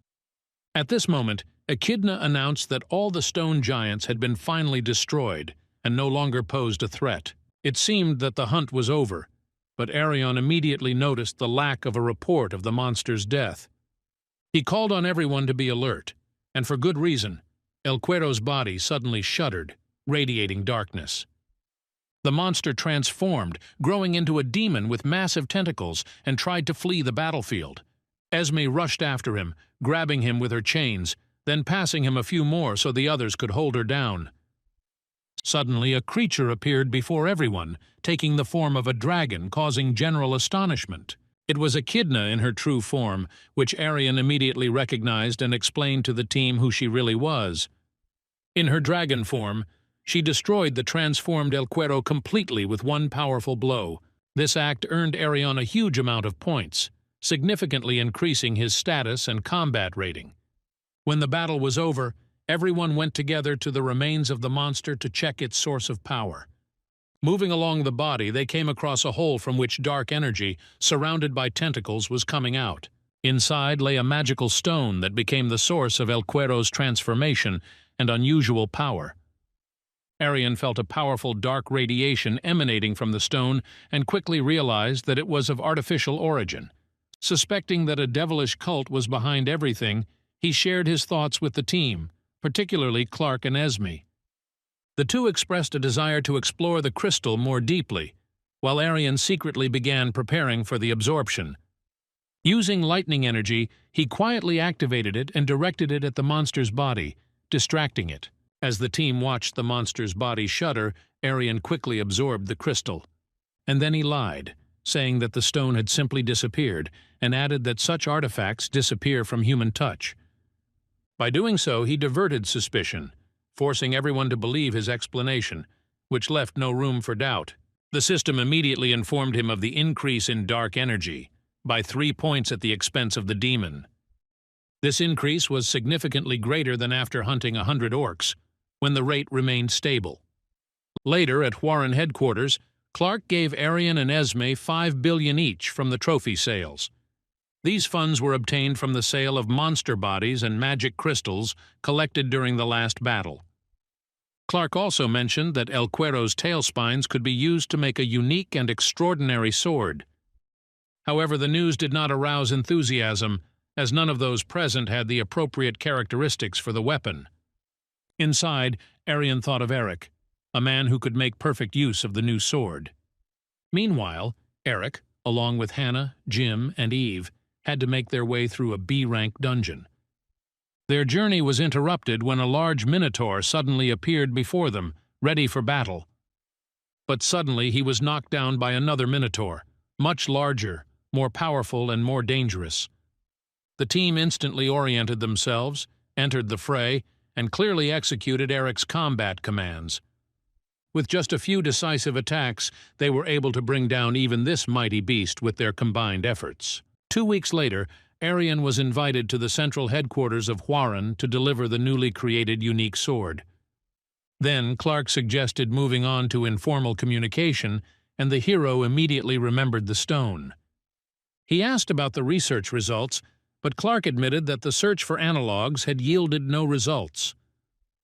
At this moment, Akidna announced that all the stone giants had been finally destroyed and no longer posed a threat. It seemed that the hunt was over, but Aryan immediately noticed the lack of a report of the monster's death. He called on everyone to be alert, and for good reason. Elquero's body suddenly shuddered, radiating darkness. The monster transformed, growing into a demon with massive tentacles, and tried to flee the battlefield. Esme rushed after him, grabbing him with her chains, then passing him a few more so the others could hold her down. Suddenly, a creature appeared before everyone, taking the form of a dragon, causing general astonishment. It was Akidna in her true form, which Aryan immediately recognized and explained to the team who she really was. In her dragon form, she destroyed the transformed Elquero completely with one powerful blow. This act earned Aryan a huge amount of points, significantly increasing his status and combat rating. When the battle was over, everyone went together to the remains of the monster to check its source of power. Moving along the body, they came across a hole from which dark energy, surrounded by tentacles, was coming out. Inside lay a magical stone that became the source of Elquero's transformation and unusual power. Aryan felt a powerful dark radiation emanating from the stone and quickly realized that it was of artificial origin. Suspecting that a devilish cult was behind everything, he shared his thoughts with the team, particularly Clark and Esme. The two expressed a desire to explore the crystal more deeply, while Aryan secretly began preparing for the absorption. Using lightning energy, he quietly activated it and directed it at the monster's body, distracting it. As the team watched the monster's body shudder, Aryan quickly absorbed the crystal. And then he lied, saying that the stone had simply disappeared, and added that such artifacts disappear from human touch. By doing so, he diverted suspicion, forcing everyone to believe his explanation, which left no room for doubt. The system immediately informed him of the increase in dark energy, by 3 points at the expense of the demon. This increase was significantly greater than after hunting 100 orcs, when the rate remained stable. Later, at Warren headquarters, Clark gave Aryan and Esme 5 billion each from the trophy sales. These funds were obtained from the sale of monster bodies and magic crystals collected during the last battle. Clark also mentioned that Elquero's tail spines could be used to make a unique and extraordinary sword. However, the news did not arouse enthusiasm, as none of those present had the appropriate characteristics for the weapon. Inside, Aryan thought of Eric, a man who could make perfect use of the new sword. Meanwhile, Eric, along with Hana, Jim, and Eve, had to make their way through a B-rank dungeon. Their journey was interrupted when a large minotaur suddenly appeared before them, ready for battle. But suddenly he was knocked down by another minotaur, much larger, more powerful, and more dangerous. The team instantly oriented themselves, entered the fray, and clearly executed Eric's combat commands. With just a few decisive attacks, they were able to bring down even this mighty beast with their combined efforts. 2 weeks later, Aryan was invited to the central headquarters of Warren to deliver the newly created unique sword. Then Clark suggested moving on to informal communication, and the hero immediately remembered the stone. He asked about the research results, but Clark admitted that the search for analogs had yielded no results.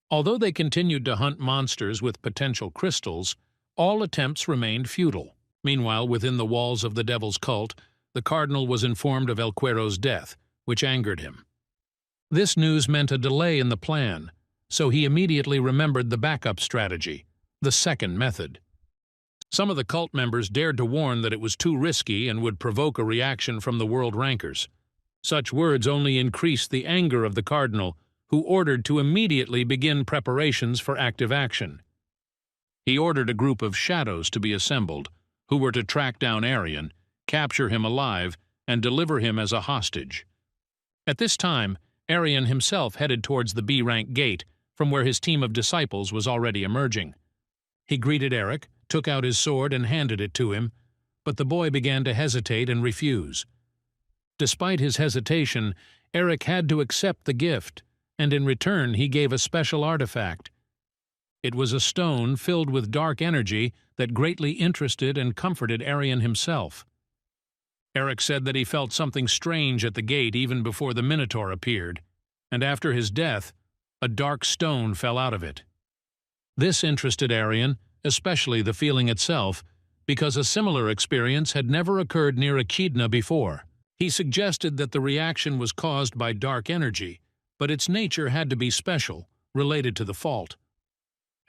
Although they continued to hunt monsters with potential crystals, all attempts remained futile. Meanwhile, within the walls of the Devil's Cult, the cardinal was informed of Elquero's death, which angered him. This news meant a delay in the plan, so he immediately remembered the backup strategy, the second method. Some of the cult members dared to warn that it was too risky and would provoke a reaction from the world rankers. Such words only increased the anger of the cardinal, who ordered to immediately begin preparations for active action. He ordered a group of shadows to be assembled, who were to track down Aryan, capture him alive, and deliver him as a hostage. At this time, Aryan himself headed towards the B-rank gate, from where his team of disciples was already emerging. He greeted Eric, took out his sword and handed it to him, but the boy began to hesitate and refuse. Despite his hesitation, Eric had to accept the gift, and in return he gave a special artifact. It was a stone filled with dark energy that greatly interested and comforted Aryan himself. Eric said that he felt something strange at the gate even before the Minotaur appeared, and after his death, a dark stone fell out of it. This interested Aryan, especially the feeling itself, because a similar experience had never occurred near Akidna before. He suggested that the reaction was caused by dark energy, but its nature had to be special, related to the fault.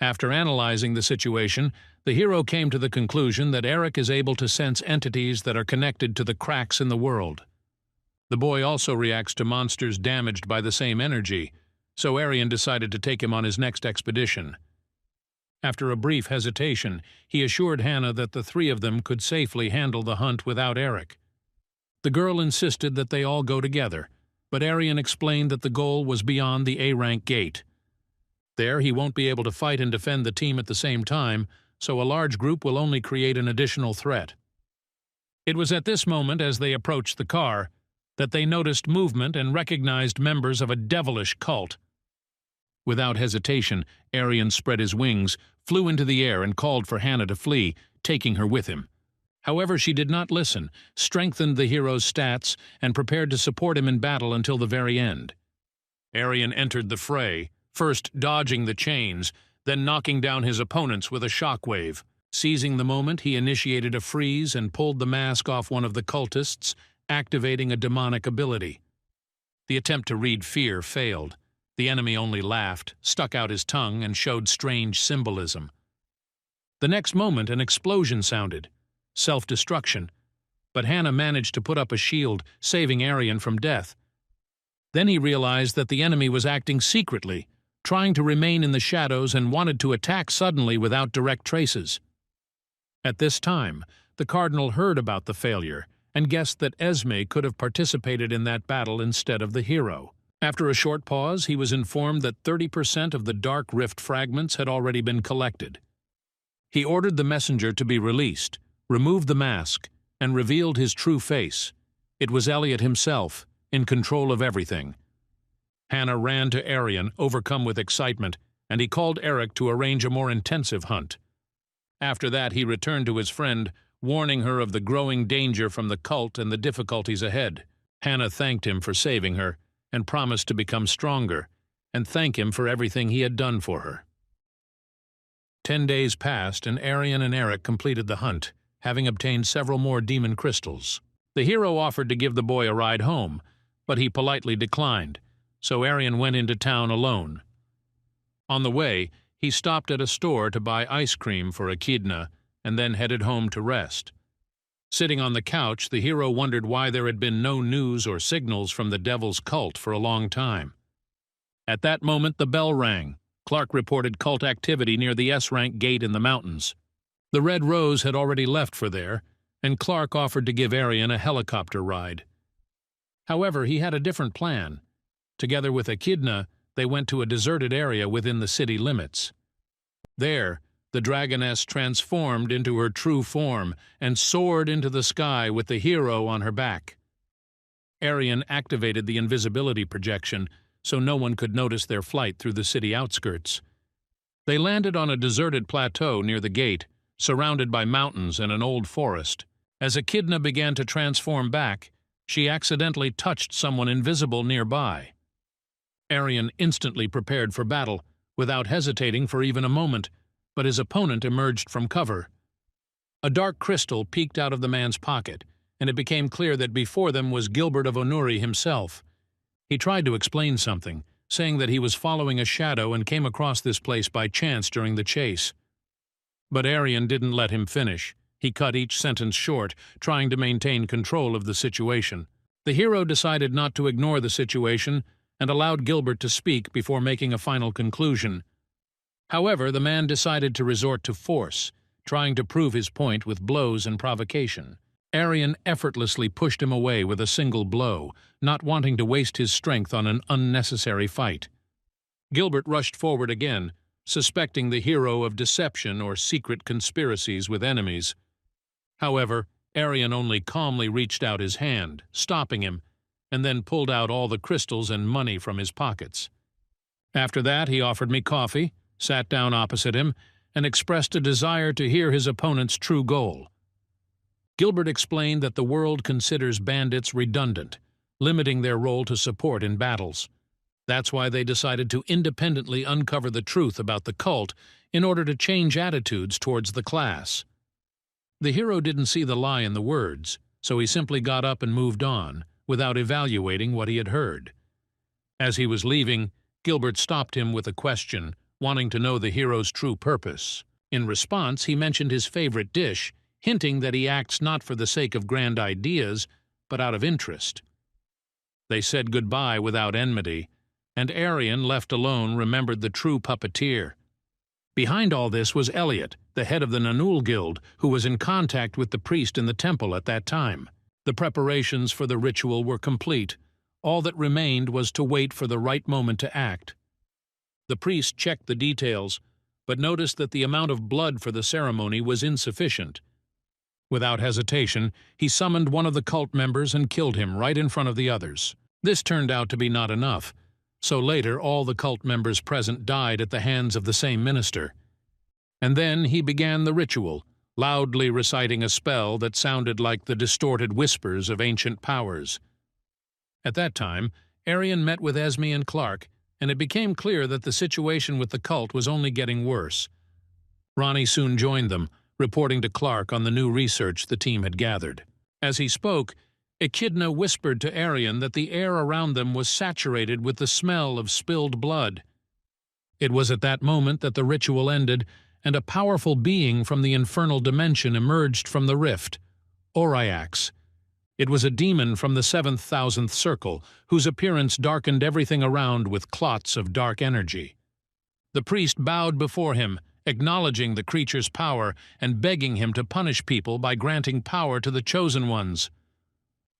After analyzing the situation, the hero came to the conclusion that Eric is able to sense entities that are connected to the cracks in the world. The boy also reacts to monsters damaged by the same energy, so Aryan decided to take him on his next expedition. After a brief hesitation, he assured Hana that the three of them could safely handle the hunt without Eric. The girl insisted that they all go together, but Aryan explained that the goal was beyond the A-rank gate. There, he won't be able to fight and defend the team at the same time, so a large group will only create an additional threat. It was at this moment, as they approached the car, that they noticed movement and recognized members of a devilish cult. Without hesitation, Aryan spread his wings, flew into the air, and called for Hana to flee, taking her with him. However, she did not listen, strengthened the hero's stats, and prepared to support him in battle until the very end. Aryan entered the fray, first dodging the chains, then knocking down his opponents with a shockwave. Seizing the moment, he initiated a freeze and pulled the mask off one of the cultists, activating a demonic ability. The attempt to read fear failed. The enemy only laughed, stuck out his tongue, and showed strange symbolism. The next moment, an explosion sounded. Self-destruction. But Hana managed to put up a shield, saving Aryan from death. Then he realized that the enemy was acting secretly, trying to remain in the shadows and wanted to attack suddenly without direct traces. At this time, the cardinal heard about the failure and guessed that Esme could have participated in that battle instead of the hero. After a short pause, he was informed that 30% of the Dark Rift fragments had already been collected. He ordered the messenger to be released, removed the mask, and revealed his true face. It was Elliot himself, in control of everything. Hana ran to Aryan, overcome with excitement, and he called Eric to arrange a more intensive hunt. After that, he returned to his friend, warning her of the growing danger from the cult and the difficulties ahead. Hana thanked him for saving her, and promised to become stronger, and thank him for everything he had done for her. 10 days passed, and Aryan and Eric completed the hunt, having obtained several more demon crystals. The hero offered to give the boy a ride home, but he politely declined, so Aryan went into town alone. On the way, he stopped at a store to buy ice cream for Akidna, and then headed home to rest. Sitting on the couch, the hero wondered why there had been no news or signals from the Devil's cult for a long time. At that moment, the bell rang. Clark reported cult activity near the S-rank gate in the mountains. The Red Rose had already left for there, and Clark offered to give Aryan a helicopter ride. However, he had a different plan. Together with Akidna, they went to a deserted area within the city limits. There, the dragoness transformed into her true form and soared into the sky with the hero on her back. Aryan activated the invisibility projection so no one could notice their flight through the city outskirts. They landed on a deserted plateau near the gate, surrounded by mountains and an old forest. As Akidna began to transform back, she accidentally touched someone invisible nearby. Aryan instantly prepared for battle, without hesitating for even a moment, but his opponent emerged from cover. A dark crystal peeked out of the man's pocket, and it became clear that before them was Gilbert of Onuri himself. He tried to explain something, saying that he was following a shadow and came across this place by chance during the chase. But Aryan didn't let him finish. He cut each sentence short, trying to maintain control of the situation. The hero decided not to ignore the situation and allowed Gilbert to speak before making a final conclusion. However, the man decided to resort to force, trying to prove his point with blows and provocation. Aryan effortlessly pushed him away with a single blow, not wanting to waste his strength on an unnecessary fight. Gilbert rushed forward again, suspecting the hero of deception or secret conspiracies with enemies. However, Aryan only calmly reached out his hand, stopping him, and then pulled out all the crystals and money from his pockets. After that, he offered me coffee, sat down opposite him, and expressed a desire to hear his opponent's true goal. Gilbert explained that the world considers bandits redundant, limiting their role to support in battles. That's why they decided to independently uncover the truth about the cult in order to change attitudes towards the class. The hero didn't see the lie in the words, so he simply got up and moved on, without evaluating what he had heard. As he was leaving, Gilbert stopped him with a question, wanting to know the hero's true purpose. In response, he mentioned his favorite dish, hinting that he acts not for the sake of grand ideas, but out of interest. They said goodbye without enmity, and Aryan, left alone, remembered the true puppeteer. Behind all this was Elliot, the head of the Nanul Guild, who was in contact with the priest in the temple at that time. The preparations for the ritual were complete. All that remained was to wait for the right moment to act. The priest checked the details, but noticed that the amount of blood for the ceremony was insufficient. Without hesitation, he summoned one of the cult members and killed him right in front of the others. This turned out to be not enough, so later all the cult members present died at the hands of the same minister. And then he began the ritual, loudly reciting a spell that sounded like the distorted whispers of ancient powers. At that time, Aryan met with Esme and Clark, and it became clear that the situation with the cult was only getting worse. Ronnie soon joined them, reporting to Clark on the new research the team had gathered. As he spoke, Akidna whispered to Aryan that the air around them was saturated with the smell of spilled blood. It was at that moment that the ritual ended, and a powerful being from the infernal dimension emerged from the rift, Oriax. It was a demon from the 7,000th circle, whose appearance darkened everything around with clots of dark energy. The priest bowed before him, acknowledging the creature's power and begging him to punish people by granting power to the chosen ones.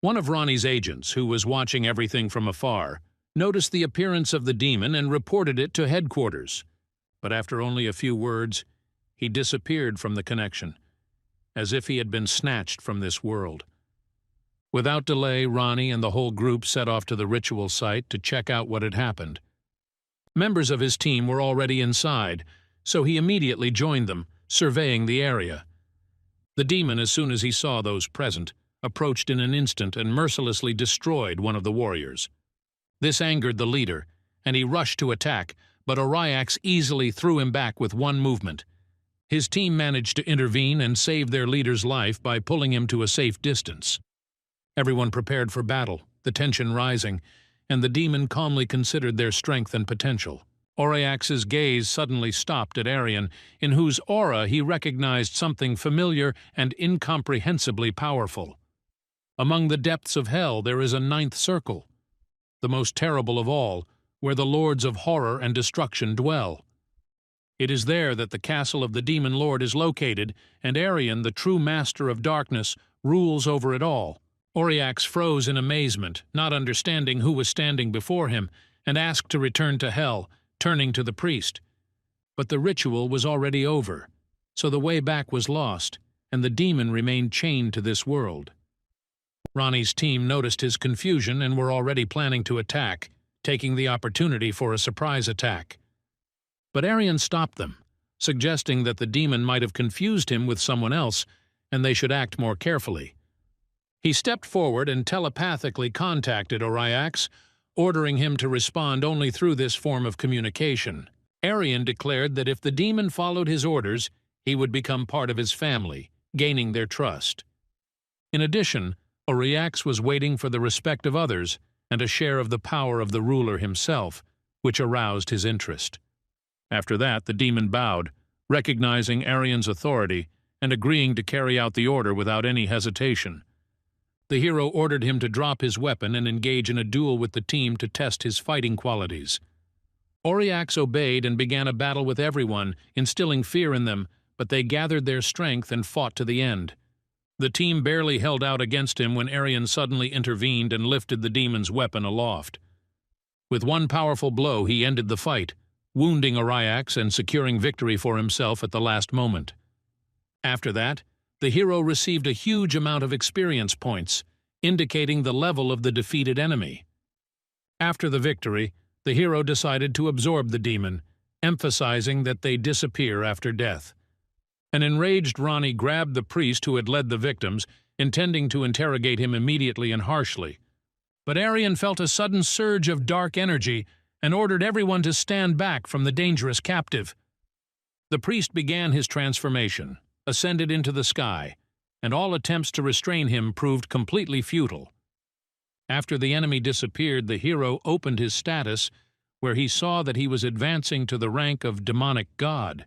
One of Ronnie's agents, who was watching everything from afar, noticed the appearance of the demon and reported it to headquarters. But after only a few words, he disappeared from the connection, as if he had been snatched from this world. Without delay, Ronnie and the whole group set off to the ritual site to check out what had happened. Members of his team were already inside, so he immediately joined them, surveying the area. The demon, as soon as he saw those present, approached in an instant and mercilessly destroyed one of the warriors. This angered the leader, and he rushed to attack, but Oriax easily threw him back with one movement. His team managed to intervene and save their leader's life by pulling him to a safe distance. Everyone prepared for battle, the tension rising, and the demon calmly considered their strength and potential. Oriax's gaze suddenly stopped at Aryan, in whose aura he recognized something familiar and incomprehensibly powerful. Among the depths of hell there is a 9th circle, the most terrible of all, where the lords of horror and destruction dwell. It is there that the castle of the demon lord is located, and Aryan, the true master of darkness, rules over it all. Oriax froze in amazement, not understanding who was standing before him, and asked to return to hell, turning to the priest. But the ritual was already over, so the way back was lost, and the demon remained chained to this world. Ronnie's team noticed his confusion and were already planning to attack, taking the opportunity for a surprise attack. But Aryan stopped them, suggesting that the demon might have confused him with someone else, and they should act more carefully. He stepped forward and telepathically contacted Oriax, ordering him to respond only through this form of communication. Aryan declared that if the demon followed his orders, he would become part of his family, gaining their trust. In addition, Oriax was waiting for the respect of others and a share of the power of the ruler himself, which aroused his interest. After that, the demon bowed, recognizing Aryan's authority and agreeing to carry out the order without any hesitation. The hero ordered him to drop his weapon and engage in a duel with the team to test his fighting qualities. Oriax obeyed and began a battle with everyone, instilling fear in them, but they gathered their strength and fought to the end. The team barely held out against him when Aryan suddenly intervened and lifted the demon's weapon aloft. With one powerful blow, he ended the fight, wounding Oriax and securing victory for himself at the last moment. After that, the hero received a huge amount of experience points, indicating the level of the defeated enemy. After the victory, the hero decided to absorb the demon, emphasizing that they disappear after death. An enraged Ronnie grabbed the priest who had led the victims, intending to interrogate him immediately and harshly. But Aryan felt a sudden surge of dark energy and ordered everyone to stand back from the dangerous captive. The priest began his transformation, ascended into the sky, and all attempts to restrain him proved completely futile. After the enemy disappeared, the hero opened his status, where he saw that he was advancing to the rank of demonic god.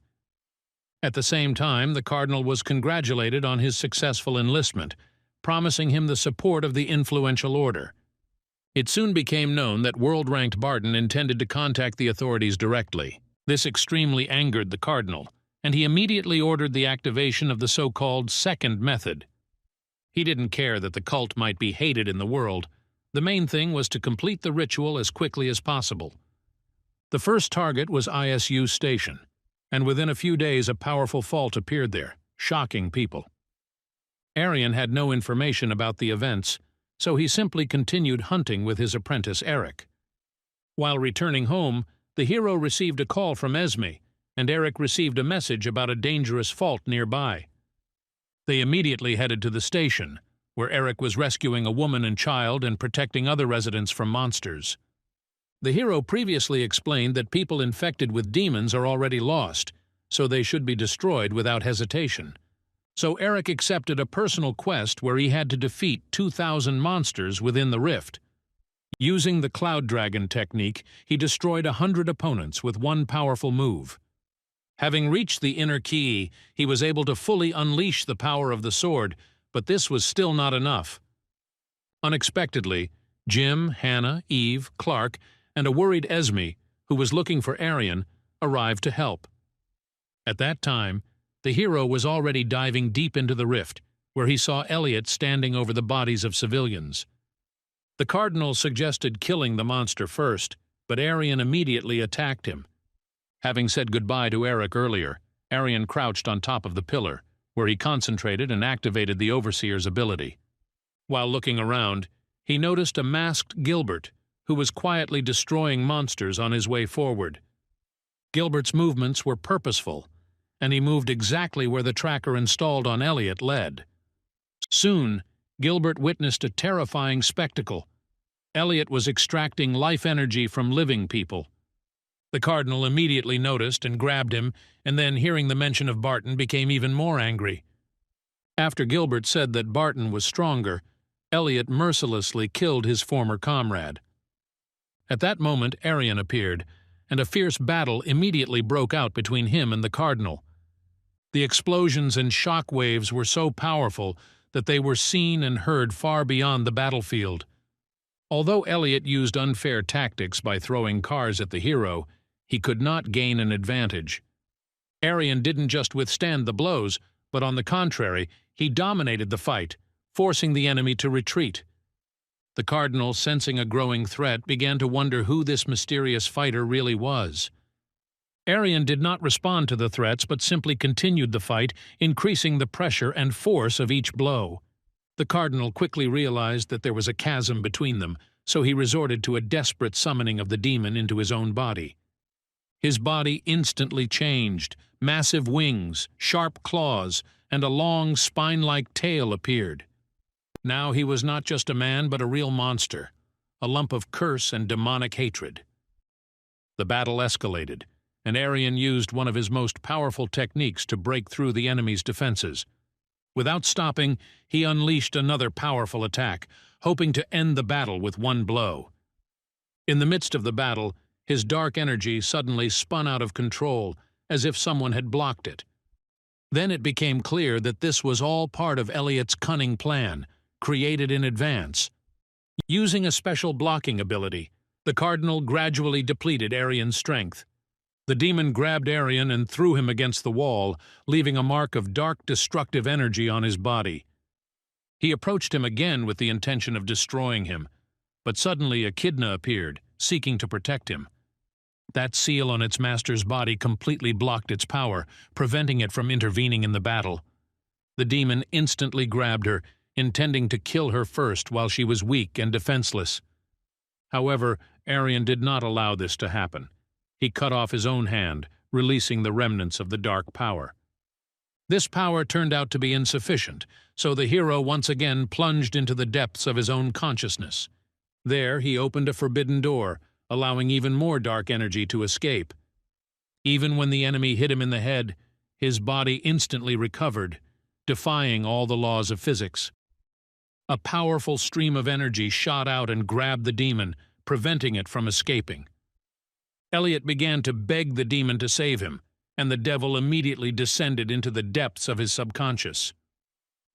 At the same time, the cardinal was congratulated on his successful enlistment, promising him the support of the influential order. It soon became known that world-ranked Barton intended to contact the authorities directly. This extremely angered the cardinal, and he immediately ordered the activation of the so-called second method. He didn't care that the cult might be hated in the world. The main thing was to complete the ritual as quickly as possible. The first target was ISU Station, and within a few days a powerful fault appeared there, shocking people. Aryan had no information about the events, so he simply continued hunting with his apprentice Eric. While returning home, the hero received a call from Esme, and Eric received a message about a dangerous fault nearby. They immediately headed to the station, where Eric was rescuing a woman and child and protecting other residents from monsters. The hero previously explained that people infected with demons are already lost, so they should be destroyed without hesitation. So Eric accepted a personal quest where he had to defeat 2,000 monsters within the rift. Using the Cloud Dragon technique, he destroyed 100 opponents with one powerful move. Having reached the inner key, he was able to fully unleash the power of the sword, but this was still not enough. Unexpectedly, Jim, Hana, Eve, Clark, and a worried Esme, who was looking for Aryan, arrived to help. At that time, the hero was already diving deep into the rift, where he saw Elliot standing over the bodies of civilians. The cardinal suggested killing the monster first, but Aryan immediately attacked him. Having said goodbye to Eric earlier, Aryan crouched on top of the pillar, where he concentrated and activated the Overseer's ability. While looking around, he noticed a masked Gilbert, who was quietly destroying monsters on his way forward. Gilbert's movements were purposeful, and he moved exactly where the tracker installed on Elliot led. Soon, Gilbert witnessed a terrifying spectacle. Elliot was extracting life energy from living people. The cardinal immediately noticed and grabbed him, and then, hearing the mention of Barton, became even more angry. After Gilbert said that Barton was stronger, Elliot mercilessly killed his former comrade. At that moment, Aryan appeared, and a fierce battle immediately broke out between him and the cardinal. The explosions and shock waves were so powerful that they were seen and heard far beyond the battlefield. Although Elliot used unfair tactics by throwing cars at the hero, he could not gain an advantage. Aryan didn't just withstand the blows, but on the contrary, he dominated the fight, forcing the enemy to retreat. The cardinal, sensing a growing threat, began to wonder who this mysterious fighter really was. Aryan did not respond to the threats, but simply continued the fight, increasing the pressure and force of each blow. The cardinal quickly realized that there was a chasm between them, so he resorted to a desperate summoning of the demon into his own body. His body instantly changed. Massive wings, sharp claws, and a long, spine-like tail appeared. Now he was not just a man, but a real monster, a lump of curse and demonic hatred. The battle escalated, and Aryan used one of his most powerful techniques to break through the enemy's defenses. Without stopping, he unleashed another powerful attack, hoping to end the battle with one blow. In the midst of the battle, his dark energy suddenly spun out of control, as if someone had blocked it. Then it became clear that this was all part of Elliot's cunning plan, created in advance. Using a special blocking ability, the cardinal gradually depleted Aryan's strength. The demon grabbed Aryan and threw him against the wall, leaving a mark of dark, destructive energy on his body. He approached him again with the intention of destroying him, but suddenly Akidna appeared, seeking to protect him. That seal on its master's body completely blocked its power, preventing it from intervening in the battle. The demon instantly grabbed her, intending to kill her first while she was weak and defenseless. However, Aryan did not allow this to happen. He cut off his own hand, releasing the remnants of the dark power. This power turned out to be insufficient, so the hero once again plunged into the depths of his own consciousness. There he opened a forbidden door, allowing even more dark energy to escape. Even when the enemy hit him in the head, his body instantly recovered, defying all the laws of physics. A powerful stream of energy shot out and grabbed the demon, preventing it from escaping. Elliot began to beg the demon to save him, and the devil immediately descended into the depths of his subconscious.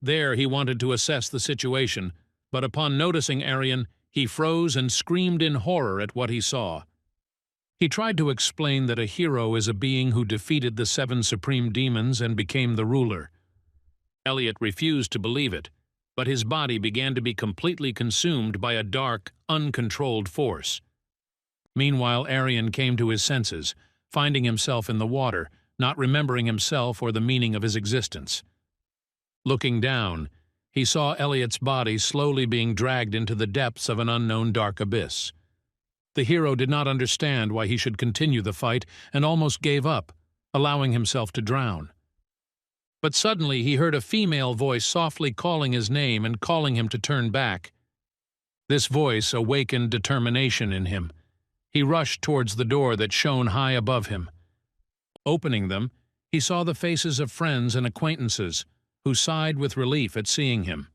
There he wanted to assess the situation, but upon noticing Aryan, he froze and screamed in horror at what he saw. He tried to explain that a hero is a being who defeated the 7 supreme demons and became the ruler. Elliot refused to believe it, but his body began to be completely consumed by a dark, uncontrolled force. Meanwhile, Aryan came to his senses, finding himself in the water, not remembering himself or the meaning of his existence. Looking down, he saw Elliot's body slowly being dragged into the depths of an unknown dark abyss. The hero did not understand why he should continue the fight and almost gave up, allowing himself to drown. But suddenly he heard a female voice softly calling his name and calling him to turn back. This voice awakened determination in him. He rushed towards the door that shone high above him. Opening them, he saw the faces of friends and acquaintances, who sighed with relief at seeing him.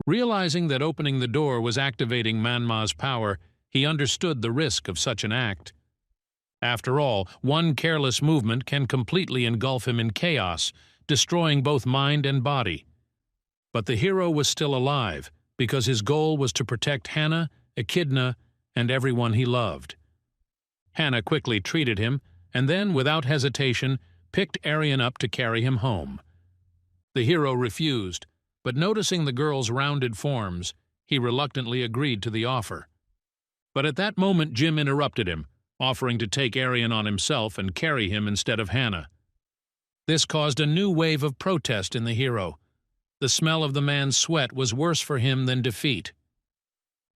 Realizing that opening the door was activating Manhwa's power, he understood the risk of such an act. After all, one careless movement can completely engulf him in chaos, destroying both mind and body. But the hero was still alive, because his goal was to protect Hana, Akidna, and everyone he loved. Hana quickly treated him, and then, without hesitation, picked Aryan up to carry him home. The hero refused, but noticing the girl's rounded forms, he reluctantly agreed to the offer. But at that moment Jim interrupted him, offering to take Aryan on himself and carry him instead of Hana. This caused a new wave of protest in the hero. The smell of the man's sweat was worse for him than defeat.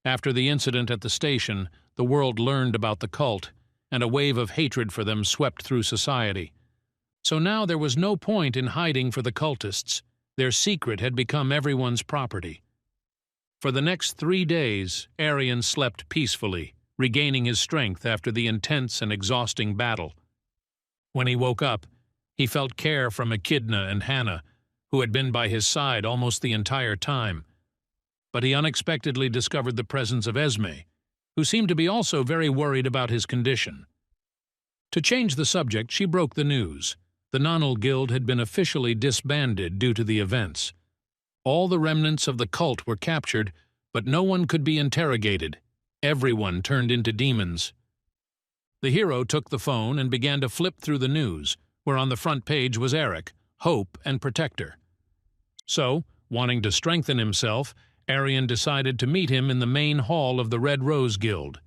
After the incident at the station, the world learned about the cult, and a wave of hatred for them swept through society. So now there was no point in hiding for the cultists. Their secret had become everyone's property. For the next 3 days, Aryan slept peacefully, regaining his strength after the intense and exhausting battle. When he woke up, he felt care from Akidna and Hana, who had been by his side almost the entire time. But he unexpectedly discovered the presence of Esme, who seemed to be also very worried about his condition. To change the subject, she broke the news. The Nonal Guild had been officially disbanded due to the events. All the remnants of the cult were captured, but no one could be interrogated. Everyone turned into demons. The hero took the phone and began to flip through the news, where on the front page was Eric, hope and protector. So, wanting to strengthen himself, Aryan decided to meet him in the main hall of the Red Rose Guild.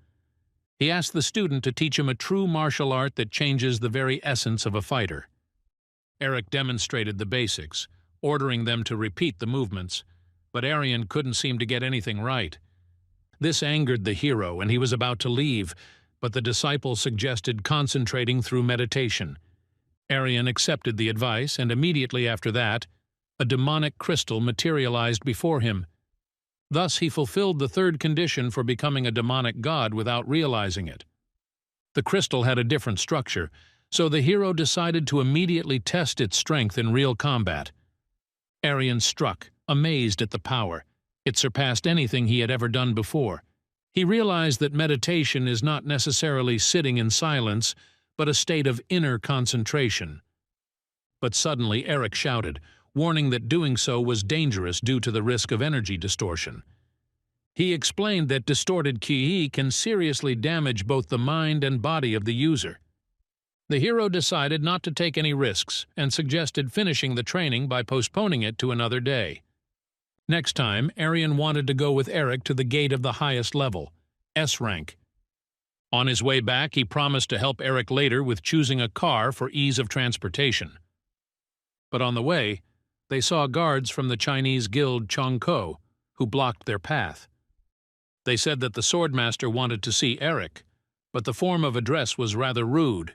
He asked the student to teach him a true martial art that changes the very essence of a fighter. Eric demonstrated the basics, ordering them to repeat the movements, but Aryan couldn't seem to get anything right. This angered the hero, and he was about to leave, but the disciple suggested concentrating through meditation. Aryan accepted the advice, and immediately after that, a demonic crystal materialized before him. Thus he fulfilled the third condition for becoming a demonic god without realizing it. The crystal had a different structure, so the hero decided to immediately test its strength in real combat. Aryan struck, amazed at the power. It surpassed anything he had ever done before. He realized that meditation is not necessarily sitting in silence, but a state of inner concentration. But suddenly Eric shouted, warning that doing so was dangerous due to the risk of energy distortion. He explained that distorted ki can seriously damage both the mind and body of the user. The hero decided not to take any risks and suggested finishing the training by postponing it to another day. Next time, Aryan wanted to go with Eric to the gate of the highest level, S-Rank. On his way back, he promised to help Eric later with choosing a car for ease of transportation. But on the way, they saw guards from the Chinese guild Chongko, who blocked their path. They said that the swordmaster wanted to see Eric, but the form of address was rather rude.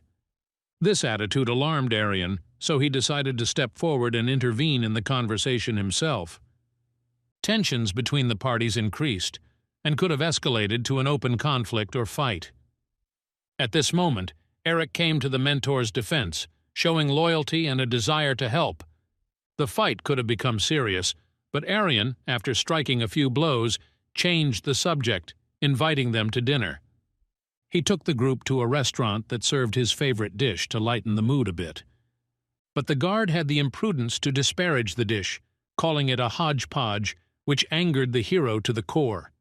This attitude alarmed Aryan, so he decided to step forward and intervene in the conversation himself. Tensions between the parties increased, and could have escalated to an open conflict or fight. At this moment, Eric came to the mentor's defense, showing loyalty and a desire to help. The fight could have become serious, but Aryan, after striking a few blows, changed the subject, inviting them to dinner. He took the group to a restaurant that served his favorite dish to lighten the mood a bit. But the guard had the imprudence to disparage the dish, calling it a hodgepodge, which angered the hero to the core.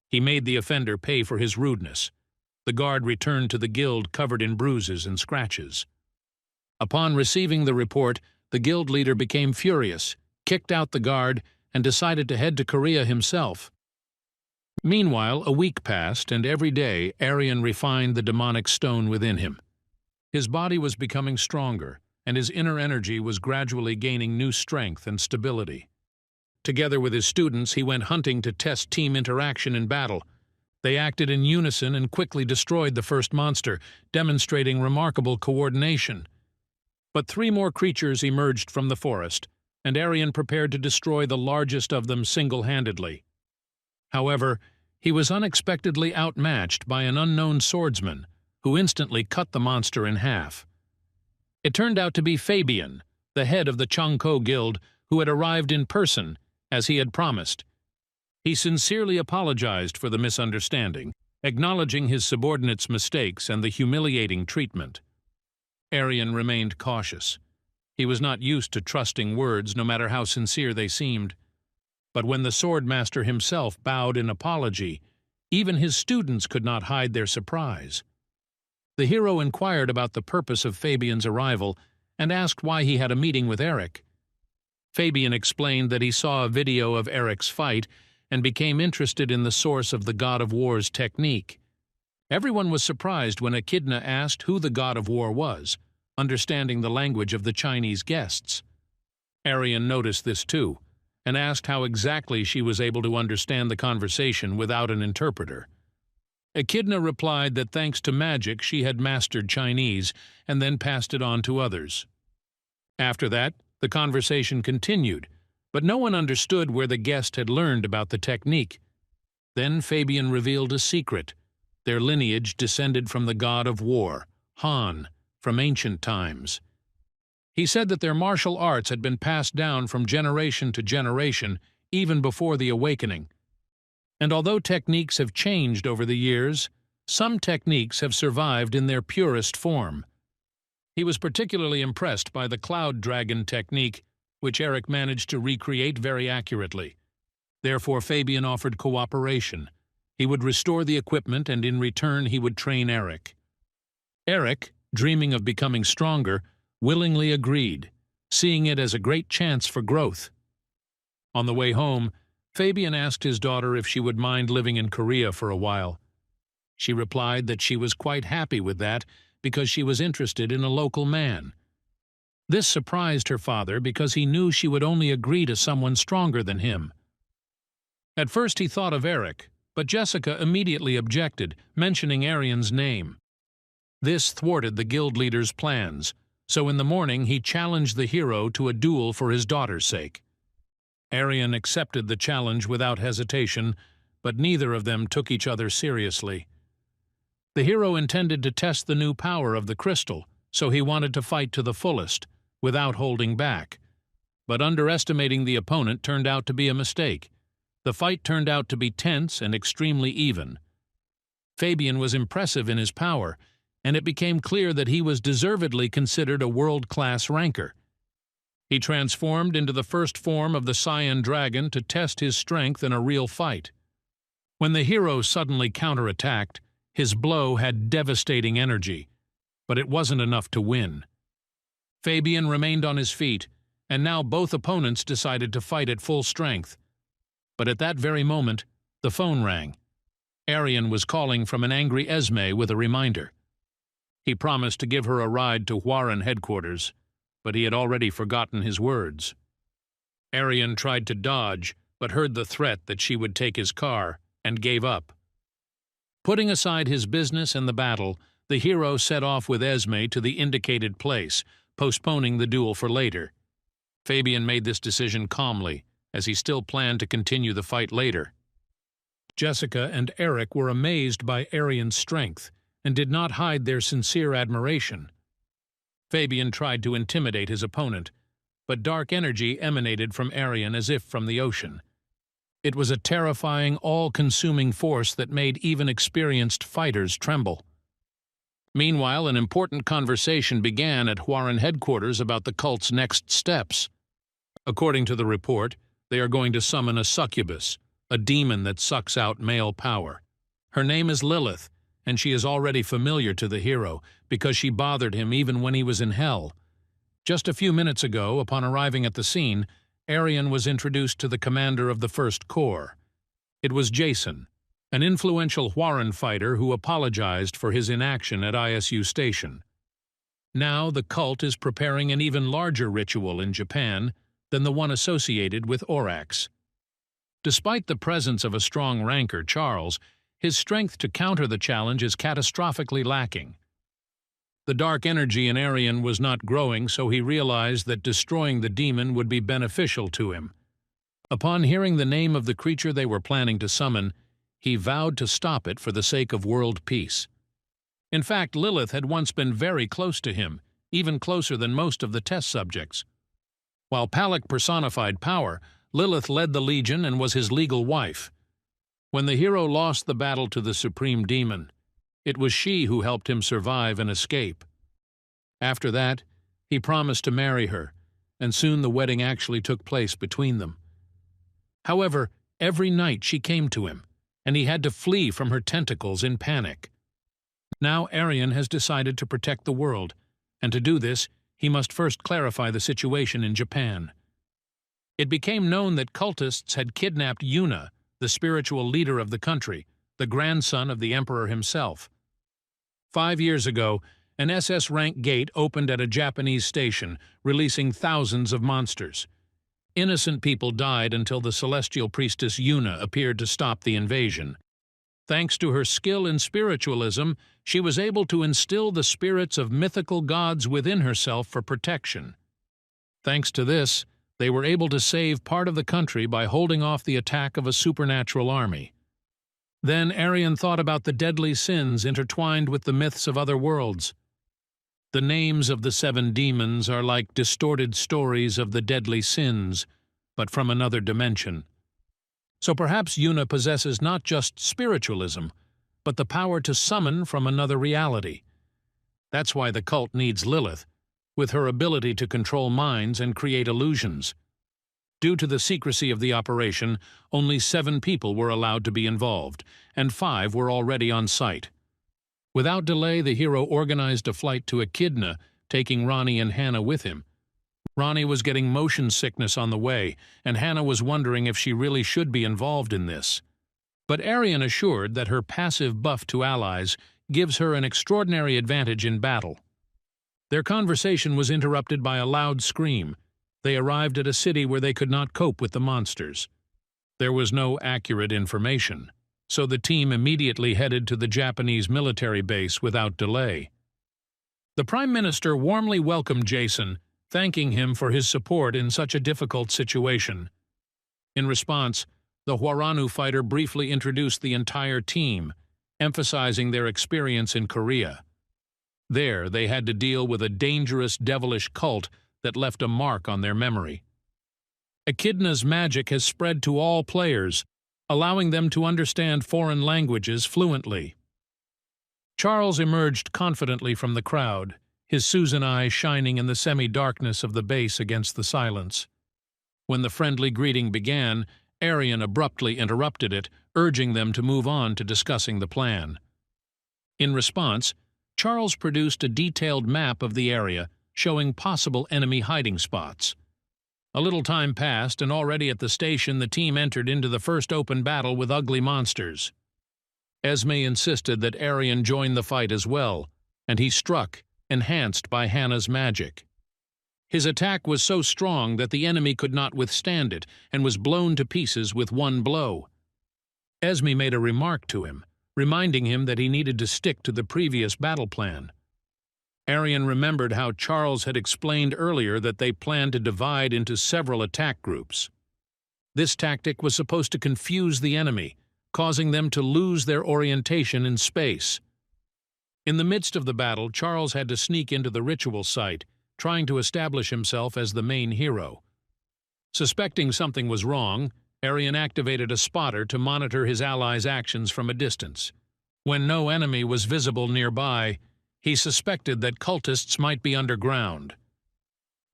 He made the offender pay for his rudeness. The guard returned to the guild covered in bruises and scratches. Upon receiving the report, the guild leader became furious, kicked out the guard, and decided to head to Korea himself. Meanwhile, a week passed, and every day Aryan refined the demonic stone within him. His body was becoming stronger, and his inner energy was gradually gaining new strength and stability. Together with his students, he went hunting to test team interaction in battle. They acted in unison and quickly destroyed the first monster, demonstrating remarkable coordination. But 3 more creatures emerged from the forest, and Aryan prepared to destroy the largest of them single-handedly. However, he was unexpectedly outmatched by an unknown swordsman, who instantly cut the monster in half. It turned out to be Fabian, the head of the Changko Guild, who had arrived in person, as he had promised. He sincerely apologized for the misunderstanding, acknowledging his subordinates' mistakes and the humiliating treatment. Aryan remained cautious. He was not used to trusting words, no matter how sincere they seemed. But when the swordmaster himself bowed in apology, even his students could not hide their surprise. The hero inquired about the purpose of Fabian's arrival and asked why he had a meeting with Eric. Fabian explained that he saw a video of Eric's fight and became interested in the source of the God of War's technique. Everyone was surprised when Akidna asked who the God of War was, understanding the language of the Chinese guests. Aryan noticed this too, and asked how exactly she was able to understand the conversation without an interpreter. Akidna replied that thanks to magic she had mastered Chinese and then passed it on to others. After that, the conversation continued, but no one understood where the guest had learned about the technique. Then Fabian revealed a secret. Their lineage descended from the god of war, Han, from ancient times. He said that their martial arts had been passed down from generation to generation, even before the awakening. And although techniques have changed over the years, some techniques have survived in their purest form. He was particularly impressed by the cloud dragon technique, which Eric managed to recreate very accurately. Therefore, Fabian offered cooperation. He would restore the equipment, and in return he would train Eric. Eric, dreaming of becoming stronger, willingly agreed, seeing it as a great chance for growth. On the way home, Fabian asked his daughter if she would mind living in Korea for a while. She replied that she was quite happy with that because she was interested in a local man. This surprised her father because he knew she would only agree to someone stronger than him. At first he thought of Eric, but Jessica immediately objected, mentioning Aryan's name. This thwarted the guild leader's plans, so in the morning he challenged the hero to a duel for his daughter's sake. Aryan accepted the challenge without hesitation, but neither of them took each other seriously. The hero intended to test the new power of the crystal, so he wanted to fight to the fullest, without holding back. But underestimating the opponent turned out to be a mistake. The fight turned out to be tense and extremely even. Fabian was impressive in his power, and it became clear that he was deservedly considered a world-class ranker. He transformed into the first form of the Cyan Dragon to test his strength in a real fight. When the hero suddenly counterattacked, his blow had devastating energy, but it wasn't enough to win. Fabian remained on his feet, and now both opponents decided to fight at full strength. But at that very moment, the phone rang. Aryan was calling from an angry Esme with a reminder. He promised to give her a ride to Wyvern headquarters, but he had already forgotten his words. Aryan tried to dodge, but heard the threat that she would take his car, and gave up. Putting aside his business and the battle, the hero set off with Esme to the indicated place, postponing the duel for later. Fabian made this decision calmly, as he still planned to continue the fight later. Jessica and Eric were amazed by Aryan's strength, and did not hide their sincere admiration. Fabian tried to intimidate his opponent, but dark energy emanated from Aryan as if from the ocean. It was a terrifying, all-consuming force that made even experienced fighters tremble. Meanwhile, an important conversation began at Wyvern headquarters about the cult's next steps. According to the report, they are going to summon a succubus, a demon that sucks out male power. Her name is Lilith, and she is already familiar to the hero because she bothered him even when he was in hell. Just a few minutes ago, upon arriving at the scene, Aryan was introduced to the commander of the First Corps. It was Jason, an influential Huaran fighter who apologized for his inaction at ISU Station. Now the cult is preparing an even larger ritual in Japan than the one associated with Oriax. Despite the presence of a strong ranker, Charles, his strength to counter the challenge is catastrophically lacking. The dark energy in Aryan was not growing, so he realized that destroying the demon would be beneficial to him. Upon hearing the name of the creature they were planning to summon, he vowed to stop it for the sake of world peace. In fact, Lilith had once been very close to him, even closer than most of the test subjects. While Palak personified power, Lilith led the Legion and was his legal wife. When the hero lost the battle to the Supreme Demon, it was she who helped him survive and escape. After that, he promised to marry her, and soon the wedding actually took place between them. However, every night she came to him, and he had to flee from her tentacles in panic. Now Aryan has decided to protect the world, and to do this, he must first clarify the situation in Japan. It became known that cultists had kidnapped Yuna, the spiritual leader of the country, the grandson of the emperor himself. 5 years ago, an SS-Rank gate opened at a Japanese station, releasing thousands of monsters. Innocent people died until the celestial priestess Yuna appeared to stop the invasion. Thanks to her skill in spiritualism, she was able to instill the spirits of mythical gods within herself for protection. Thanks to this, they were able to save part of the country by holding off the attack of a supernatural army. Then Aryan thought about the deadly sins intertwined with the myths of other worlds. The names of the 7 demons are like distorted stories of the deadly sins, but from another dimension. So perhaps Yuna possesses not just spiritualism, but the power to summon from another reality. That's why the cult needs Lilith, with her ability to control minds and create illusions. Due to the secrecy of the operation, only 7 people were allowed to be involved, and 5 were already on site. Without delay, the hero organized a flight to Akidna, taking Ronnie and Hana with him. Ronnie was getting motion sickness on the way, and Hana was wondering if she really should be involved in this. But Aryan assured that her passive buff to allies gives her an extraordinary advantage in battle. Their conversation was interrupted by a loud scream. They arrived at a city where they could not cope with the monsters. There was no accurate information, so the team immediately headed to the Japanese military base without delay. The Prime Minister warmly welcomed Jason, thanking him for his support in such a difficult situation. In response, the Huaranu fighter briefly introduced the entire team, emphasizing their experience in Korea. There, they had to deal with a dangerous, devilish cult that left a mark on their memory. Akidna's magic has spread to all players, allowing them to understand foreign languages fluently. Charles emerged confidently from the crowd, his Susan eyes shining in the semi-darkness of the base against the silence. When the friendly greeting began, Aryan abruptly interrupted it, urging them to move on to discussing the plan. In response, Charles produced a detailed map of the area, showing possible enemy hiding spots. A little time passed, and already at the station the team entered into the first open battle with ugly monsters. Esme insisted that Aryan join the fight as well, and he struck, enhanced by Hana's magic. His attack was so strong that the enemy could not withstand it, and was blown to pieces with one blow. Esme made a remark to him, reminding him that he needed to stick to the previous battle plan. Aryan remembered how Charles had explained earlier that they planned to divide into several attack groups. This tactic was supposed to confuse the enemy, causing them to lose their orientation in space. In the midst of the battle, Charles had to sneak into the ritual site, trying to establish himself as the main hero. Suspecting something was wrong, Aryan activated a spotter to monitor his allies' actions from a distance. When no enemy was visible nearby, he suspected that cultists might be underground.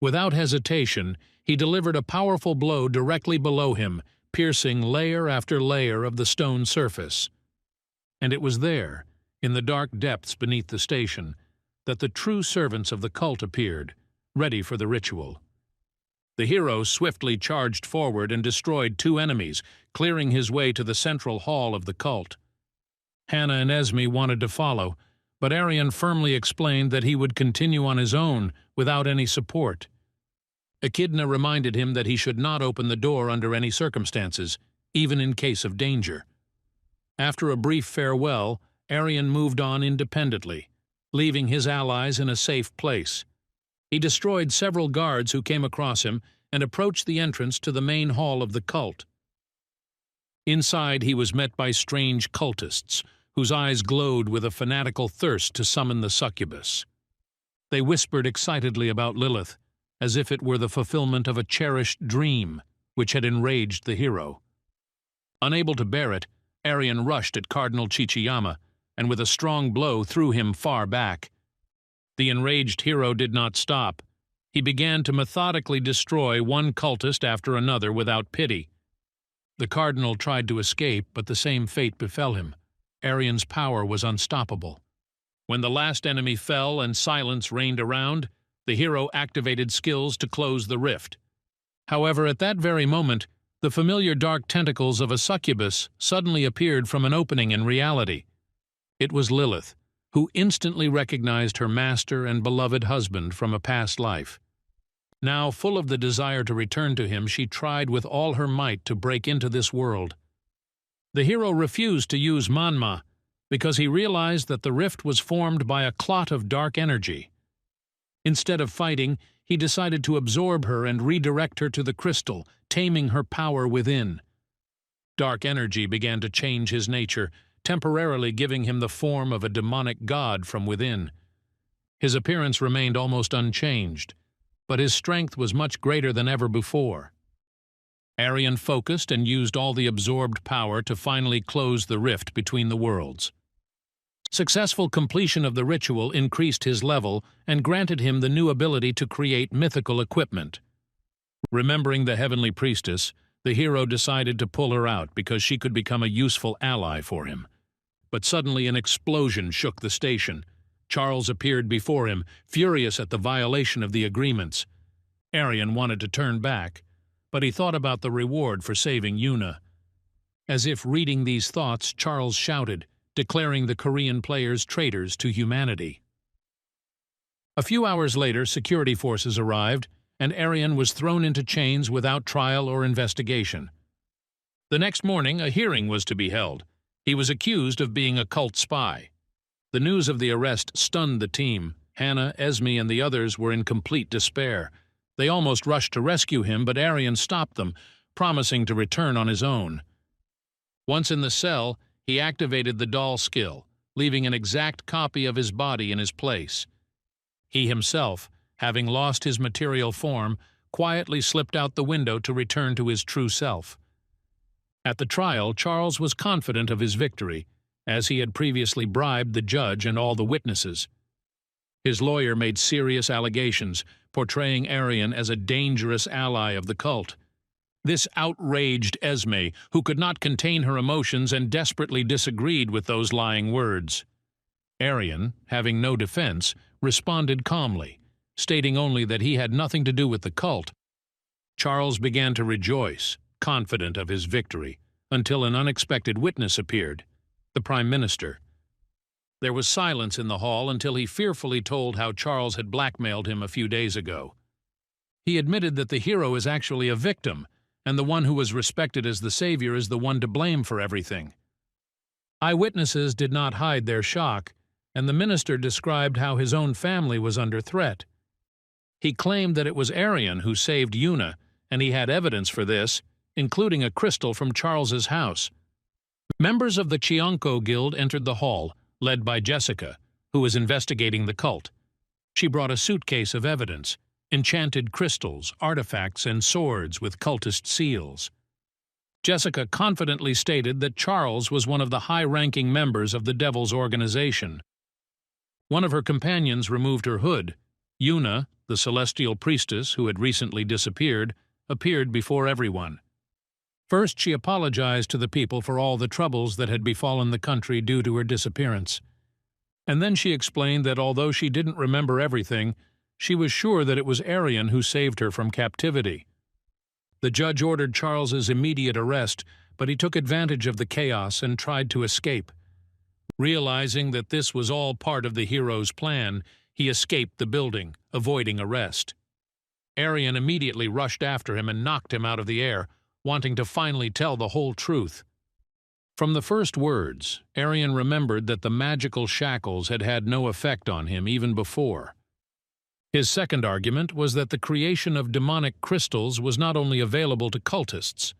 Without hesitation, he delivered a powerful blow directly below him, piercing layer after layer of the stone surface. And it was there, in the dark depths beneath the station, that the true servants of the cult appeared, ready for the ritual. The hero swiftly charged forward and destroyed 2 enemies, clearing his way to the central hall of the cult. Hana and Esme wanted to follow, but Aryan firmly explained that he would continue on his own without any support. Akidna reminded him that he should not open the door under any circumstances, even in case of danger. After a brief farewell, Aryan moved on independently, leaving his allies in a safe place. He destroyed several guards who came across him and approached the entrance to the main hall of the cult. Inside, he was met by strange cultists, whose eyes glowed with a fanatical thirst to summon the succubus. They whispered excitedly about Lilith, as if it were the fulfillment of a cherished dream, which had enraged the hero. Unable to bear it, Aryan rushed at Cardinal Chichiyama, and with a strong blow threw him far back. The enraged hero did not stop. He began to methodically destroy one cultist after another without pity. The cardinal tried to escape, but the same fate befell him. Aryan's power was unstoppable. When the last enemy fell and silence reigned around, the hero activated skills to close the rift. However, at that very moment, the familiar dark tentacles of a succubus suddenly appeared from an opening in reality. It was Lilith, who instantly recognized her master and beloved husband from a past life. Now, full of the desire to return to him, she tried with all her might to break into this world. The hero refused to use Manhwa because he realized that the rift was formed by a clot of dark energy. Instead of fighting, he decided to absorb her and redirect her to the crystal, taming her power within. Dark energy began to change his nature, temporarily giving him the form of a demonic god from within. His appearance remained almost unchanged, but his strength was much greater than ever before. Aryan focused and used all the absorbed power to finally close the rift between the worlds. Successful completion of the ritual increased his level and granted him the new ability to create mythical equipment. Remembering the heavenly priestess, the hero decided to pull her out because she could become a useful ally for him. But suddenly an explosion shook the station. Charles appeared before him, furious at the violation of the agreements. Aryan wanted to turn back, but he thought about the reward for saving Yuna. As if reading these thoughts, Charles shouted, declaring the Korean players traitors to humanity. A few hours later, security forces arrived, and Aryan was thrown into chains without trial or investigation. The next morning, a hearing was to be held. He was accused of being a cult spy. The news of the arrest stunned the team. Hana, Esme, and the others were in complete despair. They almost rushed to rescue him, but Aryan stopped them, promising to return on his own. Once in the cell, he activated the doll skill, leaving an exact copy of his body in his place. He himself, having lost his material form, quietly slipped out the window to return to his true self. At the trial, Charles was confident of his victory, as he had previously bribed the judge and all the witnesses. His lawyer made serious allegations, portraying Aryan as a dangerous ally of the cult. This outraged Esme, who could not contain her emotions and desperately disagreed with those lying words. Aryan, having no defense, responded calmly, stating only that he had nothing to do with the cult. Charles began to rejoice, confident of his victory, until an unexpected witness appeared, the Prime Minister. There was silence in the hall until he fearfully told how Charles had blackmailed him a few days ago. He admitted that the hero is actually a victim, and the one who was respected as the savior is the one to blame for everything. Eyewitnesses did not hide their shock, and the minister described how his own family was under threat. He claimed that it was Aryan who saved Yuna, and he had evidence for this, including a crystal from Charles's house. Members of the Chionko Guild entered the hall, led by Jessica, who was investigating the cult. She brought a suitcase of evidence, enchanted crystals, artifacts, and swords with cultist seals. Jessica confidently stated that Charles was one of the high-ranking members of the Devil's organization. One of her companions removed her hood. Yuna, the celestial priestess who had recently disappeared, appeared before everyone. First, she apologized to the people for all the troubles that had befallen the country due to her disappearance. And then she explained that although she didn't remember everything, she was sure that it was Aryan who saved her from captivity. The judge ordered Charles's immediate arrest, but he took advantage of the chaos and tried to escape. Realizing that this was all part of the hero's plan, he escaped the building, avoiding arrest. Aryan immediately rushed after him and knocked him out of the air, wanting to finally tell the whole truth. From the first words, Aryan remembered that the magical shackles had had no effect on him even before. His second argument was that the creation of demonic crystals was not only available to cultists.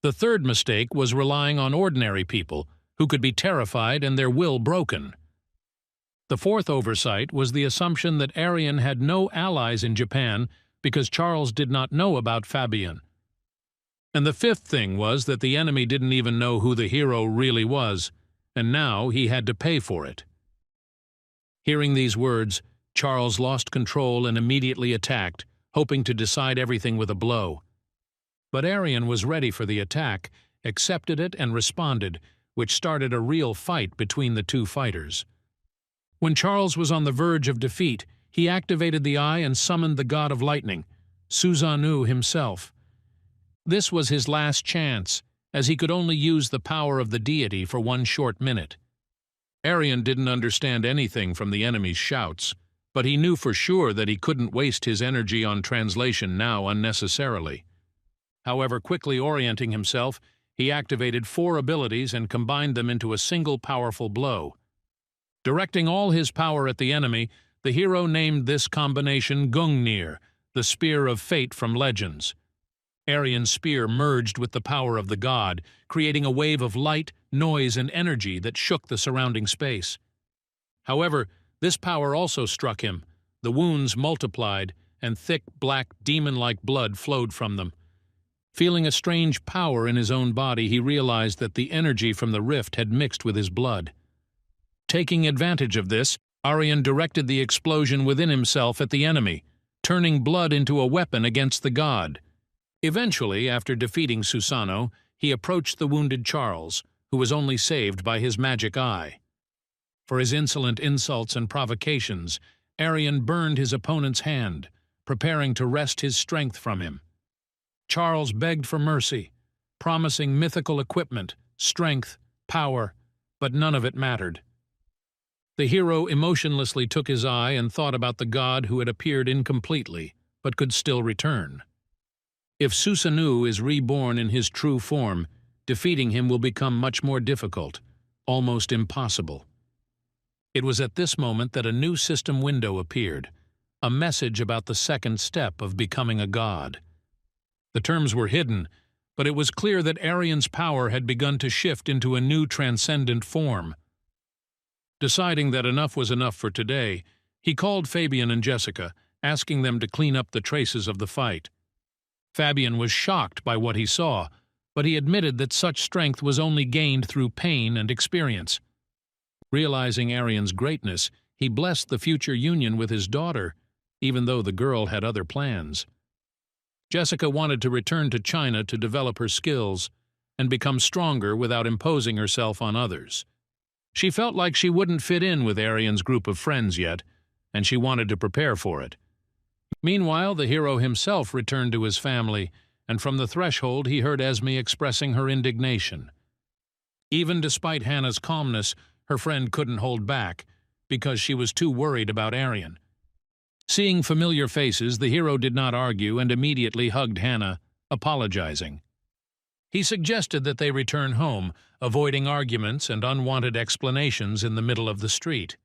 The third mistake was relying on ordinary people who could be terrified and their will broken. The fourth oversight was the assumption that Aryan had no allies in Japan because Charles did not know about Fabian. And the fifth thing was that the enemy didn't even know who the hero really was, and now he had to pay for it. Hearing these words, Charles lost control and immediately attacked, hoping to decide everything with a blow. But Aryan was ready for the attack, accepted it and responded, which started a real fight between the two fighters. When Charles was on the verge of defeat, he activated the eye and summoned the god of lightning, Susanoo himself. This was his last chance, as he could only use the power of the deity for 1 short minute. Aryan didn't understand anything from the enemy's shouts, but he knew for sure that he couldn't waste his energy on translation now unnecessarily. However, quickly orienting himself, he activated 4 abilities and combined them into a single powerful blow. Directing all his power at the enemy, the hero named this combination Gungnir, the Spear of Fate from Legends. Aryan's spear merged with the power of the god, creating a wave of light, noise, and energy that shook the surrounding space. However, this power also struck him. The wounds multiplied, and thick, black, demon-like blood flowed from them. Feeling a strange power in his own body, he realized that the energy from the rift had mixed with his blood. Taking advantage of this, Aryan directed the explosion within himself at the enemy, turning blood into a weapon against the god. Eventually, after defeating Susanoo, he approached the wounded Charles, who was only saved by his magic eye. For his insolent insults and provocations, Aryan burned his opponent's hand, preparing to wrest his strength from him. Charles begged for mercy, promising mythical equipment, strength, power, but none of it mattered. The hero emotionlessly took his eye and thought about the god who had appeared incompletely, but could still return. If Susanoo is reborn in his true form, defeating him will become much more difficult, almost impossible. It was at this moment that a new system window appeared, a message about the second step of becoming a god. The terms were hidden, but it was clear that Aryan's power had begun to shift into a new transcendent form. Deciding that enough was enough for today, he called Fabian and Jessica, asking them to clean up the traces of the fight. Fabian was shocked by what he saw, but he admitted that such strength was only gained through pain and experience. Realizing Aryan's greatness, he blessed the future union with his daughter, even though the girl had other plans. Jessica wanted to return to China to develop her skills and become stronger without imposing herself on others. She felt like she wouldn't fit in with Aryan's group of friends yet, and she wanted to prepare for it. Meanwhile, the hero himself returned to his family, and from the threshold he heard Esme expressing her indignation. Even despite Hana's calmness, her friend couldn't hold back, because she was too worried about Aryan. Seeing familiar faces, the hero did not argue and immediately hugged Hana, apologizing. He suggested that they return home, avoiding arguments and unwanted explanations in the middle of the street.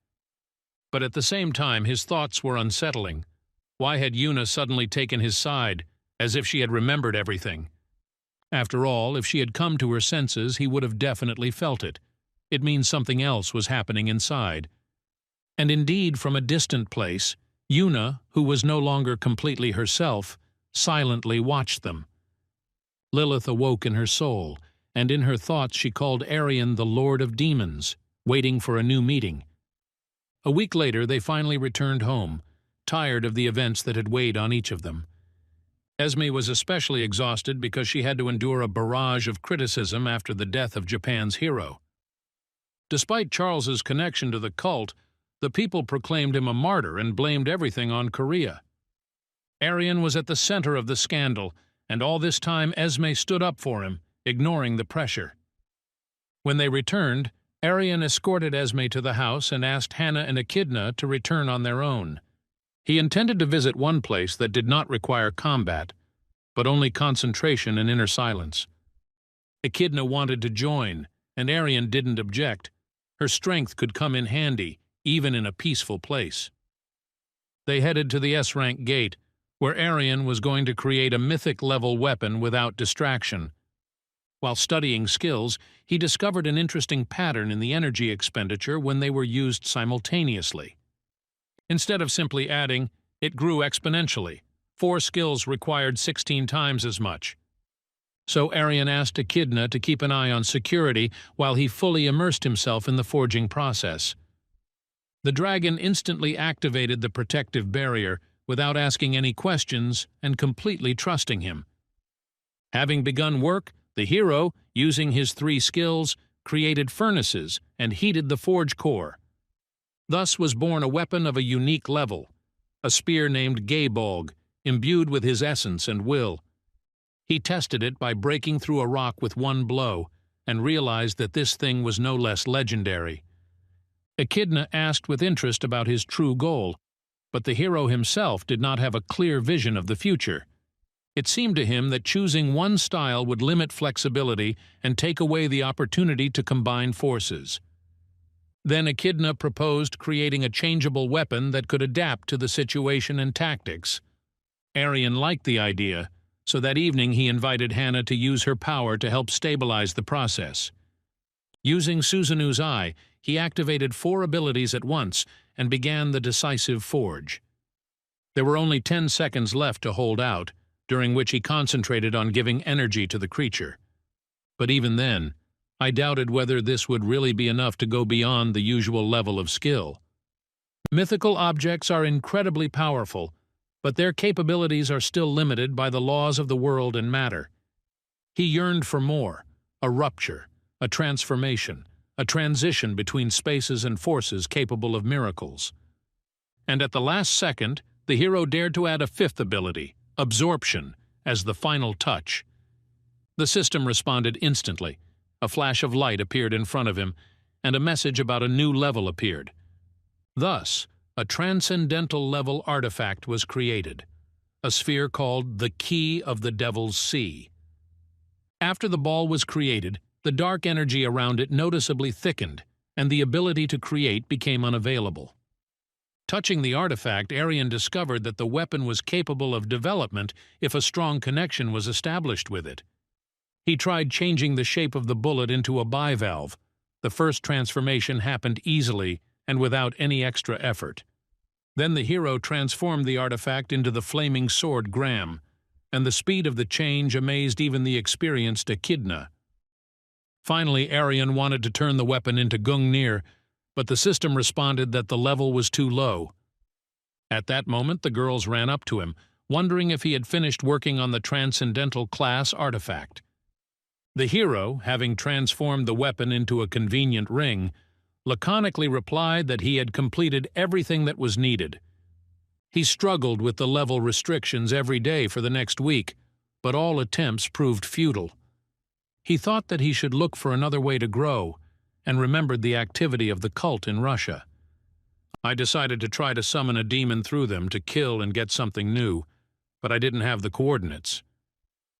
But at the same time, his thoughts were unsettling. Why had Yuna suddenly taken his side, as if she had remembered everything? After all, if she had come to her senses, he would have definitely felt it. It means something else was happening inside. And indeed, from a distant place, Yuna, who was no longer completely herself, silently watched them. Lilith awoke in her soul, and in her thoughts she called Aryan the Lord of Demons, waiting for a new meeting. A week later, they finally returned home, tired of the events that had weighed on each of them. Esme was especially exhausted because she had to endure a barrage of criticism after the death of Japan's hero. Despite Charles's connection to the cult, The people proclaimed him a martyr and blamed everything on Korea. Aryan was at the center of the scandal, and all this time Esme stood up for him, ignoring the pressure. When they returned, Aryan escorted Esme to the house and asked Hana and Akidna to return on their own. He intended to visit one place that did not require combat, but only concentration and inner silence. Akidna wanted to join, and Aryan didn't object. Her strength could come in handy, even in a peaceful place. They headed to the S-Rank gate, where Aryan was going to create a mythic-level weapon without distraction. While studying skills, he discovered an interesting pattern in the energy expenditure when they were used simultaneously. Instead of simply adding, it grew exponentially. 4 skills required 16 times as much. So Aryan asked Akidna to keep an eye on security while he fully immersed himself in the forging process. The dragon instantly activated the protective barrier without asking any questions and completely trusting him. Having begun work, the hero, using his 3 skills, created furnaces and heated the forge core. Thus was born a weapon of a unique level, a spear named Gaybolg, imbued with his essence and will. He tested it by breaking through a rock with 1 blow, and realized that this thing was no less legendary. Akidna asked with interest about his true goal, but the hero himself did not have a clear vision of the future. It seemed to him that choosing one style would limit flexibility and take away the opportunity to combine forces. Then Akidna proposed creating a changeable weapon that could adapt to the situation and tactics. Aryan liked the idea, so that evening he invited Hana to use her power to help stabilize the process. Using Suzanu's eye, he activated 4 abilities at once and began the decisive forge. There were only 10 seconds left to hold out, during which he concentrated on giving energy to the creature. But even then, I doubted whether this would really be enough to go beyond the usual level of skill. Mythical objects are incredibly powerful, but their capabilities are still limited by the laws of the world and matter. He yearned for more, a rupture, a transformation, a transition between spaces and forces capable of miracles. And at the last second, the hero dared to add a 5th ability, absorption, as the final touch. The system responded instantly. A flash of light appeared in front of him, and a message about a new level appeared. Thus, a transcendental-level artifact was created, a sphere called the Key of the Devil's Sea. After the ball was created, the dark energy around it noticeably thickened, and the ability to create became unavailable. Touching the artifact, Aryan discovered that the weapon was capable of development if a strong connection was established with it. He tried changing the shape of the bullet into a bivalve. The first transformation happened easily and without any extra effort. Then the hero transformed the artifact into the flaming sword Graham, and the speed of the change amazed even the experienced Akidna. Finally, Aryan wanted to turn the weapon into Gungnir, but the system responded that the level was too low. At that moment, the girls ran up to him, wondering if he had finished working on the transcendental class artifact. The hero, having transformed the weapon into a convenient ring, laconically replied that he had completed everything that was needed. He struggled with the level restrictions every day for the next week, but all attempts proved futile. He thought that he should look for another way to grow, and remembered the activity of the cult in Russia. I decided to try to summon a demon through them to kill and get something new, but I didn't have the coordinates.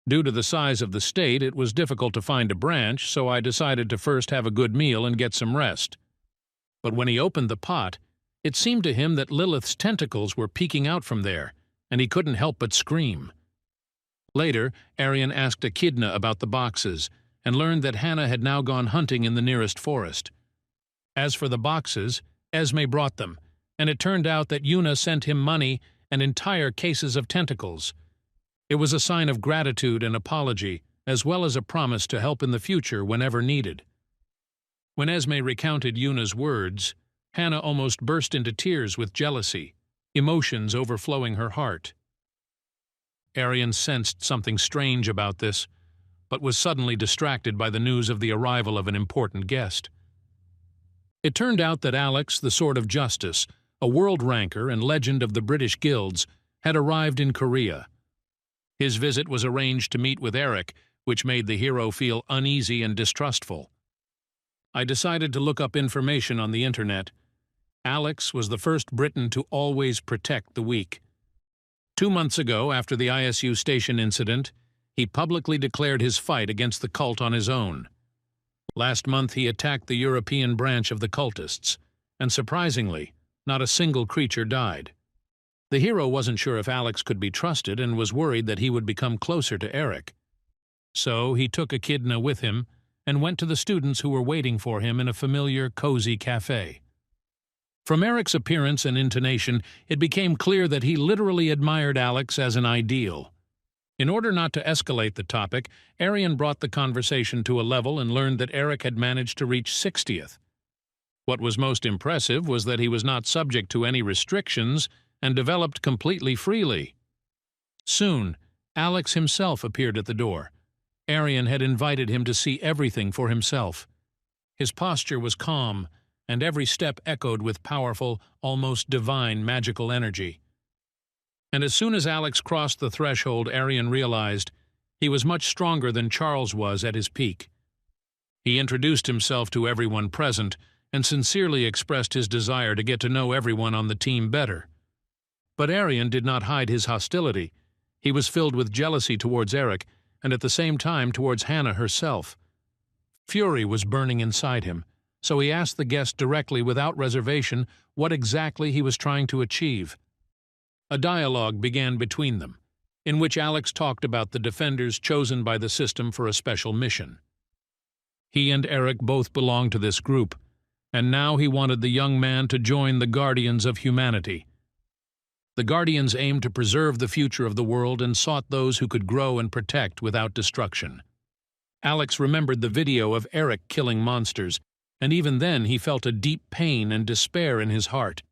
Due to the size of the state, it was difficult to find a branch, so I decided to first have a good meal and get some rest. But when he opened the pot, it seemed to him that Lilith's tentacles were peeking out from there, and he couldn't help but scream. Later, Aryan asked Akidna about the boxes, and learned that Hana had now gone hunting in the nearest forest. As for the boxes, Esme brought them, and it turned out that Yuna sent him money and entire cases of tentacles. It was a sign of gratitude and apology, as well as a promise to help in the future whenever needed. When Esme recounted Yuna's words, Hana almost burst into tears with jealousy, emotions overflowing her heart. Aryan sensed something strange about this, but was suddenly distracted by the news of the arrival of an important guest. It turned out that Alex, the Sword of Justice, a world ranker and legend of the British guilds, had arrived in Korea. His visit was arranged to meet with Eric, which made the hero feel uneasy and distrustful. I decided to look up information on the internet. Alex was the first Briton to always protect the weak. 2 months ago, after the ISU station incident, he publicly declared his fight against the cult on his own. Last month he attacked the European branch of the cultists, and surprisingly, not a single creature died. The hero wasn't sure if Alex could be trusted and was worried that he would become closer to Eric. So he took Akidna with him and went to the students who were waiting for him in a familiar, cozy cafe. From Eric's appearance and intonation, it became clear that he literally admired Alex as an ideal. In order not to escalate the topic, Aryan brought the conversation to a level and learned that Eric had managed to reach 60th. What was most impressive was that he was not subject to any restrictions and developed completely freely. Soon, Alex himself appeared at the door. Aryan had invited him to see everything for himself. His posture was calm, and every step echoed with powerful, almost divine magical energy. And as soon as Alex crossed the threshold, Aryan realized he was much stronger than Charles was at his peak. He introduced himself to everyone present and sincerely expressed his desire to get to know everyone on the team better. But Aryan did not hide his hostility. He was filled with jealousy towards Eric, and at the same time towards Hana herself. Fury was burning inside him, so he asked the guest directly without reservation what exactly he was trying to achieve. A dialogue began between them, in which Alex talked about the defenders chosen by the system for a special mission. He and Eric both belonged to this group, and now he wanted the young man to join the Guardians of Humanity. The Guardians aimed to preserve the future of the world and sought those who could grow and protect without destruction. Alex remembered the video of Eric killing monsters, and even then he felt a deep pain and despair in his heart.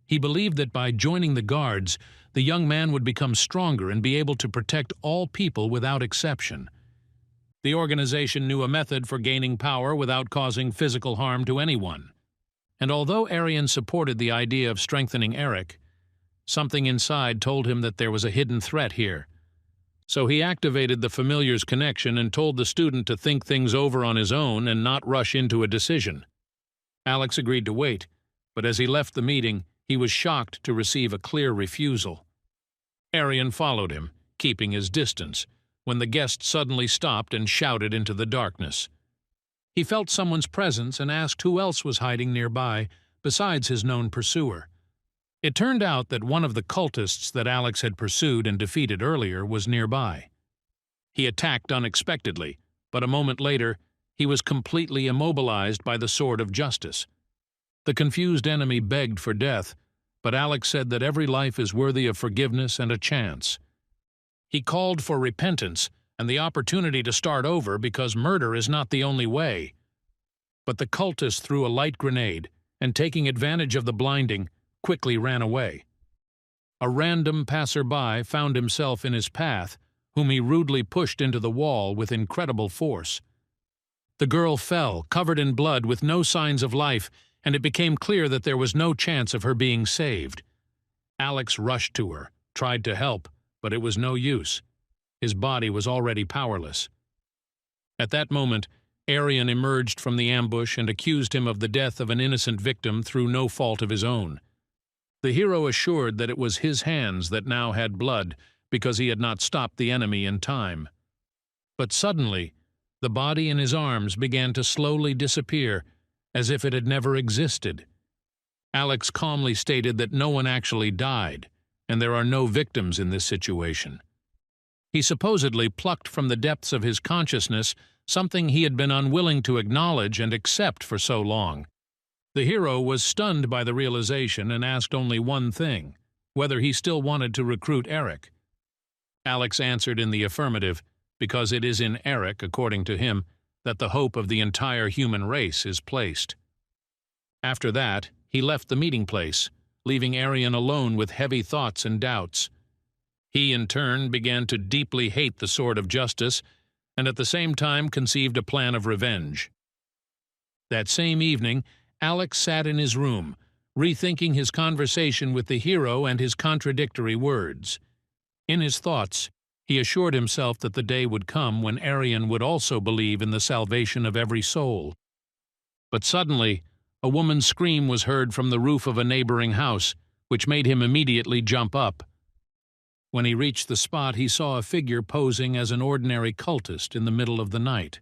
He believed that by joining the Guards, the young man would become stronger and be able to protect all people without exception. The organization knew a method for gaining power without causing physical harm to anyone. And although Aryan supported the idea of strengthening Eric, something inside told him that there was a hidden threat here. So he activated the familiar's connection and told the student to think things over on his own and not rush into a decision. Alex agreed to wait, but as he left the meeting, he was shocked to receive a clear refusal. Aryan followed him, keeping his distance, when the guest suddenly stopped and shouted into the darkness. He felt someone's presence and asked who else was hiding nearby, besides his known pursuer. It turned out that one of the cultists that Alex had pursued and defeated earlier was nearby. He attacked unexpectedly, but a moment later, he was completely immobilized by the Sword of Justice. The confused enemy begged for death, but Alex said that every life is worthy of forgiveness and a chance. He called for repentance and the opportunity to start over because murder is not the only way. But the cultist threw a light grenade and, taking advantage of the blinding, quickly ran away. A random passerby found himself in his path, whom he rudely pushed into the wall with incredible force. The girl fell, covered in blood with no signs of life, and it became clear that there was no chance of her being saved. Alex rushed to her, tried to help, but it was no use. His body was already powerless. At that moment, Aryan emerged from the ambush and accused him of the death of an innocent victim through no fault of his own. The hero assured that it was his hands that now had blood because he had not stopped the enemy in time. But suddenly, the body in his arms began to slowly disappear, as if it had never existed. Alex calmly stated that no one actually died, and there are no victims in this situation. He supposedly plucked from the depths of his consciousness something he had been unwilling to acknowledge and accept for so long. The hero was stunned by the realization and asked only one thing: whether he still wanted to recruit Eric. Alex answered in the affirmative, because it is in Eric, according to him, that the hope of the entire human race is placed. After that, he left the meeting place, leaving Aryan alone with heavy thoughts and doubts. He, in turn, began to deeply hate the Sword of Justice, and at the same time conceived a plan of revenge. That same evening, Alex sat in his room, rethinking his conversation with the hero and his contradictory words. In his thoughts, he assured himself that the day would come when Aryan would also believe in the salvation of every soul. But suddenly, a woman's scream was heard from the roof of a neighboring house, which made him immediately jump up. When he reached the spot, he saw a figure posing as an ordinary cultist in the middle of the night.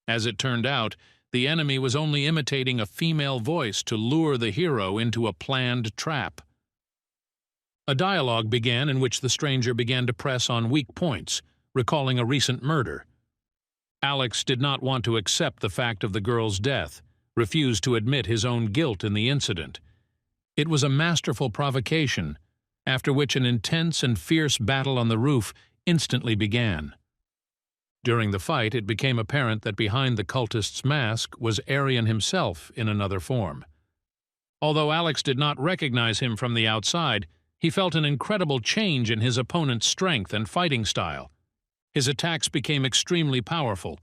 As it turned out, the enemy was only imitating a female voice to lure the hero into a planned trap. A dialogue began in which the stranger began to press on weak points, recalling a recent murder. Alex did not want to accept the fact of the girl's death, refused to admit his own guilt in the incident. It was a masterful provocation, after which an intense and fierce battle on the roof instantly began. During the fight, it became apparent that behind the cultist's mask was Aryan himself in another form. Although Alex did not recognize him from the outside, he felt an incredible change in his opponent's strength and fighting style. His attacks became extremely powerful.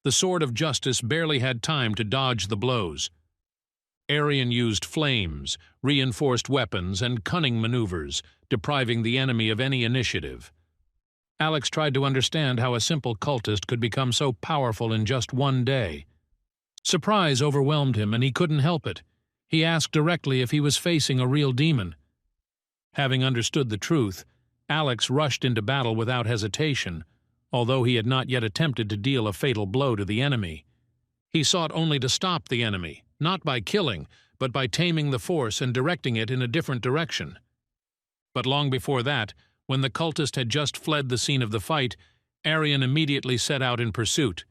The sword of justice barely had time to dodge the blows. Aryan used flames, reinforced weapons, and cunning maneuvers, depriving the enemy of any initiative. Alex tried to understand how a simple cultist could become so powerful in just one day. Surprise overwhelmed him, and he couldn't help it. He asked directly if he was facing a real demon. Having understood the truth, Alex rushed into battle without hesitation, although he had not yet attempted to deal a fatal blow to the enemy. He sought only to stop the enemy, not by killing, but by taming the force and directing it in a different direction. But long before that, when the cultist had just fled the scene of the fight, Aryan immediately set out in pursuit.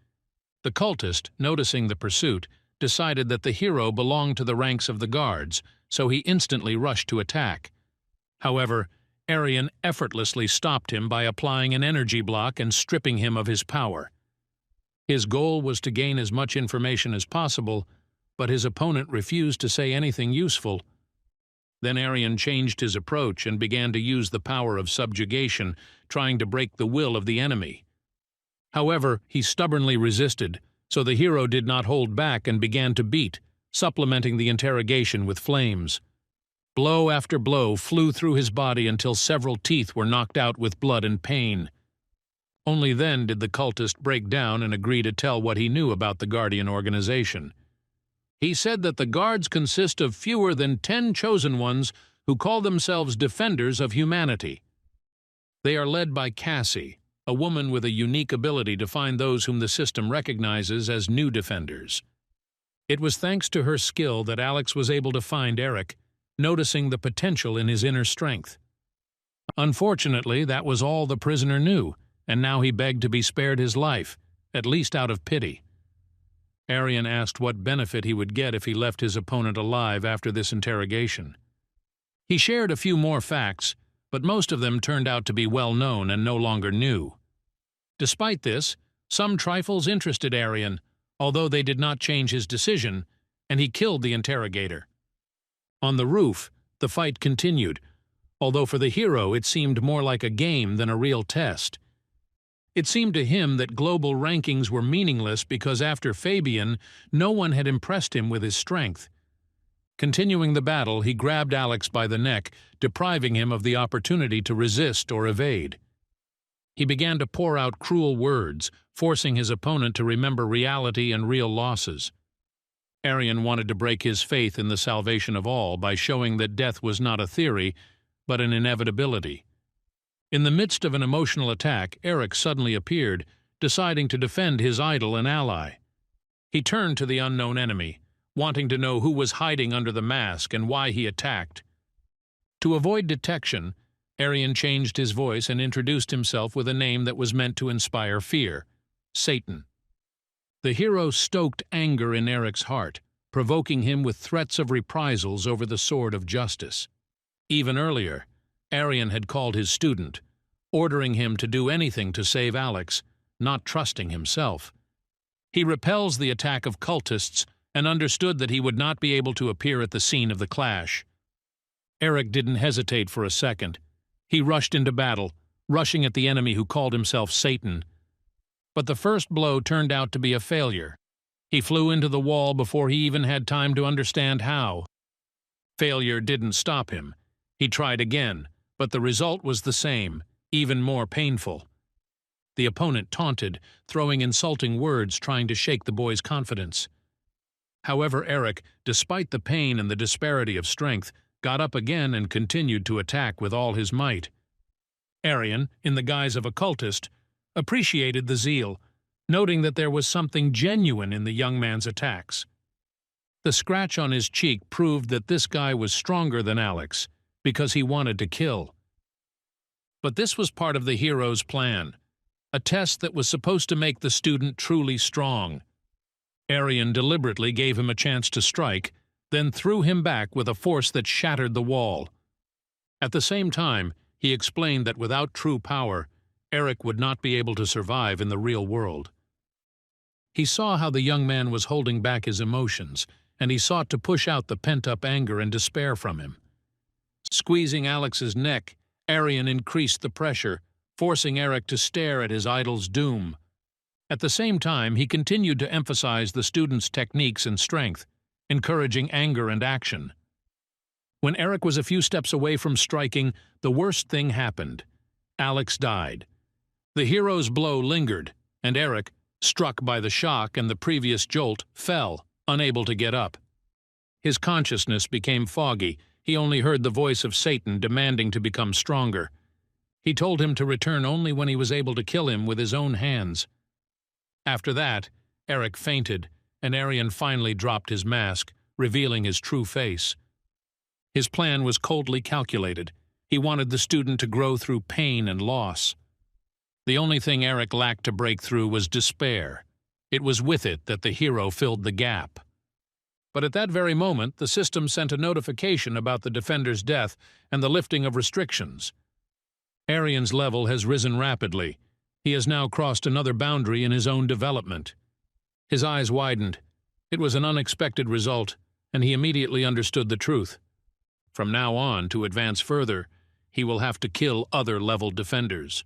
The cultist, noticing the pursuit, decided that the hero belonged to the ranks of the guards, so he instantly rushed to attack. However, Aryan effortlessly stopped him by applying an energy block and stripping him of his power. His goal was to gain as much information as possible, but his opponent refused to say anything useful. Then Aryan changed his approach and began to use the power of subjugation, trying to break the will of the enemy. However, he stubbornly resisted, so the hero did not hold back and began to beat, supplementing the interrogation with flames. Blow after blow flew through his body until several teeth were knocked out with blood and pain. Only then did the cultist break down and agree to tell what he knew about the Guardian organization. He said that the guards consist of fewer than 10 chosen ones who call themselves defenders of humanity. They are led by Cassie, a woman with a unique ability to find those whom the system recognizes as new defenders. It was thanks to her skill that Alex was able to find Eric, noticing the potential in his inner strength. Unfortunately, that was all the prisoner knew, and now he begged to be spared his life, at least out of pity. Aryan asked what benefit he would get if he left his opponent alive after this interrogation. He shared a few more facts, but most of them turned out to be well known and no longer new. Despite this, some trifles interested Aryan, although they did not change his decision, and he killed the interrogator. On the roof, the fight continued, although for the hero it seemed more like a game than a real test. It seemed to him that global rankings were meaningless because after Fabian, no one had impressed him with his strength. Continuing the battle, he grabbed Alex by the neck, depriving him of the opportunity to resist or evade. He began to pour out cruel words, forcing his opponent to remember reality and real losses. Aryan wanted to break his faith in the salvation of all by showing that death was not a theory, but an inevitability. In the midst of an emotional attack, Eric suddenly appeared, deciding to defend his idol and ally. He turned to the unknown enemy, wanting to know who was hiding under the mask and why he attacked. To avoid detection, Aryan changed his voice and introduced himself with a name that was meant to inspire fear: Satan. The hero stoked anger in Eric's heart, provoking him with threats of reprisals over the sword of justice. Even earlier, Aryan had called his student, ordering him to do anything to save Alex, not trusting himself. He repels the attack of cultists and understood that he would not be able to appear at the scene of the clash. Eric didn't hesitate for a second. He rushed into battle, rushing at the enemy who called himself Satan. But the first blow turned out to be a failure. He flew into the wall before he even had time to understand how. Failure didn't stop him. He tried again, but the result was the same, even more painful. The opponent taunted, throwing insulting words, trying to shake the boy's confidence. However, Eric, despite the pain and the disparity of strength, got up again and continued to attack with all his might. Aryan, in the guise of a cultist, appreciated the zeal, noting that there was something genuine in the young man's attacks. The scratch on his cheek proved that this guy was stronger than Alex, because he wanted to kill. But this was part of the hero's plan, a test that was supposed to make the student truly strong. Aryan deliberately gave him a chance to strike, then threw him back with a force that shattered the wall. At the same time, he explained that without true power, Eric would not be able to survive in the real world. He saw how the young man was holding back his emotions, and he sought to push out the pent-up anger and despair from him. Squeezing Alex's neck, Aryan increased the pressure, forcing Eric to stare at his idol's doom. At the same time, he continued to emphasize the student's techniques and strength, encouraging anger and action. When Eric was a few steps away from striking, the worst thing happened. Alex died. The hero's blow lingered, and Eric, struck by the shock and the previous jolt, fell, unable to get up. His consciousness became foggy. He only heard the voice of Satan demanding to become stronger. He told him to return only when he was able to kill him with his own hands. After that, Eric fainted, and Aryan finally dropped his mask, revealing his true face. His plan was coldly calculated. He wanted the student to grow through pain and loss. The only thing Eric lacked to break through was despair. It was with it that the hero filled the gap. But at that very moment, the system sent a notification about the defender's death and the lifting of restrictions. Aryan's level has risen rapidly. He has now crossed another boundary in his own development. His eyes widened. It was an unexpected result, and he immediately understood the truth. From now on, to advance further, he will have to kill other level defenders.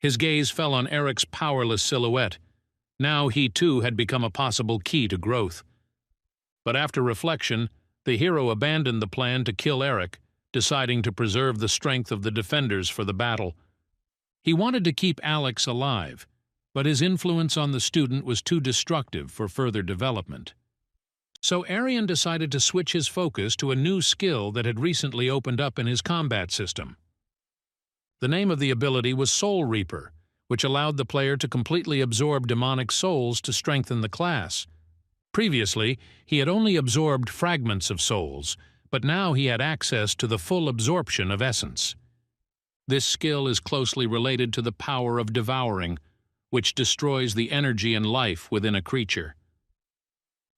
His gaze fell on Eric's powerless silhouette. Now he too had become a possible key to growth. But after reflection, the hero abandoned the plan to kill Eric, deciding to preserve the strength of the defenders for the battle. He wanted to keep Alex alive, but his influence on the student was too destructive for further development. So Aryan decided to switch his focus to a new skill that had recently opened up in his combat system. The name of the ability was Soul Reaper, which allowed the player to completely absorb demonic souls to strengthen the class. Previously, he had only absorbed fragments of souls, but now he had access to the full absorption of essence. This skill is closely related to the power of devouring, which destroys the energy and life within a creature.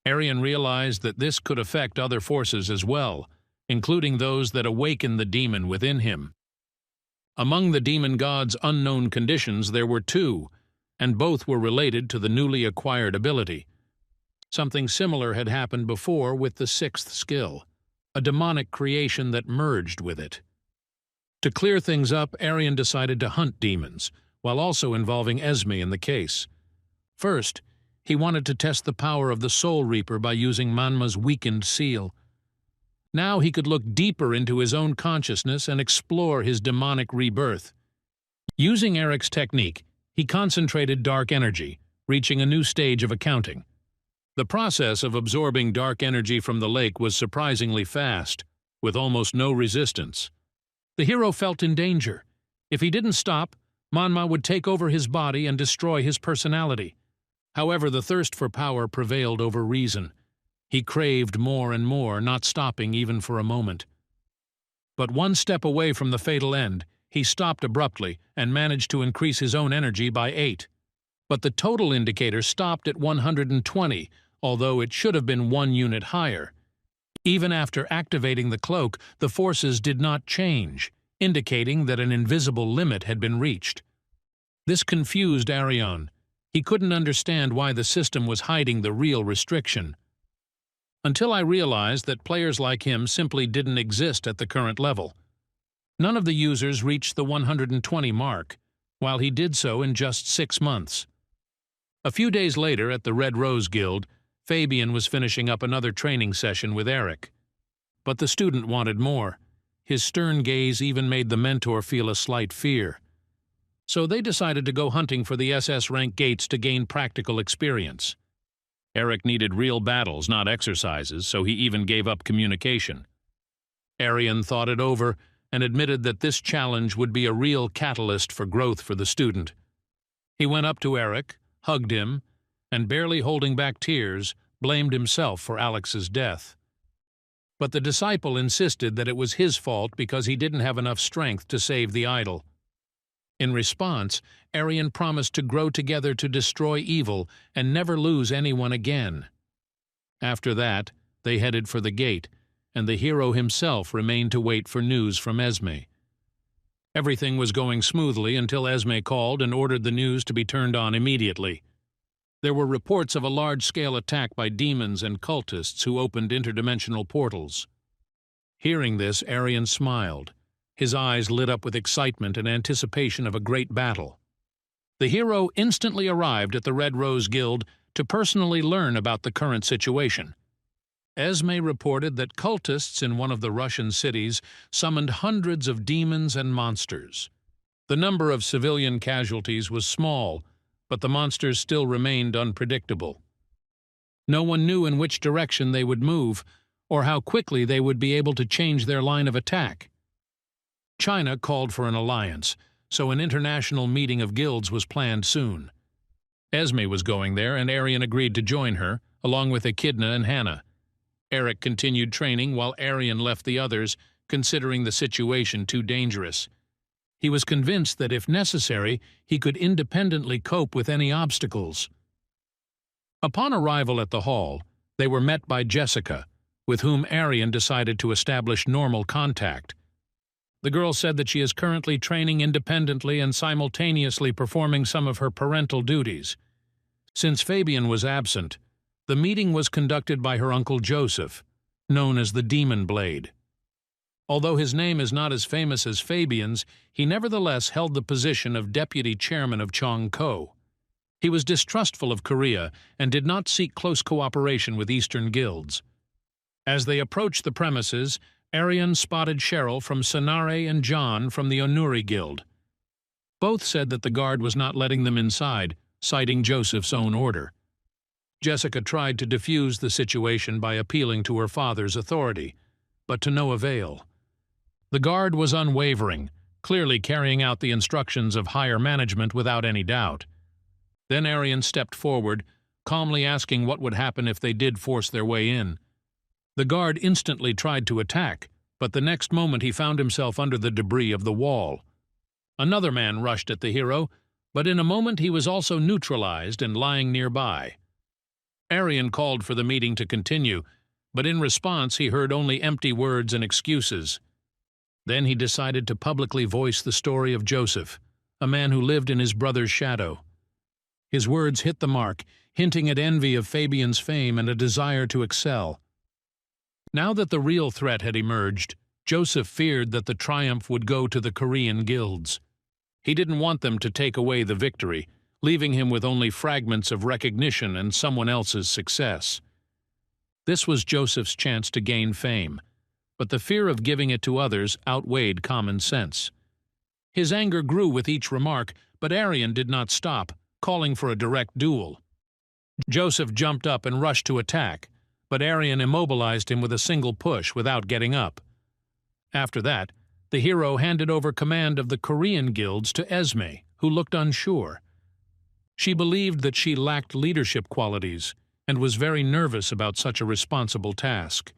Aryan realized that this could affect other forces as well, including those that awaken the demon within him. Among the demon god's unknown conditions there were two, and both were related to the newly acquired ability. Something similar had happened before with the sixth skill, a demonic creation that merged with it. To clear things up, Aryan decided to hunt demons, while also involving Esme in the case. First, he wanted to test the power of the Soul Reaper by using Manhwa's weakened seal. Now he could look deeper into his own consciousness and explore his demonic rebirth. Using Eric's technique, he concentrated dark energy, reaching a new stage of accounting. The process of absorbing dark energy from the lake was surprisingly fast, with almost no resistance. The hero felt in danger. If he didn't stop, Manhwa would take over his body and destroy his personality. However, the thirst for power prevailed over reason. He craved more and more, not stopping even for a moment. But one step away from the fatal end, he stopped abruptly and managed to increase his own energy by 8. But the total indicator stopped at 120, although it should have been 1 unit higher. Even after activating the cloak, the forces did not change, indicating that an invisible limit had been reached. This confused Aryan. He couldn't understand why the system was hiding the real restriction. Until I realized that players like him simply didn't exist at the current level. None of the users reached the 120 mark, while he did so in just 6 months. A few days later, at the Red Rose Guild, Fabian was finishing up another training session with Eric. But the student wanted more. His stern gaze even made the mentor feel a slight fear. So they decided to go hunting for the SS-Rank gates to gain practical experience. Eric needed real battles, not exercises, so he even gave up communication. Aryan thought it over and admitted that this challenge would be a real catalyst for growth for the student. He went up to Eric, hugged him, and barely holding back tears, blamed himself for Alex's death. But the disciple insisted that it was his fault because he didn't have enough strength to save the idol. In response, Aryan promised to grow together to destroy evil and never lose anyone again. After that, they headed for the gate, and the hero himself remained to wait for news from Esme. Everything was going smoothly until Esme called and ordered the news to be turned on immediately. There were reports of a large-scale attack by demons and cultists who opened interdimensional portals. Hearing this, Aryan smiled. His eyes lit up with excitement and anticipation of a great battle. The hero instantly arrived at the Red Rose Guild to personally learn about the current situation. Esme reported that cultists in one of the Russian cities summoned hundreds of demons and monsters. The number of civilian casualties was small, but the monsters still remained unpredictable. No one knew in which direction they would move, or how quickly they would be able to change their line of attack. China called for an alliance, so an international meeting of guilds was planned soon. Esme was going there, and Aryan agreed to join her, along with Akidna and Hana. Eric continued training while Aryan left the others, considering the situation too dangerous. He was convinced that if necessary, he could independently cope with any obstacles. Upon arrival at the hall, they were met by Jessica, with whom Aryan decided to establish normal contact. The girl said that she is currently training independently and simultaneously performing some of her parental duties. Since Fabian was absent, the meeting was conducted by her uncle Joseph, known as the Demon Blade. Although his name is not as famous as Fabian's, he nevertheless held the position of deputy chairman of Chongko. He was distrustful of Korea and did not seek close cooperation with Eastern guilds. As they approached the premises, Aryan spotted Cheryl from Sanare and John from the Onuri Guild. Both said that the guard was not letting them inside, citing Joseph's own order. Jessica tried to defuse the situation by appealing to her father's authority, but to no avail. The guard was unwavering, clearly carrying out the instructions of higher management without any doubt. Then Aryan stepped forward, calmly asking what would happen if they did force their way in. The guard instantly tried to attack, but the next moment he found himself under the debris of the wall. Another man rushed at the hero, but in a moment he was also neutralized and lying nearby. Aryan called for the meeting to continue, but in response he heard only empty words and excuses. Then he decided to publicly voice the story of Joseph, a man who lived in his brother's shadow. His words hit the mark, hinting at envy of Fabian's fame and a desire to excel. Now that the real threat had emerged, Joseph feared that the triumph would go to the Korean guilds. He didn't want them to take away the victory, leaving him with only fragments of recognition and someone else's success. This was Joseph's chance to gain fame, but the fear of giving it to others outweighed common sense. His anger grew with each remark, but Aryan did not stop, calling for a direct duel. Joseph jumped up and rushed to attack, but Aryan immobilized him with a single push without getting up. After that, the hero handed over command of the Korean guilds to Esme, who looked unsure. She believed that she lacked leadership qualities and was very nervous about such a responsible task.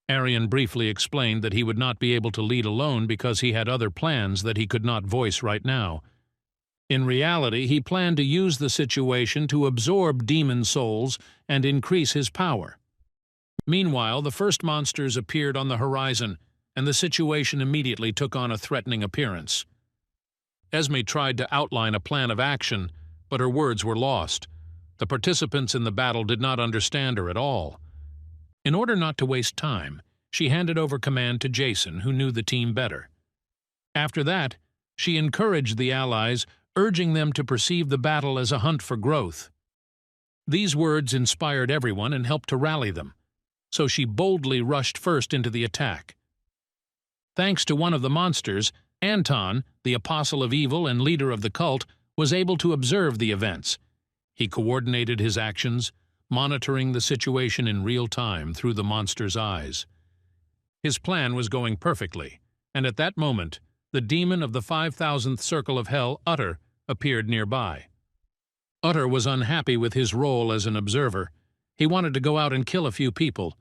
Aryan briefly explained that he would not be able to lead alone because he had other plans that he could not voice right now. In reality, he planned to use the situation to absorb demon souls and increase his power. Meanwhile, the first monsters appeared on the horizon, and the situation immediately took on a threatening appearance. Esme tried to outline a plan of action, but her words were lost. The participants in the battle did not understand her at all. In order not to waste time, she handed over command to Jason, who knew the team better. After that, she encouraged the allies, urging them to perceive the battle as a hunt for growth. These words inspired everyone and helped to rally them, so she boldly rushed first into the attack. Thanks to one of the monsters, Anton, the apostle of evil and leader of the cult, was able to observe the events. He coordinated his actions, monitoring the situation in real time through the monster's eyes. His plan was going perfectly, and at that moment, the demon of the 5,000th circle of hell, Utter, appeared nearby. Utter was unhappy with his role as an observer. He wanted to go out and kill a few people,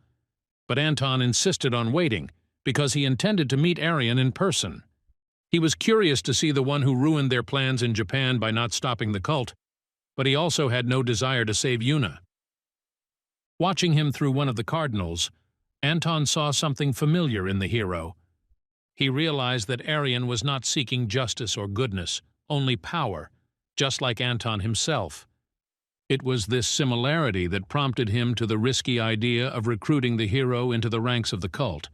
but Anton insisted on waiting because he intended to meet Aryan in person. He was curious to see the one who ruined their plans in Japan by not stopping the cult, but he also had no desire to save Yuna. Watching him through one of the cardinals, Anton saw something familiar in the hero. He realized that Aryan was not seeking justice or goodness, only power, just like Anton himself. It was this similarity that prompted him to the risky idea of recruiting the hero into the ranks of the cult.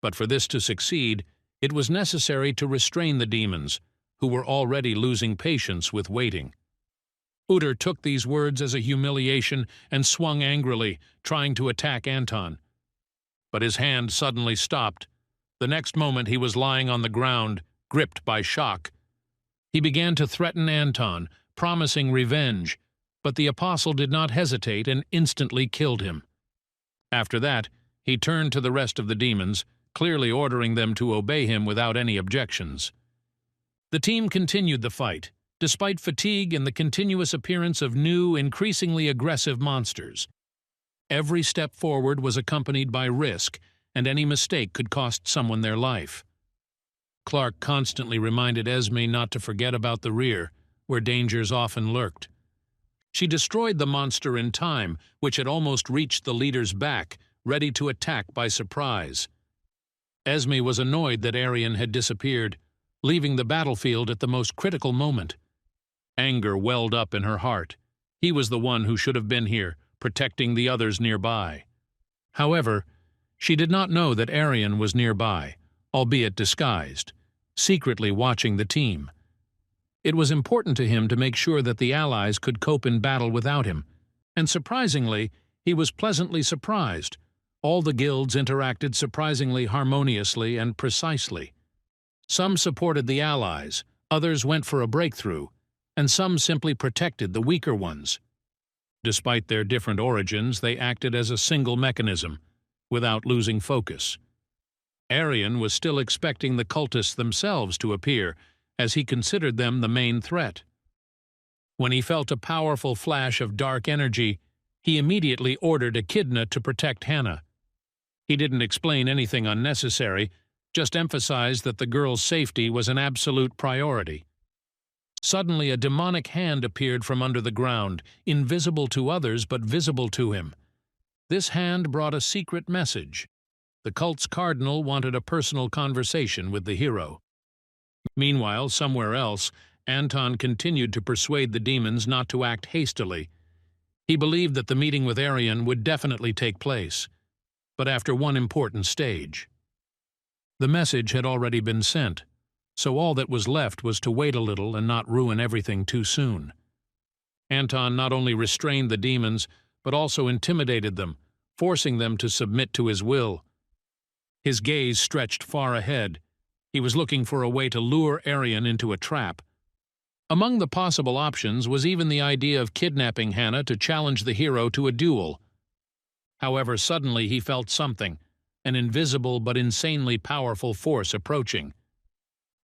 But for this to succeed, it was necessary to restrain the demons, who were already losing patience with waiting. Utter took these words as a humiliation and swung angrily, trying to attack Anton. But his hand suddenly stopped. The next moment he was lying on the ground, gripped by shock. He began to threaten Anton, promising revenge, but the apostle did not hesitate and instantly killed him. After that, he turned to the rest of the demons, clearly ordering them to obey him without any objections. The team continued the fight, despite fatigue and the continuous appearance of new, increasingly aggressive monsters. Every step forward was accompanied by risk, and any mistake could cost someone their life. Clark constantly reminded Esme not to forget about the rear, where dangers often lurked. She destroyed the monster in time, which had almost reached the leader's back, ready to attack by surprise. Esme was annoyed that Aryan had disappeared, leaving the battlefield at the most critical moment. Anger welled up in her heart. He was the one who should have been here, protecting the others nearby. However, she did not know that Aryan was nearby, albeit disguised, secretly watching the team. It was important to him to make sure that the allies could cope in battle without him, and surprisingly, he was pleasantly surprised. All the guilds interacted surprisingly harmoniously and precisely. Some supported the allies, others went for a breakthrough, and some simply protected the weaker ones. Despite their different origins, they acted as a single mechanism, without losing focus. Aryan was still expecting the cultists themselves to appear, as he considered them the main threat. When he felt a powerful flash of dark energy, he immediately ordered Akidna to protect Hana. He didn't explain anything unnecessary, just emphasized that the girl's safety was an absolute priority. Suddenly, a demonic hand appeared from under the ground, invisible to others but visible to him. This hand brought a secret message. The cult's cardinal wanted a personal conversation with the hero. Meanwhile, somewhere else, Anton continued to persuade the demons not to act hastily. He believed that the meeting with Aryan would definitely take place, but after one important stage. The message had already been sent, so all that was left was to wait a little and not ruin everything too soon. Anton not only restrained the demons, but also intimidated them, forcing them to submit to his will. His gaze stretched far ahead. He was looking for a way to lure Aryan into a trap. Among the possible options was even the idea of kidnapping Hana to challenge the hero to a duel. However, suddenly he felt something, an invisible but insanely powerful force approaching.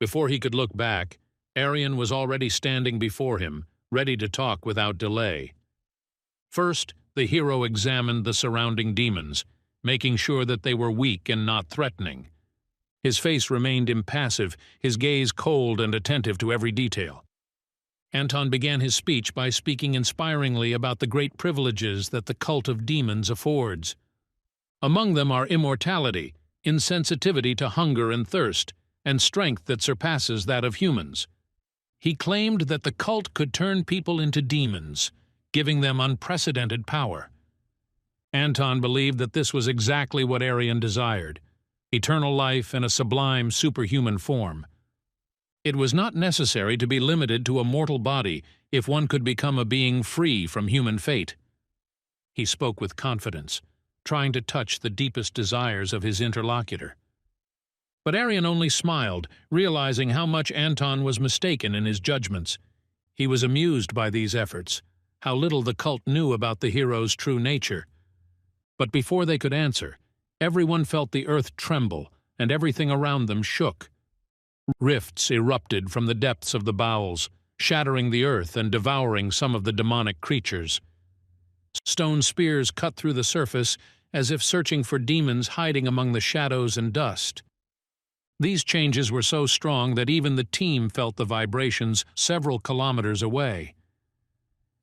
Before he could look back, Aryan was already standing before him, ready to talk without delay. First, the hero examined the surrounding demons, making sure that they were weak and not threatening. His face remained impassive, his gaze cold and attentive to every detail. Anton began his speech by speaking inspiringly about the great privileges that the cult of demons affords. Among them are immortality, insensitivity to hunger and thirst, and strength that surpasses that of humans. He claimed that the cult could turn people into demons, giving them unprecedented power. Anton believed that this was exactly what Aryan desired: eternal life in a sublime superhuman form. It was not necessary to be limited to a mortal body if one could become a being free from human fate. He spoke with confidence, trying to touch the deepest desires of his interlocutor. But Aryan only smiled, realizing how much Anton was mistaken in his judgments. He was amused by these efforts, how little the cult knew about the hero's true nature. But before they could answer, everyone felt the earth tremble and everything around them shook. Rifts erupted from the depths of the bowels, shattering the earth and devouring some of the demonic creatures. Stone spears cut through the surface as if searching for demons hiding among the shadows and dust. These changes were so strong that even the team felt the vibrations several kilometers away.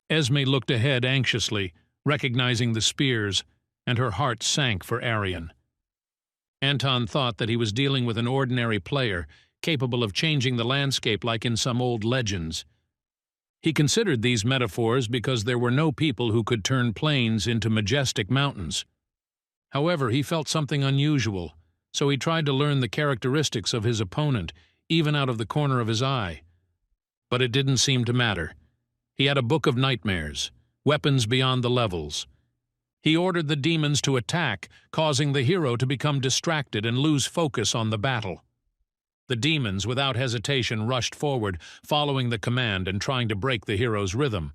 Esme looked ahead anxiously, recognizing the spears, and her heart sank for Aryan. Anton thought that he was dealing with an ordinary player, capable of changing the landscape like in some old legends. He considered these metaphors because there were no people who could turn plains into majestic mountains. However, he felt something unusual, so he tried to learn the characteristics of his opponent, even out of the corner of his eye. But it didn't seem to matter. He had a book of nightmares, weapons beyond the levels. He ordered the demons to attack, causing the hero to become distracted and lose focus on the battle. The demons, without hesitation, rushed forward, following the command and trying to break the hero's rhythm.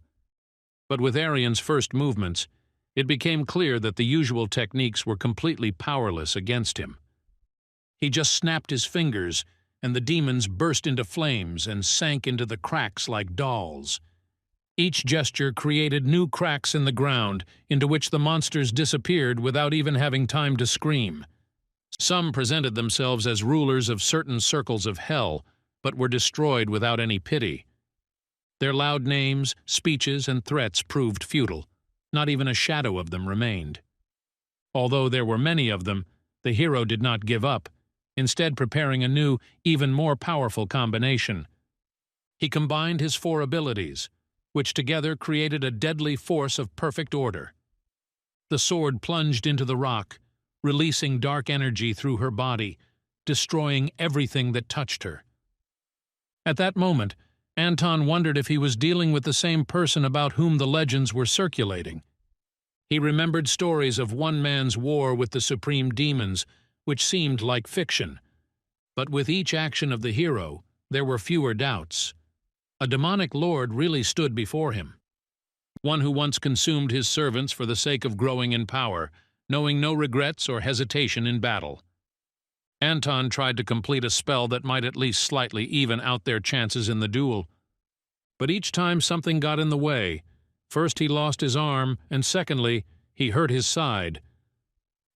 But with Aryan's first movements, it became clear that the usual techniques were completely powerless against him. He just snapped his fingers, and the demons burst into flames and sank into the cracks like dolls. Each gesture created new cracks in the ground, into which the monsters disappeared without even having time to scream. Some presented themselves as rulers of certain circles of hell, but were destroyed without any pity. Their loud names, speeches, and threats proved futile. Not even a shadow of them remained. Although there were many of them, the hero did not give up, instead preparing a new, even more powerful combination. He combined his 4 abilities, which together created a deadly force of perfect order. The sword plunged into the rock, releasing dark energy through her body, destroying everything that touched her. At that moment, Anton wondered if he was dealing with the same person about whom the legends were circulating. He remembered stories of one man's war with the supreme demons, which seemed like fiction. But with each action of the hero, there were fewer doubts. A demonic lord really stood before him. One who once consumed his servants for the sake of growing in power, knowing no regrets or hesitation in battle. Anton tried to complete a spell that might at least slightly even out their chances in the duel. But each time something got in the way. First he lost his arm, and secondly, he hurt his side.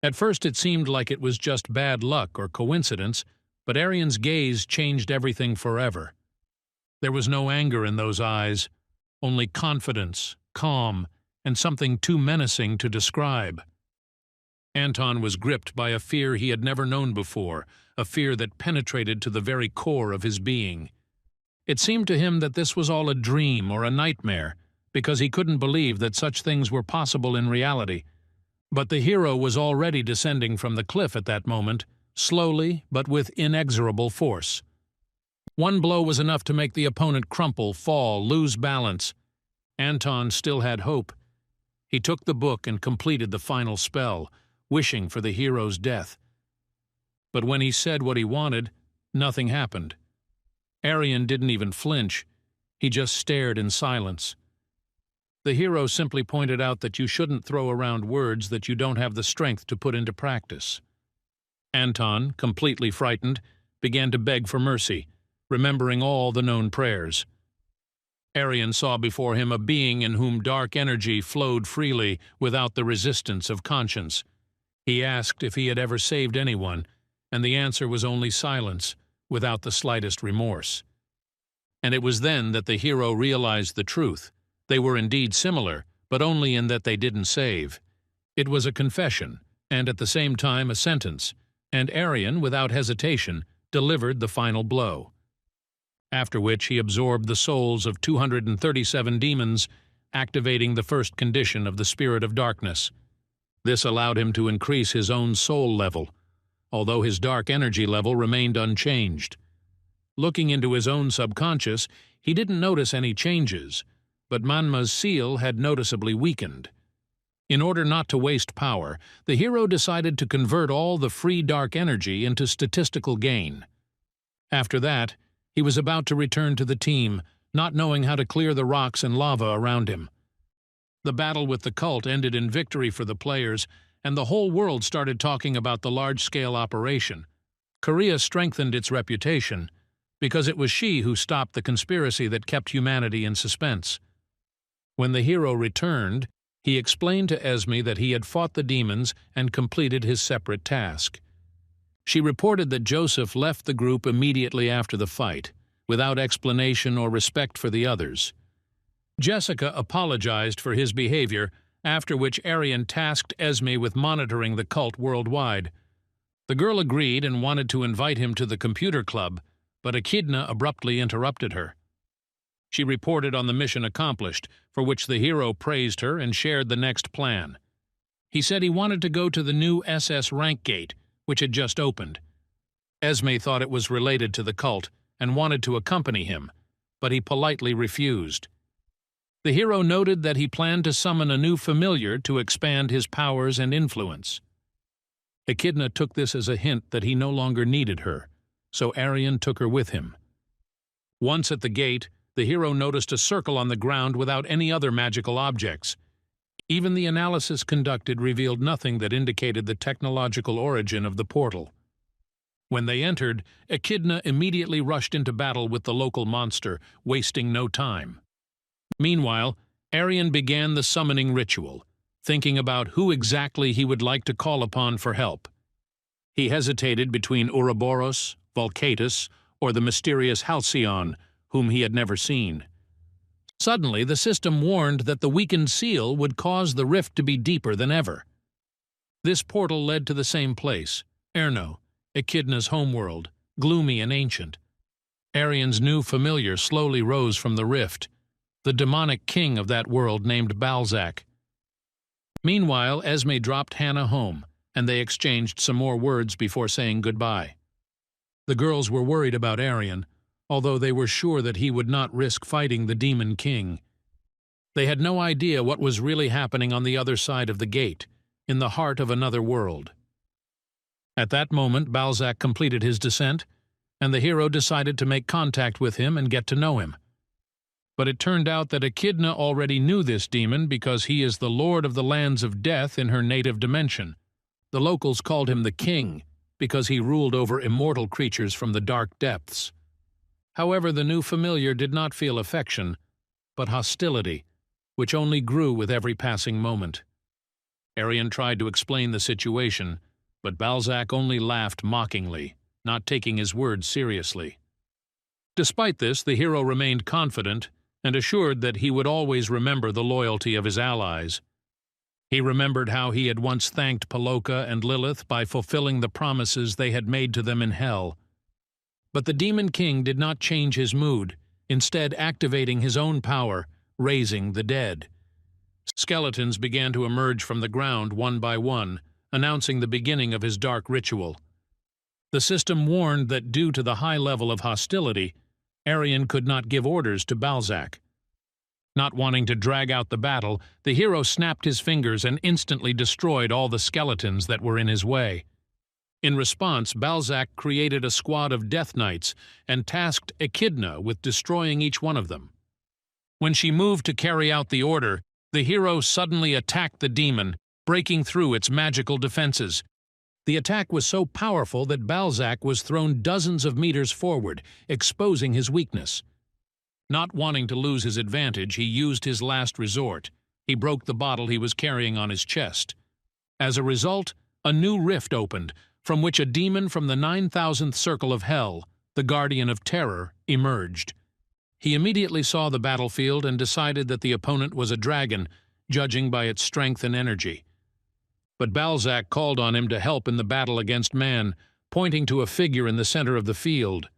At first it seemed like it was just bad luck or coincidence, but Aryan's gaze changed everything forever. There was no anger in those eyes, only confidence, calm, and something too menacing to describe. Anton was gripped by a fear he had never known before, a fear that penetrated to the very core of his being. It seemed to him that this was all a dream or a nightmare, because he couldn't believe that such things were possible in reality. But the hero was already descending from the cliff at that moment, slowly but with inexorable force. One blow was enough to make the opponent crumple, fall, lose balance. Anton still had hope. He took the book and completed the final spell, wishing for the hero's death. But when he said what he wanted, nothing happened. Aryan didn't even flinch. He just stared in silence. The hero simply pointed out that you shouldn't throw around words that you don't have the strength to put into practice. Anton, completely frightened, began to beg for mercy, remembering all the known prayers. Aryan saw before him a being in whom dark energy flowed freely without the resistance of conscience. He asked if he had ever saved anyone, and the answer was only silence, without the slightest remorse. And it was then that the hero realized the truth. They were indeed similar, but only in that they didn't save. It was a confession, and at the same time a sentence, and Aryan, without hesitation, delivered the final blow. After which he absorbed the souls of 237 demons, activating the first condition of the Spirit of Darkness. This allowed him to increase his own soul level, although his dark energy level remained unchanged. Looking into his own subconscious, he didn't notice any changes, but Manhwa's seal had noticeably weakened. In order not to waste power, the hero decided to convert all the free dark energy into statistical gain. After that, he was about to return to the team, not knowing how to clear the rocks and lava around him. The battle with the cult ended in victory for the players, and the whole world started talking about the large-scale operation. Korea strengthened its reputation, because it was she who stopped the conspiracy that kept humanity in suspense. When the hero returned, he explained to Esme that he had fought the demons and completed his separate task. She reported that Joseph left the group immediately after the fight, without explanation or respect for the others. Jessica apologized for his behavior, after which Aryan tasked Esme with monitoring the cult worldwide. The girl agreed and wanted to invite him to the computer club, but Akidna abruptly interrupted her. She reported on the mission accomplished, for which the hero praised her and shared the next plan. He said he wanted to go to the new SS-Rank gate, which had just opened. Esme thought it was related to the cult and wanted to accompany him, but he politely refused. The hero noted that he planned to summon a new familiar to expand his powers and influence. Akidna took this as a hint that he no longer needed her, so Aryan took her with him. Once at the gate, the hero noticed a circle on the ground without any other magical objects. Even the analysis conducted revealed nothing that indicated the technological origin of the portal. When they entered, Akidna immediately rushed into battle with the local monster, wasting no time. Meanwhile, Aryan began the summoning ritual, thinking about who exactly he would like to call upon for help. He hesitated between Ouroboros, Volcatus, or the mysterious Halcyon, whom he had never seen. Suddenly, the system warned that the weakened seal would cause the rift to be deeper than ever. This portal led to the same place, Erno, Echidna's homeworld, gloomy and ancient. Aryan's new familiar slowly rose from the rift, the demonic king of that world named Balzac. Meanwhile, Esme dropped Hana home, and they exchanged some more words before saying goodbye. The girls were worried about Aryan, although they were sure that he would not risk fighting the Demon King. They had no idea what was really happening on the other side of the gate, in the heart of another world. At that moment, Balzac completed his descent, and the hero decided to make contact with him and get to know him. But it turned out that Akidna already knew this demon because he is the lord of the lands of death in her native dimension. The locals called him the King, because he ruled over immortal creatures from the dark depths. However, the new familiar did not feel affection, but hostility, which only grew with every passing moment. Aryan tried to explain the situation, but Balzac only laughed mockingly, not taking his words seriously. Despite this, the hero remained confident and assured that he would always remember the loyalty of his allies. He remembered how he had once thanked Paloka and Lilith by fulfilling the promises they had made to them in hell. But the Demon King did not change his mood, instead activating his own power, raising the dead. Skeletons began to emerge from the ground one by one, announcing the beginning of his dark ritual. The system warned that due to the high level of hostility, Aryan could not give orders to Balzac. Not wanting to drag out the battle, the hero snapped his fingers and instantly destroyed all the skeletons that were in his way. In response, Balzac created a squad of Death Knights and tasked Akidna with destroying each one of them. When she moved to carry out the order, the hero suddenly attacked the demon, breaking through its magical defenses. The attack was so powerful that Balzac was thrown dozens of meters forward, exposing his weakness. Not wanting to lose his advantage, he used his last resort. He broke the bottle he was carrying on his chest. As a result, a new rift opened, from which a demon from the 9,000th circle of hell, the guardian of terror, emerged. He immediately saw the battlefield and decided that the opponent was a dragon, judging by its strength and energy. But Balzac called on him to help in the battle against man, pointing to a figure in the center of the field.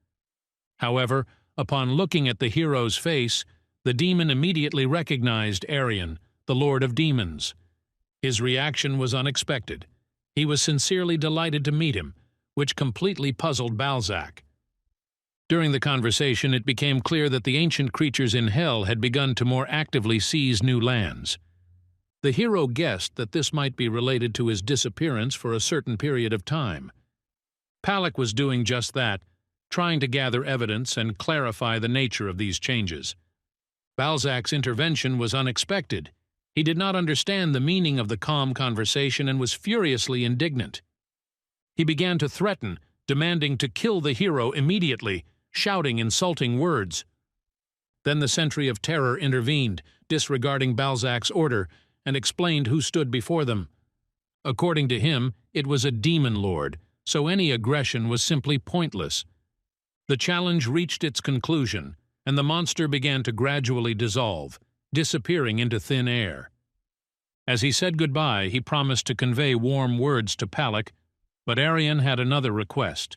However, upon looking at the hero's face, the demon immediately recognized Aryan, the Lord of Demons. His reaction was unexpected. He was sincerely delighted to meet him, which completely puzzled Balzac. During the conversation, it became clear that the ancient creatures in Hell had begun to more actively seize new lands. The hero guessed that this might be related to his disappearance for a certain period of time. Palak was doing just that, trying to gather evidence and clarify the nature of these changes. Balzac's intervention was unexpected. He did not understand the meaning of the calm conversation and was furiously indignant. He began to threaten, demanding to kill the hero immediately, shouting insulting words. Then the Sentry of Terror intervened, disregarding Balzac's order, and explained who stood before them. According to him, it was a demon lord, so any aggression was simply pointless. The challenge reached its conclusion, and the monster began to gradually dissolve, disappearing into thin air. As he said goodbye, he promised to convey warm words to Palak, but Aryan had another request.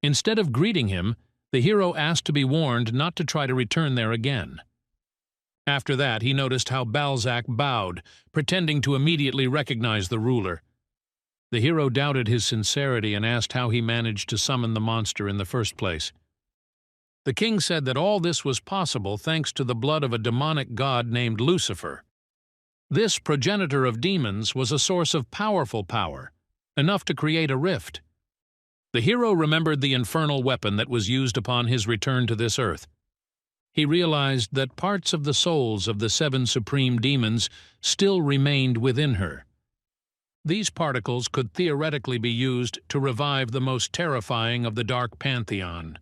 Instead of greeting him, the hero asked to be warned not to try to return there again. After that, he noticed how Balzac bowed, pretending to immediately recognize the ruler. The hero doubted his sincerity and asked how he managed to summon the monster in the first place. The king said that all this was possible thanks to the blood of a demonic god named Lucifer. This progenitor of demons was a source of powerful power, enough to create a rift. The hero remembered the infernal weapon that was used upon his return to this earth. He realized that parts of the souls of the 7 supreme demons still remained within her. These particles could theoretically be used to revive the most terrifying of the dark pantheon.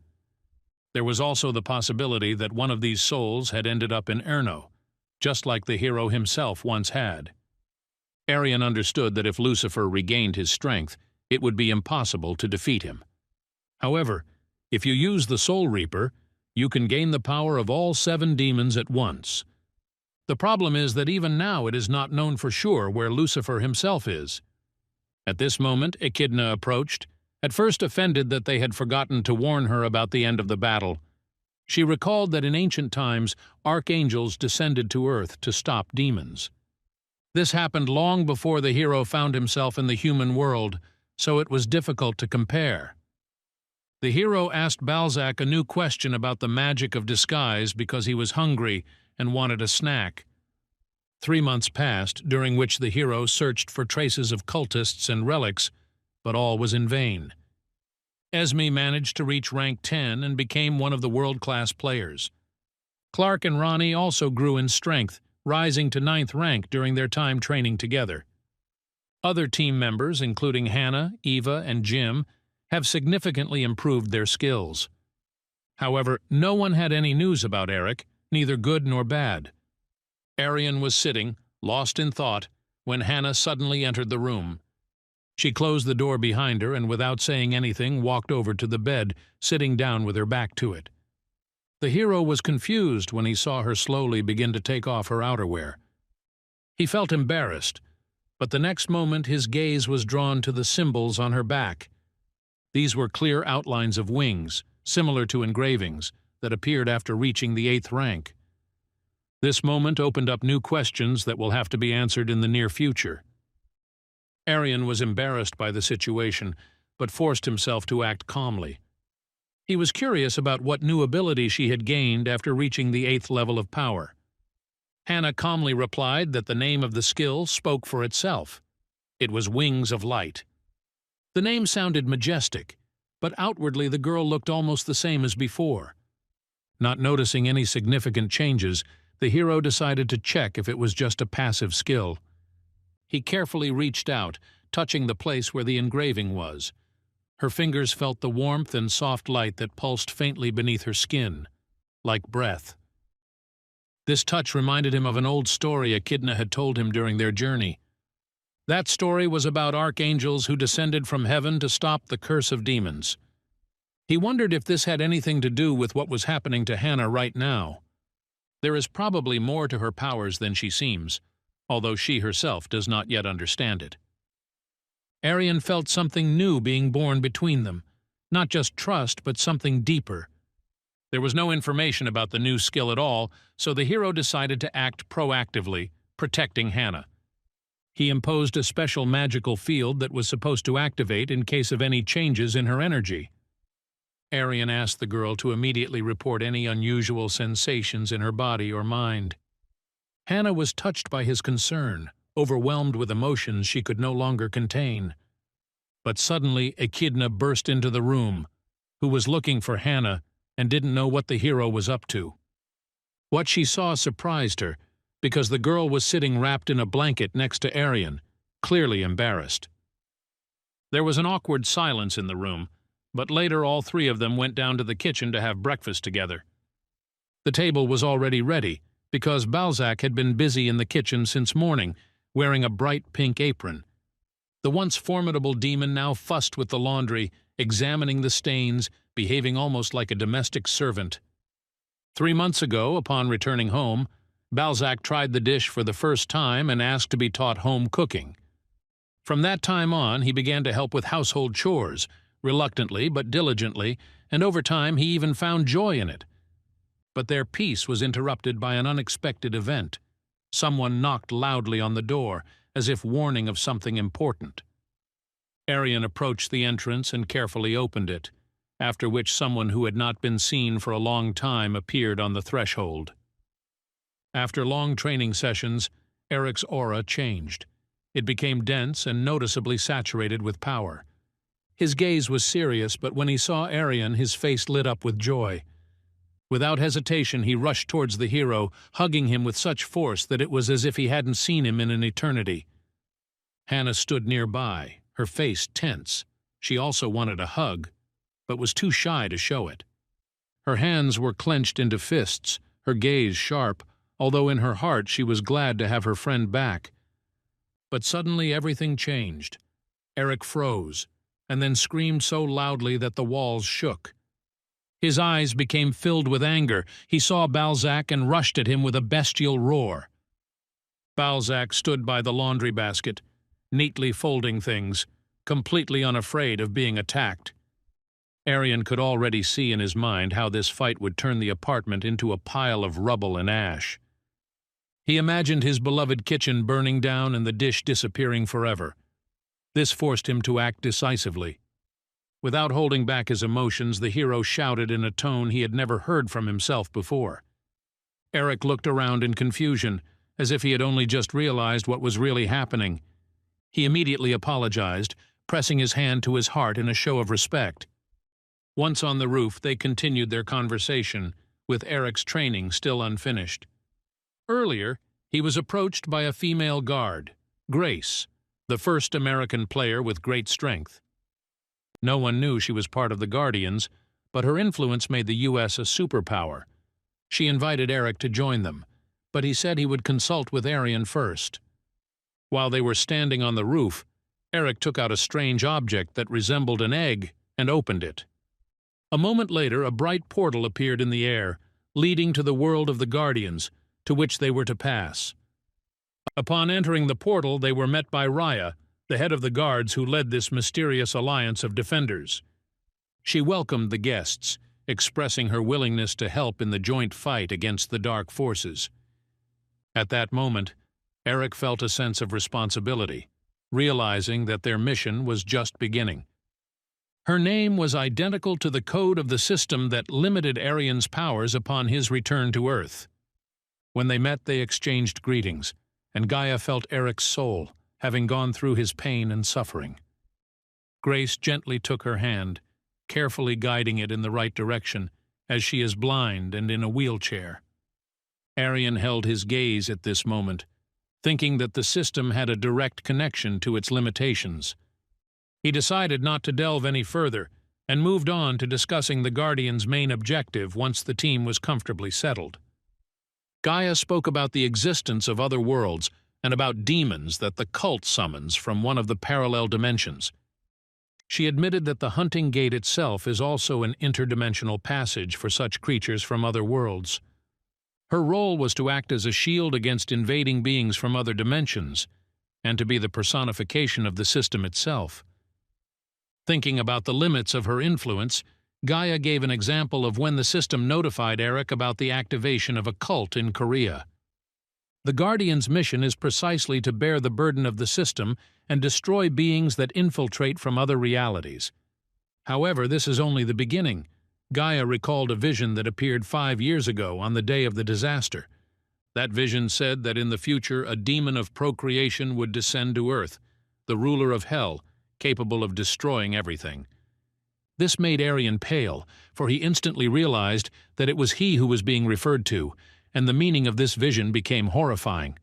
There was also the possibility that one of these souls had ended up in Erno, just like the hero himself once had. Aryan understood that if Lucifer regained his strength, it would be impossible to defeat him. However, if you use the Soul Reaper, you can gain the power of all 7 demons at once. The problem is that even now it is not known for sure where Lucifer himself is. At this moment, Akidna approached, at first offended that they had forgotten to warn her about the end of the battle. She recalled that in ancient times, archangels descended to earth to stop demons. This happened long before the hero found himself in the human world, so it was difficult to compare. The hero asked Balzac a new question about the magic of disguise because he was hungry and wanted a snack. 3 months passed, during which the hero searched for traces of cultists and relics, but all was in vain. Esme managed to reach rank 10 and became one of the world-class players. Clark and Ronnie also grew in strength, rising to 9th rank during their time training together. Other team members, including Hana, Eva, and Jim, have significantly improved their skills. However, no one had any news about Eric, neither good nor bad. Aryan was sitting, lost in thought, when Hana suddenly entered the room. She closed the door behind her and without saying anything walked over to the bed, sitting down with her back to it. The hero was confused when he saw her slowly begin to take off her outerwear. He felt embarrassed, but the next moment his gaze was drawn to the symbols on her back. These were clear outlines of wings, similar to engravings, that appeared after reaching the 8th rank. This moment opened up new questions that will have to be answered in the near future. Aryan was embarrassed by the situation, but forced himself to act calmly. He was curious about what new ability she had gained after reaching the 8th level of power. Hana calmly replied that the name of the skill spoke for itself. It was Wings of Light. The name sounded majestic, but outwardly the girl looked almost the same as before. Not noticing any significant changes, the hero decided to check if it was just a passive skill. He carefully reached out, touching the place where the engraving was. Her fingers felt the warmth and soft light that pulsed faintly beneath her skin, like breath. This touch reminded him of an old story Akidna had told him during their journey. That story was about archangels who descended from heaven to stop the curse of demons. He wondered if this had anything to do with what was happening to Hana right now. There is probably more to her powers than she seems, although she herself does not yet understand it. Aryan felt something new being born between them, not just trust, but something deeper. There was no information about the new skill at all, so the hero decided to act proactively, protecting Hana. He imposed a special magical field that was supposed to activate in case of any changes in her energy. Aryan asked the girl to immediately report any unusual sensations in her body or mind. Hana was touched by his concern, overwhelmed with emotions she could no longer contain. But suddenly Akidna burst into the room, who was looking for Hana and didn't know what the hero was up to. What she saw surprised her, because the girl was sitting wrapped in a blanket next to Aryan, clearly embarrassed. There was an awkward silence in the room, but later all three of them went down to the kitchen to have breakfast together. The table was already ready, because Balzac had been busy in the kitchen since morning, wearing a bright pink apron. The once formidable demon now fussed with the laundry, examining the stains, behaving almost like a domestic servant. 3 months ago, upon returning home, Balzac tried the dish for the first time and asked to be taught home cooking. From that time on, he began to help with household chores, reluctantly but diligently, and over time he even found joy in it. But their peace was interrupted by an unexpected event. Someone knocked loudly on the door, as if warning of something important. Aryan approached the entrance and carefully opened it, after which someone who had not been seen for a long time appeared on the threshold. After long training sessions, Eric's aura changed. It became dense and noticeably saturated with power. His gaze was serious, but when he saw Aryan, his face lit up with joy. Without hesitation, he rushed towards the hero, hugging him with such force that it was as if he hadn't seen him in an eternity. Hana stood nearby, her face tense. She also wanted a hug, but was too shy to show it. Her hands were clenched into fists, her gaze sharp, although in her heart she was glad to have her friend back. But suddenly everything changed. Eric froze, and then screamed so loudly that the walls shook. His eyes became filled with anger. He saw Balzac and rushed at him with a bestial roar. Balzac stood by the laundry basket, neatly folding things, completely unafraid of being attacked. Aryan could already see in his mind how this fight would turn the apartment into a pile of rubble and ash. He imagined his beloved kitchen burning down and the dish disappearing forever. This forced him to act decisively. Without holding back his emotions, the hero shouted in a tone he had never heard from himself before. Eric looked around in confusion, as if he had only just realized what was really happening. He immediately apologized, pressing his hand to his heart in a show of respect. Once on the roof, they continued their conversation, with Eric's training still unfinished. Earlier, he was approached by a female guard, Grace, the first American player with great strength. No one knew she was part of the Guardians, but her influence made the U.S. a superpower. She invited Eric to join them, but he said he would consult with Aryan first. While they were standing on the roof, Eric took out a strange object that resembled an egg and opened it. A moment later, a bright portal appeared in the air, leading to the world of the Guardians, to which they were to pass. Upon entering the portal, they were met by Raya, the head of the guards who led this mysterious alliance of defenders. She welcomed the guests, expressing her willingness to help in the joint fight against the dark forces. At that moment, Eric felt a sense of responsibility, realizing that their mission was just beginning. Her name was identical to the code of the system that limited Aryan's powers upon his return to Earth. When they met, they exchanged greetings, and Gaia felt Eric's soul, having gone through his pain and suffering. Grace gently took her hand, carefully guiding it in the right direction, as she is blind and in a wheelchair. Aryan held his gaze at this moment, thinking that the system had a direct connection to its limitations. He decided not to delve any further, and moved on to discussing the Guardian's main objective once the team was comfortably settled. Gaia spoke about the existence of other worlds and about demons that the cult summons from one of the parallel dimensions. She admitted that the hunting gate itself is also an interdimensional passage for such creatures from other worlds. Her role was to act as a shield against invading beings from other dimensions, and to be the personification of the system itself. Thinking about the limits of her influence, Gaia gave an example of when the system notified Eric about the activation of a cult in Korea. The Guardian's mission is precisely to bear the burden of the system and destroy beings that infiltrate from other realities. However, this is only the beginning, Gaia recalled a vision that appeared 5 years ago on the day of the disaster. That vision said that in the future a demon of procreation would descend to Earth, the ruler of hell, capable of destroying everything. This made Aryan pale, for he instantly realized that it was he who was being referred to, and the meaning of this vision became horrifying.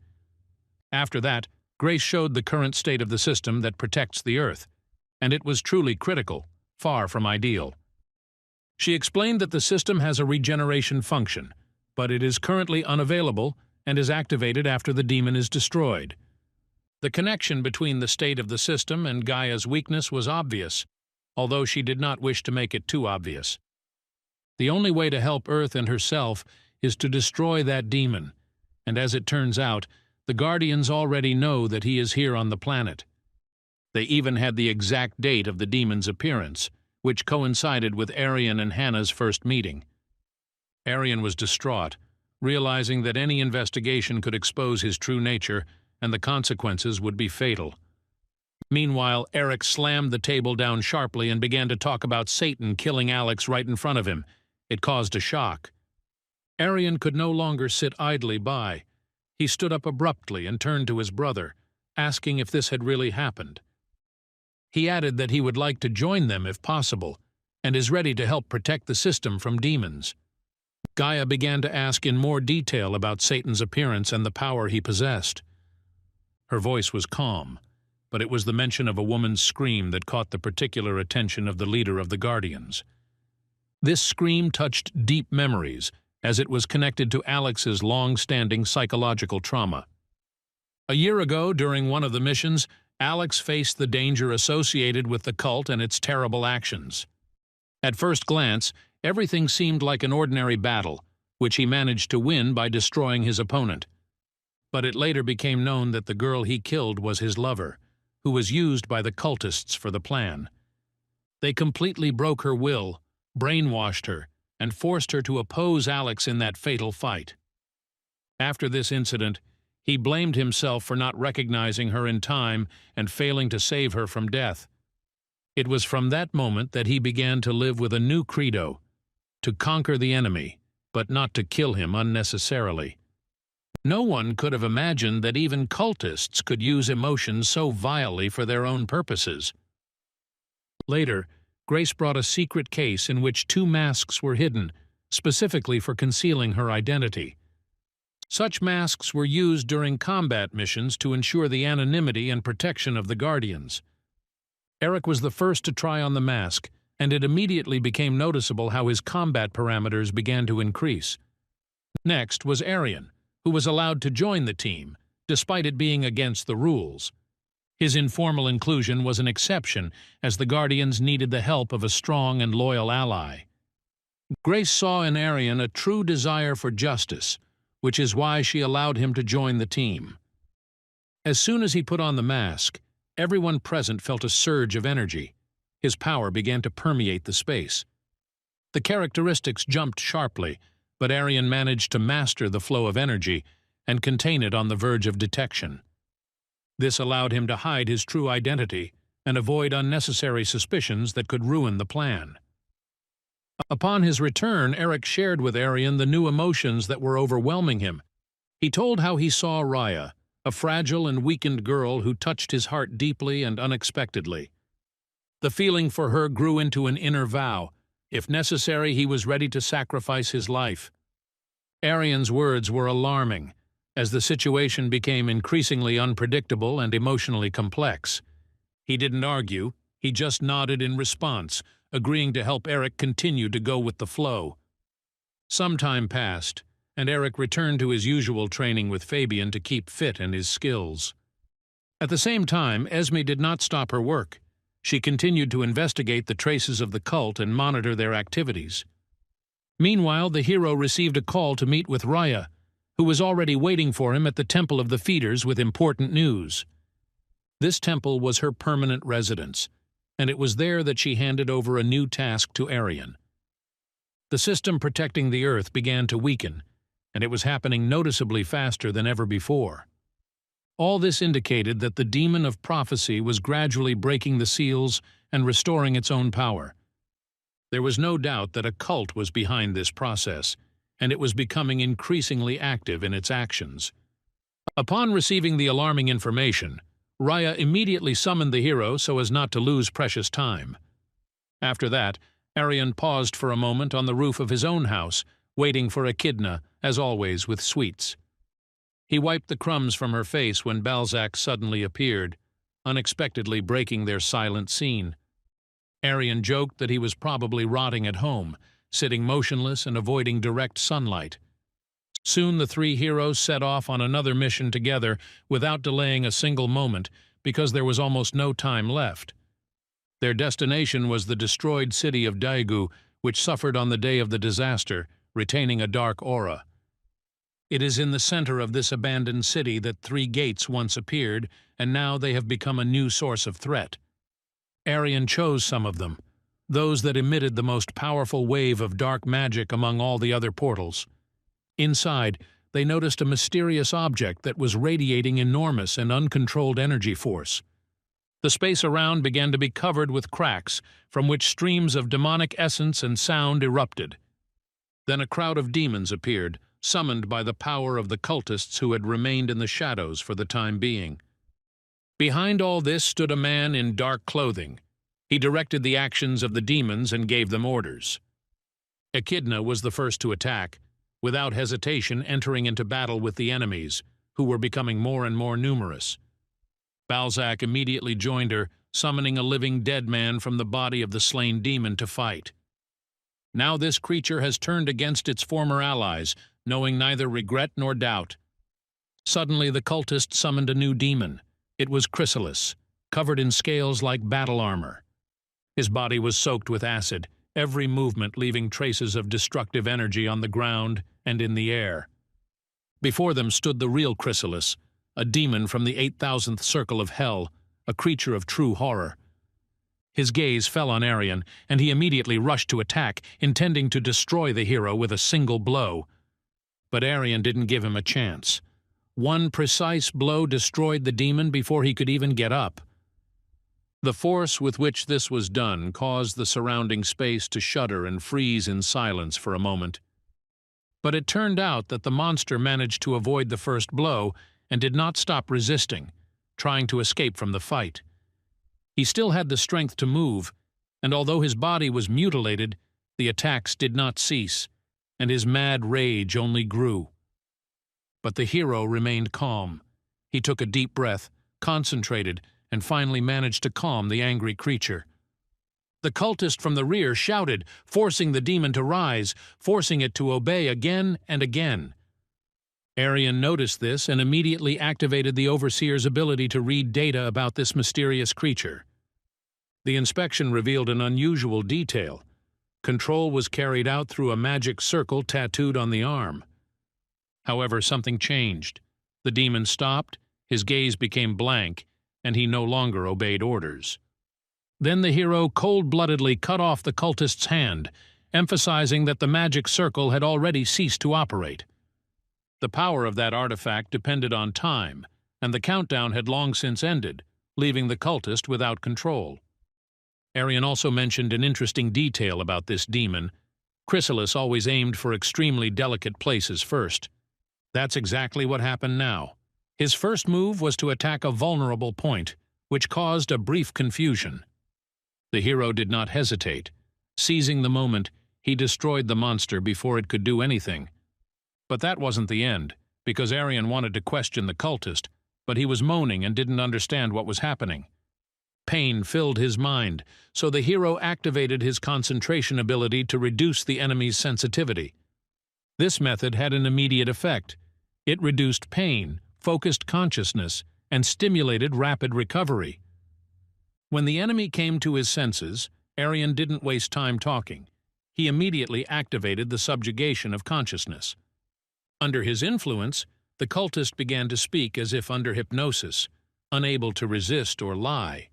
After that, Grace showed the current state of the system that protects the Earth, and it was truly critical, far from ideal. She explained that the system has a regeneration function, but it is currently unavailable and is activated after the demon is destroyed. The connection between the state of the system and Gaia's weakness was obvious, although she did not wish to make it too obvious. The only way to help Earth and herself is to destroy that demon, and as it turns out, the Guardians already know that he is here on the planet. They even had the exact date of the demon's appearance, which coincided with Aryan and Hana's first meeting. Aryan was distraught, realizing that any investigation could expose his true nature, and the consequences would be fatal. Meanwhile, Eric slammed the table down sharply and began to talk about Satan killing Alex right in front of him. It caused a shock. Aryan could no longer sit idly by. He stood up abruptly and turned to his brother, asking if this had really happened. He added that he would like to join them if possible, and is ready to help protect the system from demons. Gaia began to ask in more detail about Satan's appearance and the power he possessed. Her voice was calm, but it was the mention of a woman's scream that caught the particular attention of the leader of the Guardians. This scream touched deep memories, as it was connected to Alex's long-standing psychological trauma. A year ago, during one of the missions, Alex faced the danger associated with the cult and its terrible actions. At first glance, everything seemed like an ordinary battle, which he managed to win by destroying his opponent. But it later became known that the girl he killed was his lover, who was used by the cultists for the plan. They completely broke her will, brainwashed her, and forced her to oppose Alex in that fatal fight. After this incident, he blamed himself for not recognizing her in time and failing to save her from death. It was from that moment that he began to live with a new credo: to conquer the enemy, but not to kill him unnecessarily. No one could have imagined that even cultists could use emotions so vilely for their own purposes. Later, Grace brought a secret case in which 2 masks were hidden, specifically for concealing her identity. Such masks were used during combat missions to ensure the anonymity and protection of the Guardians. Eric was the first to try on the mask, and it immediately became noticeable how his combat parameters began to increase. Next was Aryan, who was allowed to join the team, despite it being against the rules. His informal inclusion was an exception, as the Guardians needed the help of a strong and loyal ally. Grace saw in Aryan a true desire for justice, which is why she allowed him to join the team. As soon as he put on the mask, everyone present felt a surge of energy. His power began to permeate the space. The characteristics jumped sharply, but Aryan managed to master the flow of energy and contain it on the verge of detection. This allowed him to hide his true identity and avoid unnecessary suspicions that could ruin the plan. Upon his return, Eric shared with Aryan the new emotions that were overwhelming him. He told how he saw Raya, a fragile and weakened girl who touched his heart deeply and unexpectedly. The feeling for her grew into an inner vow. If necessary, he was ready to sacrifice his life. Aryan's words were alarming, as the situation became increasingly unpredictable and emotionally complex. He didn't argue, he just nodded in response, agreeing to help Eric continue to go with the flow. Some time passed, and Eric returned to his usual training with Fabian to keep fit in his skills. At the same time, Esme did not stop her work. She continued to investigate the traces of the cult and monitor their activities. Meanwhile, the hero received a call to meet with Raya, who was already waiting for him at the Temple of the Feeders with important news. This temple was her permanent residence, and it was there that she handed over a new task to Aryan. The system protecting the Earth began to weaken, and it was happening noticeably faster than ever before. All this indicated that the demon of prophecy was gradually breaking the seals and restoring its own power. There was no doubt that a cult was behind this process, and it was becoming increasingly active in its actions. Upon receiving the alarming information, Raya immediately summoned the hero so as not to lose precious time. After that, Aryan paused for a moment on the roof of his own house, waiting for Akidna, as always, with sweets. He wiped the crumbs from her face when Balzac suddenly appeared, unexpectedly breaking their silent scene. Aryan joked that he was probably rotting at home, sitting motionless and avoiding direct sunlight. Soon the three heroes set off on another mission together without delaying a single moment, because there was almost no time left. Their destination was the destroyed city of Daegu, which suffered on the day of the disaster, retaining a dark aura. It is in the center of this abandoned city that three gates once appeared, and now they have become a new source of threat. Aryan chose some of them, those that emitted the most powerful wave of dark magic among all the other portals. Inside, they noticed a mysterious object that was radiating enormous and uncontrolled energy force. The space around began to be covered with cracks, from which streams of demonic essence and sound erupted. Then a crowd of demons appeared, summoned by the power of the cultists who had remained in the shadows for the time being. Behind all this stood a man in dark clothing. He directed the actions of the demons and gave them orders. Akidna was the first to attack, without hesitation entering into battle with the enemies, who were becoming more and more numerous. Balzac immediately joined her, summoning a living dead man from the body of the slain demon to fight. Now this creature has turned against its former allies, knowing neither regret nor doubt. Suddenly the cultist summoned a new demon. It was Chrysalis, covered in scales like battle armor. His body was soaked with acid, every movement leaving traces of destructive energy on the ground and in the air. Before them stood the real Chrysalis, a demon from the 8,000th circle of hell, a creature of true horror. His gaze fell on Aryan, and he immediately rushed to attack, intending to destroy the hero with a single blow. But Aryan didn't give him a chance. One precise blow destroyed the demon before he could even get up. The force with which this was done caused the surrounding space to shudder and freeze in silence for a moment. But it turned out that the monster managed to avoid the first blow and did not stop resisting, trying to escape from the fight. He still had the strength to move, and although his body was mutilated, the attacks did not cease, and his mad rage only grew. But the hero remained calm. He took a deep breath, concentrated, and finally managed to calm the angry creature. The cultist from the rear shouted, forcing the demon to rise, forcing it to obey again and again. Aryan noticed this and immediately activated the Overseer's ability to read data about this mysterious creature. The inspection revealed an unusual detail. Control was carried out through a magic circle tattooed on the arm. However, something changed. The demon stopped, his gaze became blank, and he no longer obeyed orders. Then the hero cold-bloodedly cut off the cultist's hand, emphasizing that the magic circle had already ceased to operate. The power of that artifact depended on time, and the countdown had long since ended, leaving the cultist without control. Aryan also mentioned an interesting detail about this demon. Chrysalis always aimed for extremely delicate places first. That's exactly what happened now. His first move was to attack a vulnerable point, which caused a brief confusion. The hero did not hesitate. Seizing the moment, he destroyed the monster before it could do anything. But that wasn't the end, because Aryan wanted to question the cultist, but he was moaning and didn't understand what was happening. Pain filled his mind, so the hero activated his concentration ability to reduce the enemy's sensitivity. This method had an immediate effect. It reduced pain, focused consciousness, and stimulated rapid recovery. When the enemy came to his senses, Aryan didn't waste time talking. He immediately activated the subjugation of consciousness. Under his influence, the cultist began to speak as if under hypnosis, unable to resist or lie.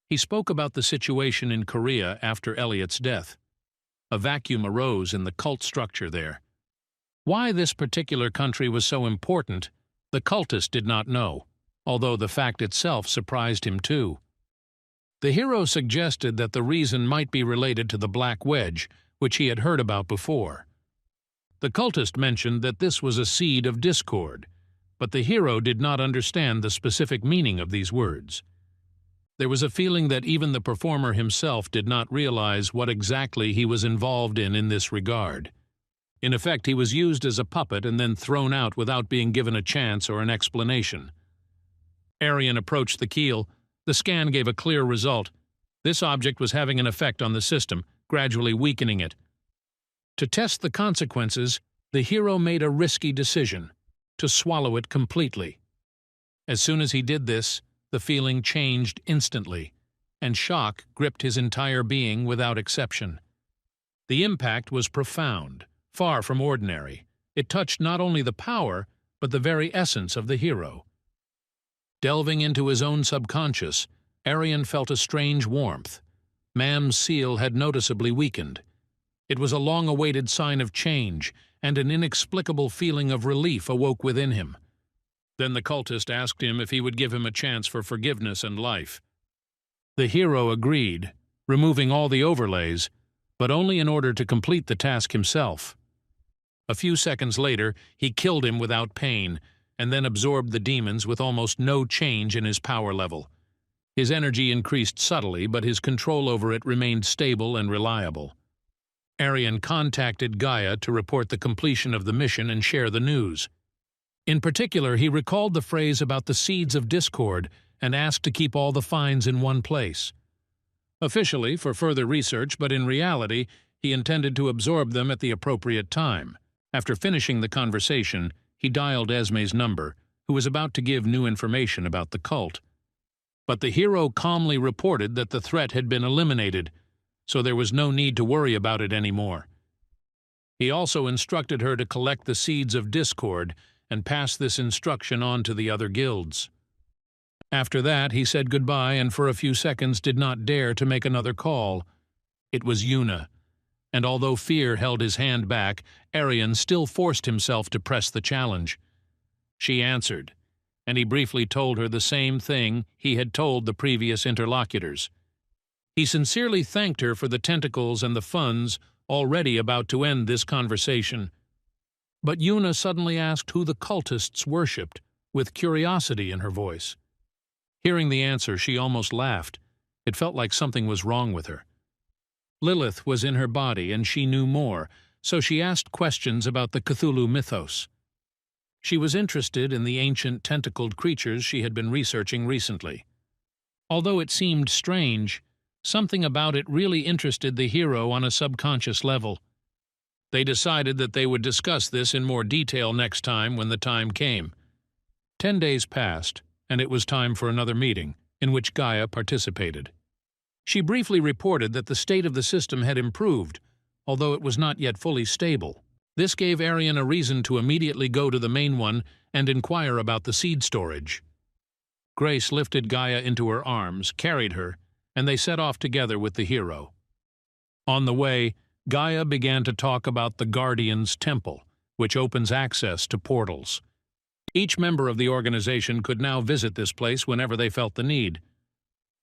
He spoke about the situation in Korea after Elliot's death. A vacuum arose in the cult structure there. Why this particular country was so important, the cultist did not know, although the fact itself surprised him too. The hero suggested that the reason might be related to the Black Wedge, which he had heard about before. The cultist mentioned that this was a seed of discord, but the hero did not understand the specific meaning of these words. There was a feeling that even the performer himself did not realize what exactly he was involved in this regard. In effect, he was used as a puppet and then thrown out without being given a chance or an explanation. Aryan approached the keel. The scan gave a clear result. This object was having an effect on the system, gradually weakening it. To test the consequences, the hero made a risky decision: to swallow it completely. As soon as he did this, the feeling changed instantly, and shock gripped his entire being without exception. The impact was profound, far from ordinary. It touched not only the power, but the very essence of the hero. Delving into his own subconscious, Aryan felt a strange warmth. Mam's seal had noticeably weakened. It was a long-awaited sign of change, and an inexplicable feeling of relief awoke within him. Then the cultist asked him if he would give him a chance for forgiveness and life. The hero agreed, removing all the overlays, but only in order to complete the task himself. A few seconds later, he killed him without pain, and then absorbed the demons with almost no change in his power level. His energy increased subtly, but his control over it remained stable and reliable. Aryan contacted Gaia to report the completion of the mission and share the news. In particular, he recalled the phrase about the seeds of discord and asked to keep all the finds in one place. Officially, for further research, but in reality, he intended to absorb them at the appropriate time. After finishing the conversation, he dialed Esme's number, who was about to give new information about the cult. But the hero calmly reported that the threat had been eliminated, so there was no need to worry about it anymore. He also instructed her to collect the seeds of discord and pass this instruction on to the other guilds. After that, he said goodbye and for a few seconds did not dare to make another call. It was Yuna, and although fear held his hand back, Aryan still forced himself to press the challenge. She answered, and he briefly told her the same thing he had told the previous interlocutors. He sincerely thanked her for the tentacles and the funds already about to end this conversation. But Yuna suddenly asked who the cultists worshipped, with curiosity in her voice. Hearing the answer, she almost laughed. It felt like something was wrong with her. Lilith was in her body, and she knew more, so she asked questions about the Cthulhu mythos. She was interested in the ancient tentacled creatures she had been researching recently. Although it seemed strange, something about it really interested the hero on a subconscious level. They decided that they would discuss this in more detail next time when the time came. 10 days passed, and it was time for another meeting, in which Gaia participated. She briefly reported that the state of the system had improved, although it was not yet fully stable. This gave Aryan a reason to immediately go to the main one and inquire about the seed storage. Grace lifted Gaia into her arms, carried her, and they set off together with the hero. On the way, Gaia began to talk about the Guardian's Temple, which opens access to portals. Each member of the organization could now visit this place whenever they felt the need.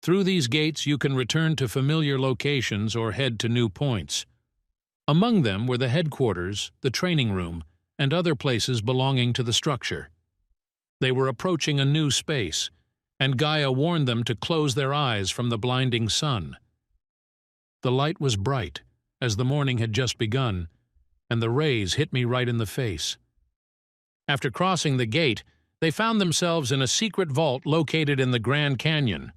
Through these gates, you can return to familiar locations or head to new points. Among them were the headquarters, the training room, and other places belonging to the structure. They were approaching a new space, and Gaia warned them to close their eyes from the blinding sun. The light was bright, as the morning had just begun, and the rays hit me right in the face. After crossing the gate, they found themselves in a secret vault located in the Grand Canyon.